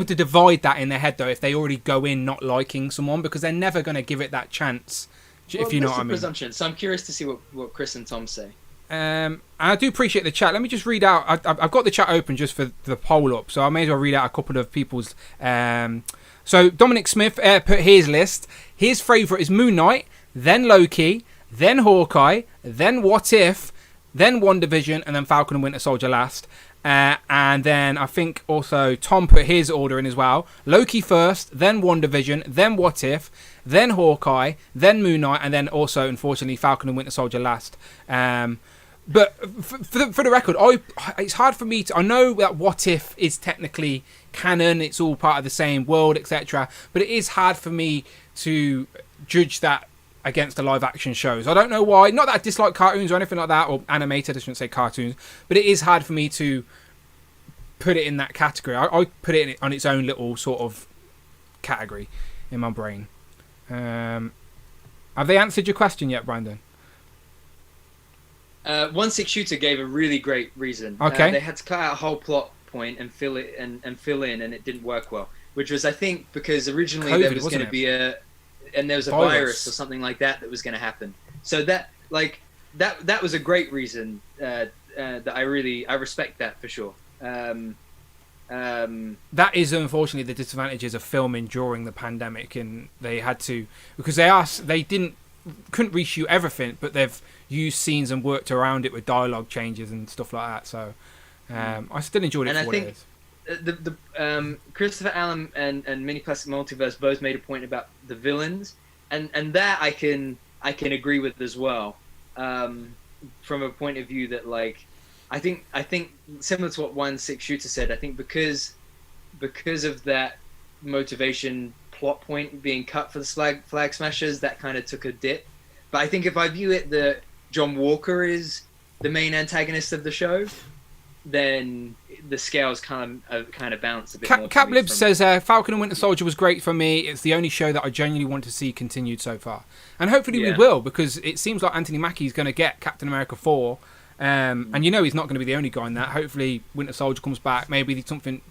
to divide that in their head, though, if they already go in not liking someone, because they're never going to give it that chance. If you know what I mean. Presumption. So I'm curious to see what Chris and Tom say. I do appreciate the chat. Let me just read out. I've got the chat open just for the poll up, so I may as well read out a couple of people's. So Dominic Smith put his list. His favourite is Moon Knight, then Loki, then Hawkeye, then What If, then WandaVision, and then Falcon and Winter Soldier last. And then I think also Tom put his order in as well. Loki first, then WandaVision, then What If, then Hawkeye, then Moon Knight, and then also, unfortunately, Falcon and Winter Soldier last. But for the record, it's hard for me to. I know that What If is technically canon; it's all part of the same world, etc. But it is hard for me to judge that against the live-action shows. I don't know why. Not that I dislike cartoons or anything like that, or animated. I shouldn't say cartoons, but it is hard for me to put it in that category. I put it on its own little sort of category in my brain. Have they answered your question yet, Brandon? 1/6 Shooter gave a really great reason. Okay. They had to cut out a whole plot point and fill it and fill in, and it didn't work well. Which was, I think, because originally COVID, there was going to be there was a virus or something like that was going to happen. So that was a great reason that I respect that for sure. That is unfortunately the disadvantages of filming during the pandemic, and they had to, because they couldn't reshoot everything, but they've used scenes and worked around it with dialogue changes and stuff like that. So I still enjoyed it for what it is. The Christopher Allen and Mini Plastic Multiverse both made a point about the villains, and that I can agree with as well, from a point of view that, like, I think similar to what 1/6 Shooter said, I think because of that motivation plot point being cut for the flag smashers, that kind of took a dip. But I think if I view it that John Walker is the main antagonist of the show, then the scales kind of bounce a bit more. Caplib says Falcon and Winter Soldier was great for me. It's the only show that I genuinely want to see continued so far, and hopefully we will, because it seems like Anthony Mackie's going to get Captain America 4, and you know he's not going to be the only guy in that. Hopefully Winter Soldier comes back. Maybe something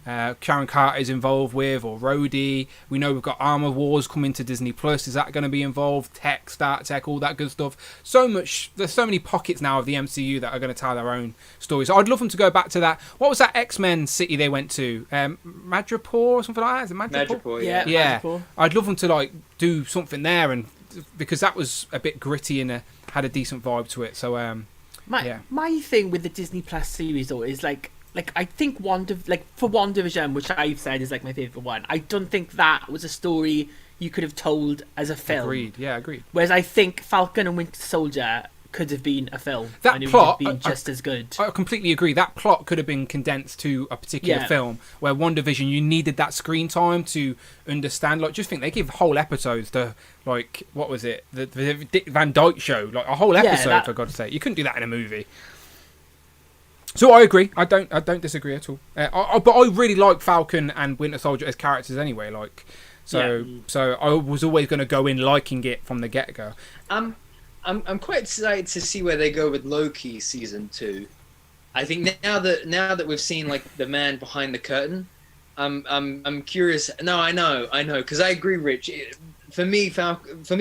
Sharon Carter is involved with, or Rhodey. We know we've got Armor Wars coming to Disney Plus. Is that going to be involved? Star Trek, all that good stuff. There's so many pockets now of the MCU that are going to tell their own stories. So I'd love them to go back to that. What was that X-Men city they went to? Madripoor or something like that? Is it Madripoor, yeah. Madripoor. I'd love them to, like, do something there, and because that was a bit gritty and had a decent vibe to it. So my thing with the Disney Plus series though is like I think for WandaVision, which I've said is like my favourite one, I don't think that was a story you could have told as a film. Agreed. Whereas I think Falcon and Winter Soldier could have been a film. That plot would have been just as good. I completely agree. That plot could have been condensed to a particular film, where WandaVision, you needed that screen time to understand. Like, just think, they give whole episodes to, like, what was it? The Dick Van Dyke Show. Like, a whole episode, for God's sake. You couldn't do that in a movie. So I agree. I don't disagree at all. But I really like Falcon and Winter Soldier as characters anyway. Like, so I was always going to go in liking it from the get-go. I'm quite excited to see where they go with Loki season 2. I think now that we've seen, like, the man behind the curtain, I'm curious. No, I know, because I agree, Rich. For me,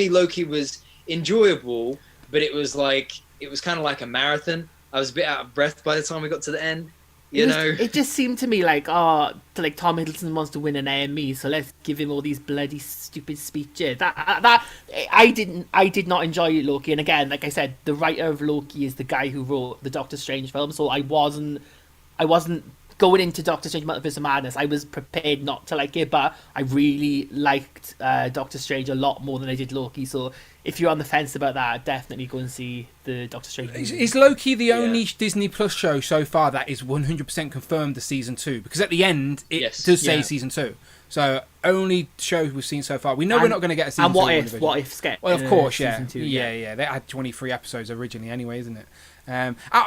Loki was enjoyable, but it was kind of like a marathon. I was a bit out of breath by the time we got to the end. It just seemed to me like, Tom Hiddleston wants to win an Emmy, so let's give him all these bloody stupid speeches. I did not enjoy Loki, and again, like I said, the writer of Loki is the guy who wrote the Doctor Strange film, so I wasn't going into Doctor Strange Multiverse of Madness. I was prepared not to like it, but I really liked Doctor Strange a lot more than I did Loki. So if you're on the fence about that, definitely go and see the Doctor Strange movie. Is Loki the only Disney Plus show so far that is 100% confirmed the season 2? Because at the end, it does say season 2. So only show we've seen so far. We know we're not going to get a season 2. And what if sketch? Well, of course, season 2, yeah. They had 23 episodes originally anyway, isn't it?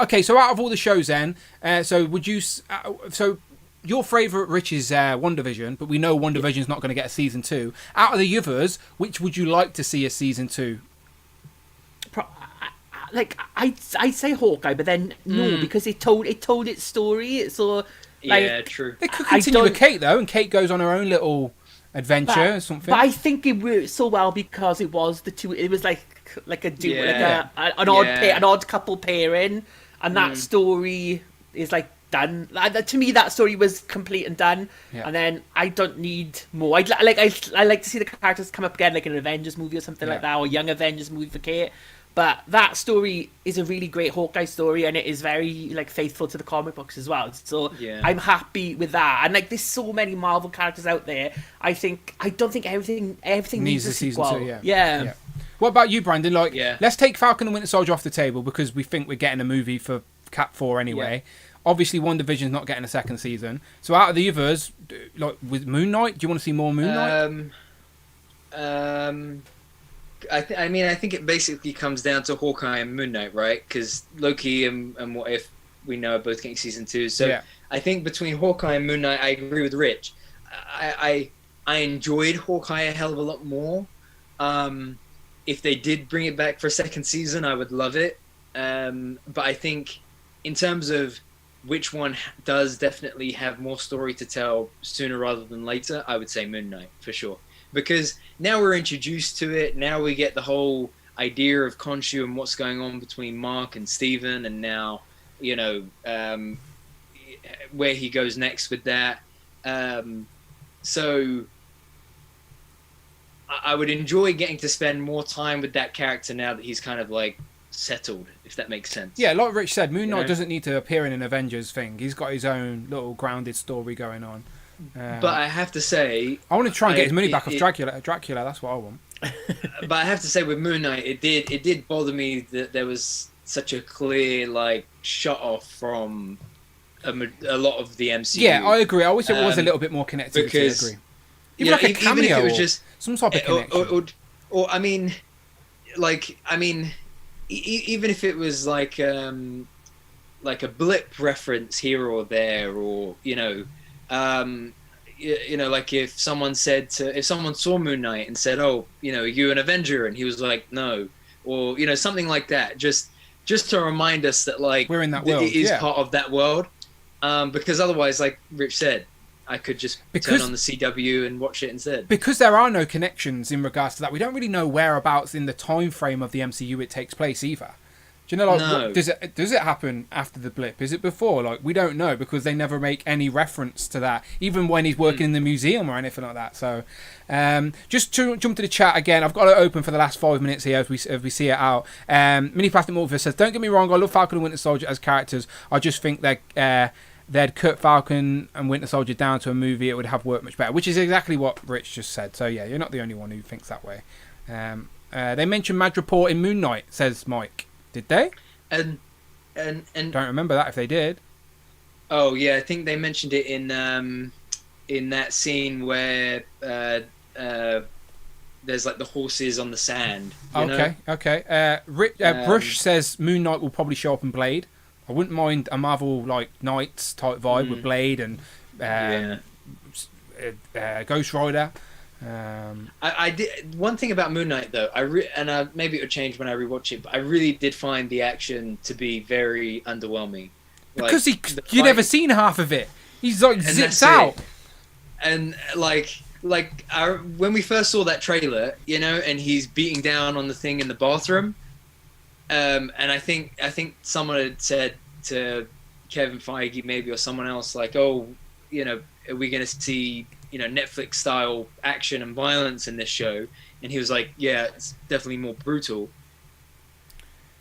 Okay, so out of all the shows then, so would you... so your favourite, Rich, is WandaVision, but we know WandaVision's not going to get a season 2. Out of the others, which would you like to see a season 2? I'd say Hawkeye, but then no, because it told its story. So true. They could continue with Kate though, and Kate goes on her own little adventure or something. But I think it worked so well because it was the two. It was like an odd couple pairing, and that story is like done. To me, that story was complete and done. Yeah. And then I don't need more. I like to see the characters come up again, like in an Avengers movie or something like that, or Young Avengers movie for Kate. But that story is a really great Hawkeye story, and it is very faithful to the comic books as well. So I'm happy with that. And there's so many Marvel characters out there. I don't think everything needs a sequel. Season 2, yeah. What about you, Brandon? Let's take Falcon and Winter Soldier off the table because we think we're getting a movie for Cap 4 anyway. Obviously, WandaVision's not getting a second season. So out of the others, with Moon Knight, do you want to see more Moon Knight? I think it basically comes down to Hawkeye and Moon Knight, right? Because Loki and What If we know are both getting season 2. So I think between Hawkeye and Moon Knight, I agree with Rich. I enjoyed Hawkeye a hell of a lot more. If they did bring it back for a second season, I would love it. But I think in terms of which one does definitely have more story to tell sooner rather than later, I would say Moon Knight for sure. Because now we're introduced to it. Now we get the whole idea of Khonshu and what's going on between Mark and Steven, and now, where he goes next with that. So I would enjoy getting to spend more time with that character now that he's kind of settled, if that makes sense. Yeah, like Rich said, Moon Knight doesn't need to appear in an Avengers thing. He's got his own little grounded story going on. But I have to say, I want to try and get his money back off Dracula. That's what I want. But I have to say, with Moon Knight, it did bother me that there was such a clear shut off from a lot of the MCU. Yeah, I agree. I wish it was a little bit more connected. Because I agree. Even a cameo, even if it was just some type of connection. Even if it was like a blip reference here or there, or if someone saw Moon Knight and said, "Oh, you an Avenger," and he was like, "No," or something like that, just to remind us that we're in that world. It is part of that world, because otherwise, like Rich said, I could just turn on the CW and watch it instead. Because there are no connections in regards to that. We don't really know whereabouts in the time frame of the MCU it takes place either. Do you know, no. does it happen after the blip? Is it before? We don't know because they never make any reference to that, even when he's working in the museum or anything like that. So, just to jump to the chat again, I've got it open for the last 5 minutes here as we see it out. Mini Plastic Morpheus says, "Don't get me wrong, I love Falcon and Winter Soldier as characters. I just think they'd cut Falcon and Winter Soldier down to a movie, it would have worked much better," which is exactly what Rich just said. So yeah, you're not the only one who thinks that way. They mentioned Madripoor in Moon Knight, says Mike. Did they? And don't remember that if they did. Oh yeah, I think they mentioned it in that scene where there's the horses on the sand. Okay. Brush says Moon Knight will probably show up in Blade. I wouldn't mind a Marvel Knights type vibe with Blade and Ghost Rider. I did one thing about Moon Knight though. Maybe it would change when I rewatch it, but I really did find the action to be very underwhelming. Because you'd never seen half of it. He's zips out. and when we first saw that trailer, you know, and he's beating down on the thing in the bathroom, and I think someone had said to Kevin Feige maybe or someone else like, oh, you know, are we going to see, you know, Netflix style action and violence in this show? And he was like, yeah, it's definitely more brutal.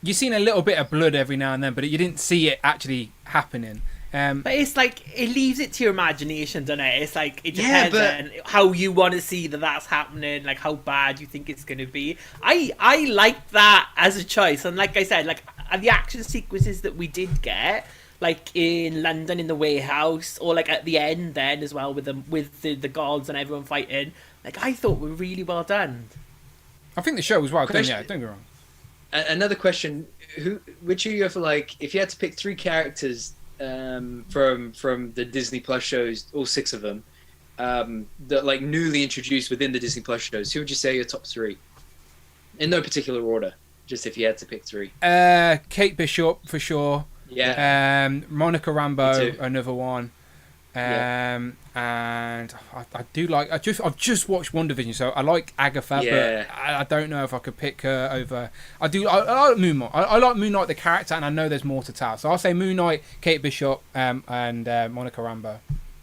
You've seen a little bit of blood every now and then, but you didn't see it actually happening. But it's like, it leaves it to your imagination, doesn't it? It's like, it depends on how you want to see that's happening, like how bad you think it's going to be. I like that as a choice. And like I said, like the action sequences that we did get, like in London in the warehouse, or like at the end then as well with the gods and everyone fighting, like I thought were really well done. I think the show was well done, yeah, don't get me wrong. Another question, which of you for like, if you had to pick 3 characters from the Disney Plus shows, all 6 of them, that like newly introduced within the Disney Plus shows, who would you say are your top 3? In no particular order, just if you had to pick 3. Kate Bishop for sure. Yeah. Monica Rambeau, another one. And I do like. I've just watched WandaVision, so I like Agatha, but I don't know if I could pick her over. I like Moon Knight. I like Moon Knight the character, and I know there's more to tell. So I'll say Moon Knight, Kate Bishop, and Monica Rambeau.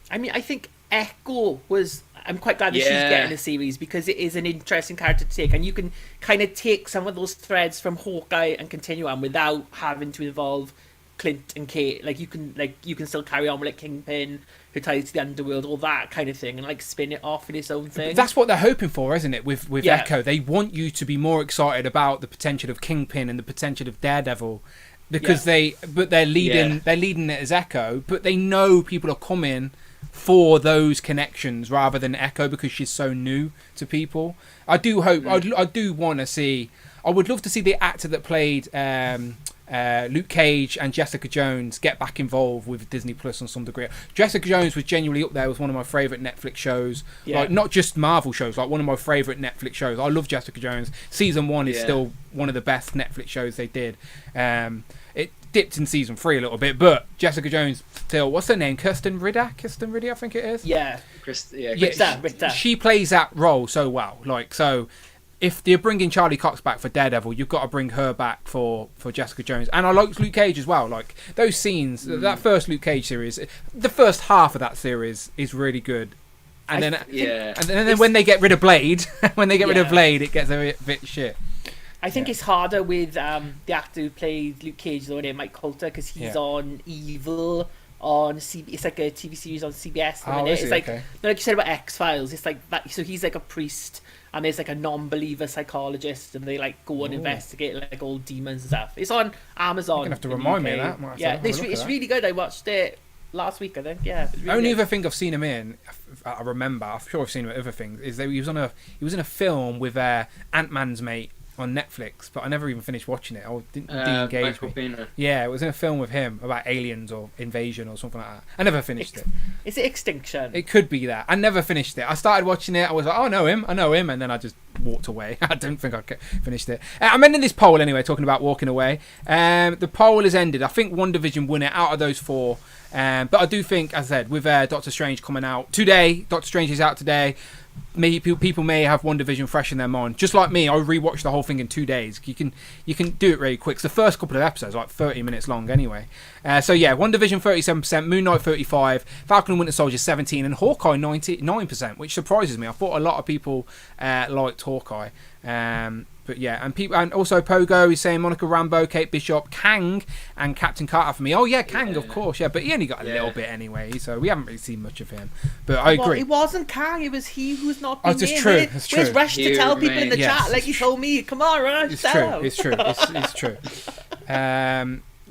I mean, I think Echo was. I'm quite glad that she's getting a series because it is an interesting character to take, and you can kind of take some of those threads from Hawkeye and continue on without having to involve Clint and Kate. Like you can still carry on with like Kingpin, who ties to the underworld, all that kind of thing, and like spin it off in its own thing. But that's what they're hoping for, isn't it? With Echo, they want you to be more excited about the potential of Kingpin and the potential of Daredevil, because they're leading it as Echo, but they know people are coming for those connections rather than Echo because she's so new to people. I do hope. I do want to see. I would love to see the actor that played Luke Cage and Jessica Jones get back involved with Disney Plus on some degree. Jessica Jones was genuinely up there. Was one of my favourite Netflix shows. Like not just Marvel shows, like one of my favourite Netflix shows. I love Jessica Jones. Season 1 is still one of the best Netflix shows they did. It dipped in season 3 a little bit, but Jessica Jones still. What's her name? Kirsten Ritter, I think it is. Ritter. She plays that role so well. Like so. If you're bringing Charlie Cox back for Daredevil, you've got to bring her back for Jessica Jones. And I like Luke Cage as well. Like those scenes, that first Luke Cage series, the first half of that series is really good. And then when they get rid of Blade, it gets a bit shit. I think it's harder with the actor who played Luke Cage, though, named Mike Coulter, because he's on Evil on CBS. It's like a TV series on CBS. It's like like you said about X-Files. It's like that. So he's like a priest. And there's like a non-believer psychologist, and they like go and investigate like all demons and stuff. It's on Amazon. You're gonna have to remind me of that. It's really good. I watched it last week, I think. Yeah. Really Only other thing I've seen him in, I remember. I'm sure I've seen him in other things. Is that he was in a film with Ant-Man's mate on Netflix, but I never even finished watching it. I didn't engage me. Yeah, it was in a film with him about aliens or invasion or something like that. I never finished it. Is it Extinction? It could be that. I never finished it. I started watching it. I was like, oh, I know him, and then I just walked away. I don't think I finished it. I'm ending this poll anyway, talking about walking away. The poll has ended. I think WandaVision won it out of those 4. But I do think, as I said, with Doctor Strange coming out today, Doctor Strange is out today. Maybe people may have WandaVision fresh in their mind. Just like me, I rewatched the whole thing in 2 days. You can do it really quick. So the first couple of episodes are like 30 minutes long anyway. So yeah, WandaVision 37%, Moon Knight 35%, Falcon and Winter Soldier 17%, and Hawkeye 99%, which surprises me. I thought a lot of people liked Hawkeye. But yeah, and also Pogo is saying Monica Rambeau, Kate Bishop, Kang, and Captain Carter for me. Oh yeah, Kang, of course, yeah, but he only got a little bit anyway, so we haven't really seen much of him. But I agree. It wasn't Kang; it was he who's not. Oh, it's true. It's true. Where's Rush to tell people in the chat, like you told me? Come on, Rush. It's true. It's true. It's true.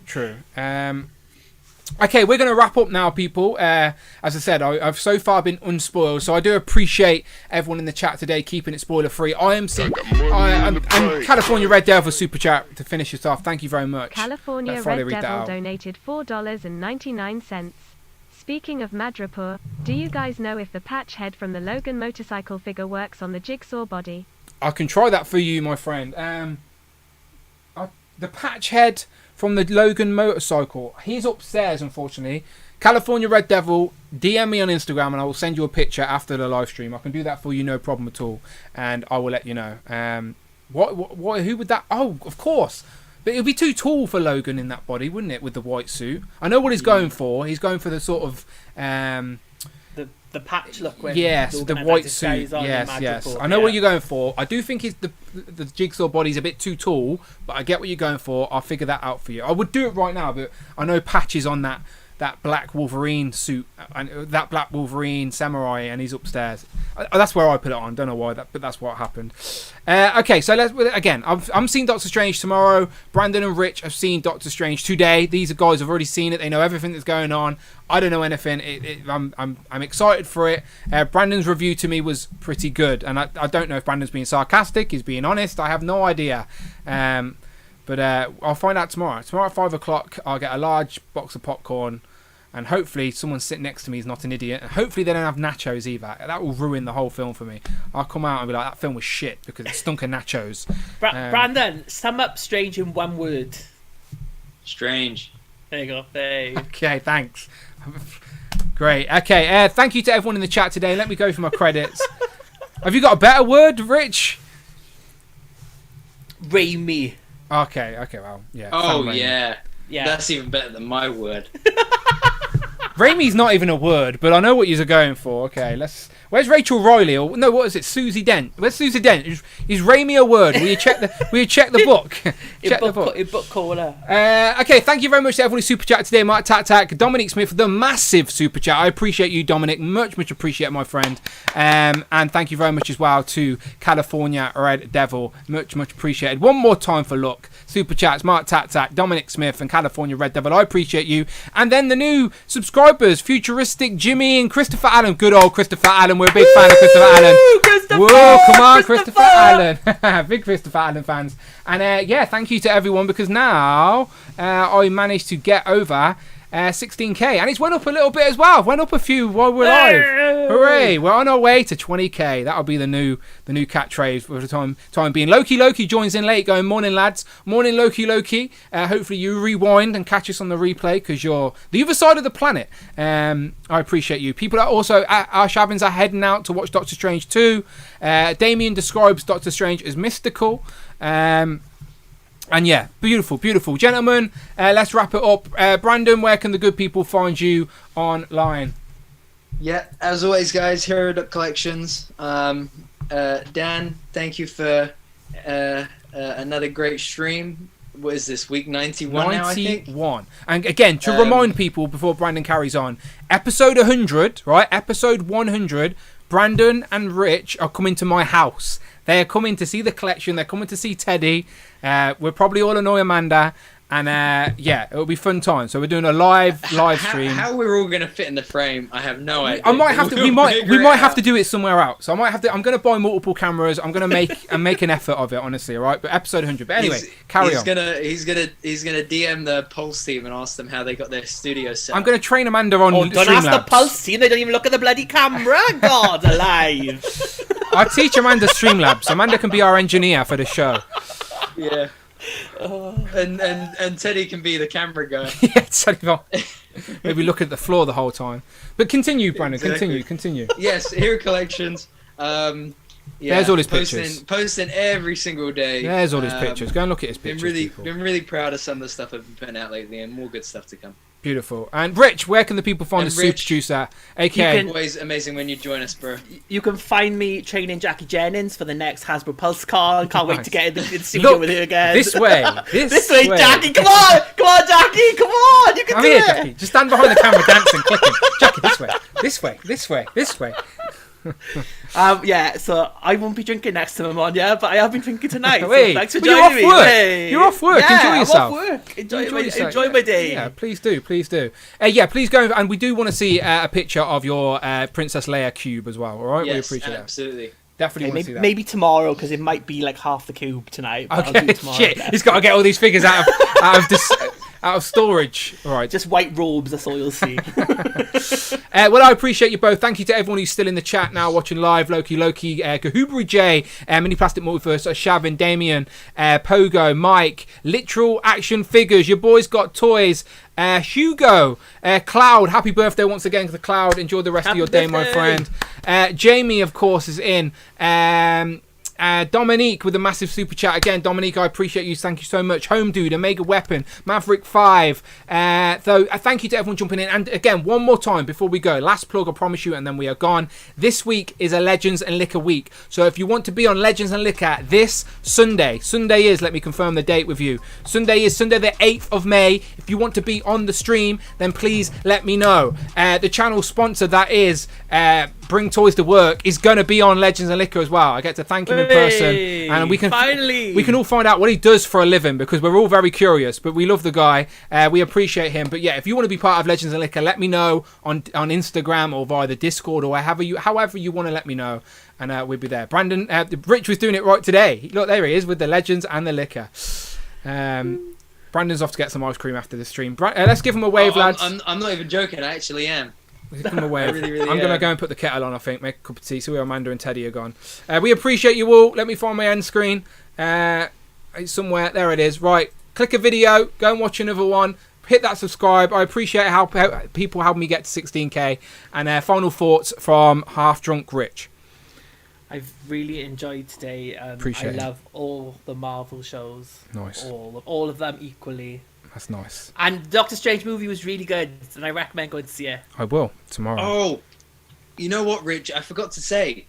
True. Okay, we're going to wrap up now, people. As I said, I've so far been unspoiled, so I do appreciate everyone in the chat today keeping it spoiler free. I'm California Red Devil Super Chat to finish this off. Thank you very much. California Red Devil donated $4.99. Speaking of Madripoor, do you guys know if the patch head from the Logan motorcycle figure works on the Jigsaw body? I can try that for you, my friend. The patch head from the Logan motorcycle. He's upstairs, unfortunately. California Red Devil, DM me on Instagram and I will send you a picture after the live stream. I can do that for you, no problem at all, and I will let you know. What? Who would that? Oh, of course. But it would be too tall for Logan in that body, wouldn't it, with the white suit? I know what he's going for. He's going for the sort of... the patch look. When yes, the white suit. Yes. I know what you're going for. I do think the Jigsaw body's a bit too tall, but I get what you're going for. I'll figure that out for you. I would do it right now, but I know Patch is on that black Wolverine suit, and that black Wolverine samurai, and he's upstairs. That's where I put it on. Don't know why, but that's what happened. Okay, so I'm seeing Doctor Strange tomorrow. Brandon and Rich have seen Doctor Strange today. These guys have already seen it. They know everything that's going on. I don't know anything. I'm excited for it. Brandon's review to me was pretty good, and I don't know if Brandon's being sarcastic, he's being honest. I have no idea. But I'll find out tomorrow. Tomorrow at 5 o'clock, I'll get a large box of popcorn, and hopefully someone sitting next to me is not an idiot. And hopefully they don't have nachos either. That will ruin the whole film for me. I'll come out and be like, that film was shit because it stunk of nachos. Brandon, sum up Strange in one word. Strange. There you go. Hey. Okay, thanks. Great. Okay, thank you to everyone in the chat today. Let me go for my credits. Have you got a better word, Rich? Raimi. Okay, well, yeah. Oh, yeah. That's even better than my word. Raimi's not even a word, but I know what you're going for. Okay, where's Rachel Riley? Or no, what is it? Susie Dent. Where's Susie Dent? Is Raimi a word? Will you check the book? Check the book. Book caller. Okay, thank you very much to everyone who super chat today. Mark Tac, Dominic Smith, the massive super chat. I appreciate you, Dominic. Much appreciate, my friend. And thank you very much as well to California Red Devil. Much appreciated. One more time for luck. Super chats, Mark Tac, Dominic Smith, and California Red Devil. I appreciate you. And then the new subscribers, Futuristic Jimmy and Christopher Allen. Good old Christopher Allen. We're a big fan of Christopher Allen. Whoa, come on, Christopher Allen. Big Christopher Allen fans. And thank you to everyone, because now I managed to get over 16k, and it's went up a little bit as well. Went up a few while we're live. Hooray! We're on our way to 20k. That'll be the new catchphrase for the time being. Loki joins in late, going, morning lads, morning Loki. Hopefully you rewind and catch us on the replay, because you're the other side of the planet. I appreciate you. People are also our Shavins are heading out to watch Doctor Strange 2. Damien describes Doctor Strange as mystical. And yeah, beautiful. Gentlemen, let's wrap it up. Brandon, where can the good people find you online? Yeah, as always, guys, Hero.collections. Dan, thank you for another great stream. What is this, week 91 now, I think? 91. And again, to remind people before Brandon carries on, episode 100, right? Episode 100, Brandon and Rich are coming to my house. They are coming to see the collection. They're coming to see Teddy. We'll probably all annoy Amanda. And it'll be fun time. So we're doing a live stream. How we're all gonna fit in the frame, I have no idea. I might have to. We might have to do it somewhere else. So I might have to. I'm gonna buy multiple cameras. I'm gonna make an effort of it, honestly. All right. But episode 100. But anyway, carry on. He's gonna DM the Pulse team and ask them how they got their studio set. I'm gonna train Amanda on. Don't ask the Pulse team. They don't even look at the bloody camera. God alive. I teach Amanda Streamlabs. Amanda can be our engineer for the show. Yeah. And Teddy can be the camera guy. Yeah, Teddy. Maybe look at the floor the whole time. But continue, Brandon. Exactly. Continue. Yes, Hero Collections. There's all his pictures. Posting every single day. There's all his pictures. Go and look at his pictures. Been really proud of some of the stuff I've been putting out lately, and more good stuff to come. Beautiful. And Rich, where can the people find the Super Producer? AKA. Always amazing when you join us, bro. You can find me training Jackie Jennings for the next Hasbro Pulse car. Can't wait to get in the studio with you again. This way. This way, Jackie. Come on, Jackie. Come on. You can do it. Jackie. Just stand behind the camera dancing, clicking. Jackie, this way. So I won't be drinking next time I'm on, but I have been drinking tonight. So thanks for joining me. You're off work. Enjoy yourself. I'm off work. Enjoy my day. Yeah, please do. Please go. And we do want to see a picture of your Princess Leia cube as well. All right, yes, we appreciate that. Absolutely. Definitely want to see that. Maybe tomorrow, because it might be like half the cube tonight. But okay. Shit. He's got to get all these figures out of out of storage. All right. Just white robes, that's all you'll see. Well, I appreciate you both. Thank you to everyone who's still in the chat now, watching live. Loki, Kahubri J, Mini Plastic Multiverse, Shavin, Damien, Pogo, Mike, Literal Action Figures. Your boys got toys. Hugo, Cloud, happy birthday once again to the Cloud. Enjoy the rest of your day, my friend. Jamie, of course, is in. Dominique with a massive super chat again. Dominique, I appreciate you. Thank you so much. Home Dude, Omega Weapon, Maverick 5. Thank you to everyone jumping in. And again, one more time before we go, last plug, I promise you, and then we are gone. This week is a Legends and Liquor week. So if you want to be on Legends and Liquor this Sunday is, let me confirm the date with you. Sunday is Sunday the 8th of May. If you want to be on the stream, then please let me know. The channel sponsor, that is Bring Toys to Work, is going to be on Legends and Liquor as well. I get to thank him in person, and we can all find out what he does for a living, because we're all very curious, but we love the guy. We appreciate him. But yeah, if you want to be part of Legends and Liquor, let me know on Instagram or via the Discord, or however you want to let me know, and we'll be there. Brandon, Rich was doing it right today. Look, there he is with the Legends and the Liquor. Brandon's off to get some ice cream after the stream. Let's give him a wave, lads. I'm not even joking. I actually am. Give him a wave. really I'm going to go and put the kettle on, I think. Make a cup of tea. So Amanda and Teddy are gone. We appreciate you all. Let me find my end screen. It's somewhere. There it is. Right. Click a video. Go and watch another one. Hit that subscribe. I appreciate how people help me get to 16k. And final thoughts from Half Drunk Rich. I've really enjoyed today. Appreciate it. I love all the Marvel shows. Nice. All of them equally. That's nice. And Doctor Strange movie was really good, and I recommend going to see it. I will tomorrow. Oh, you know what, Rich? I forgot to say.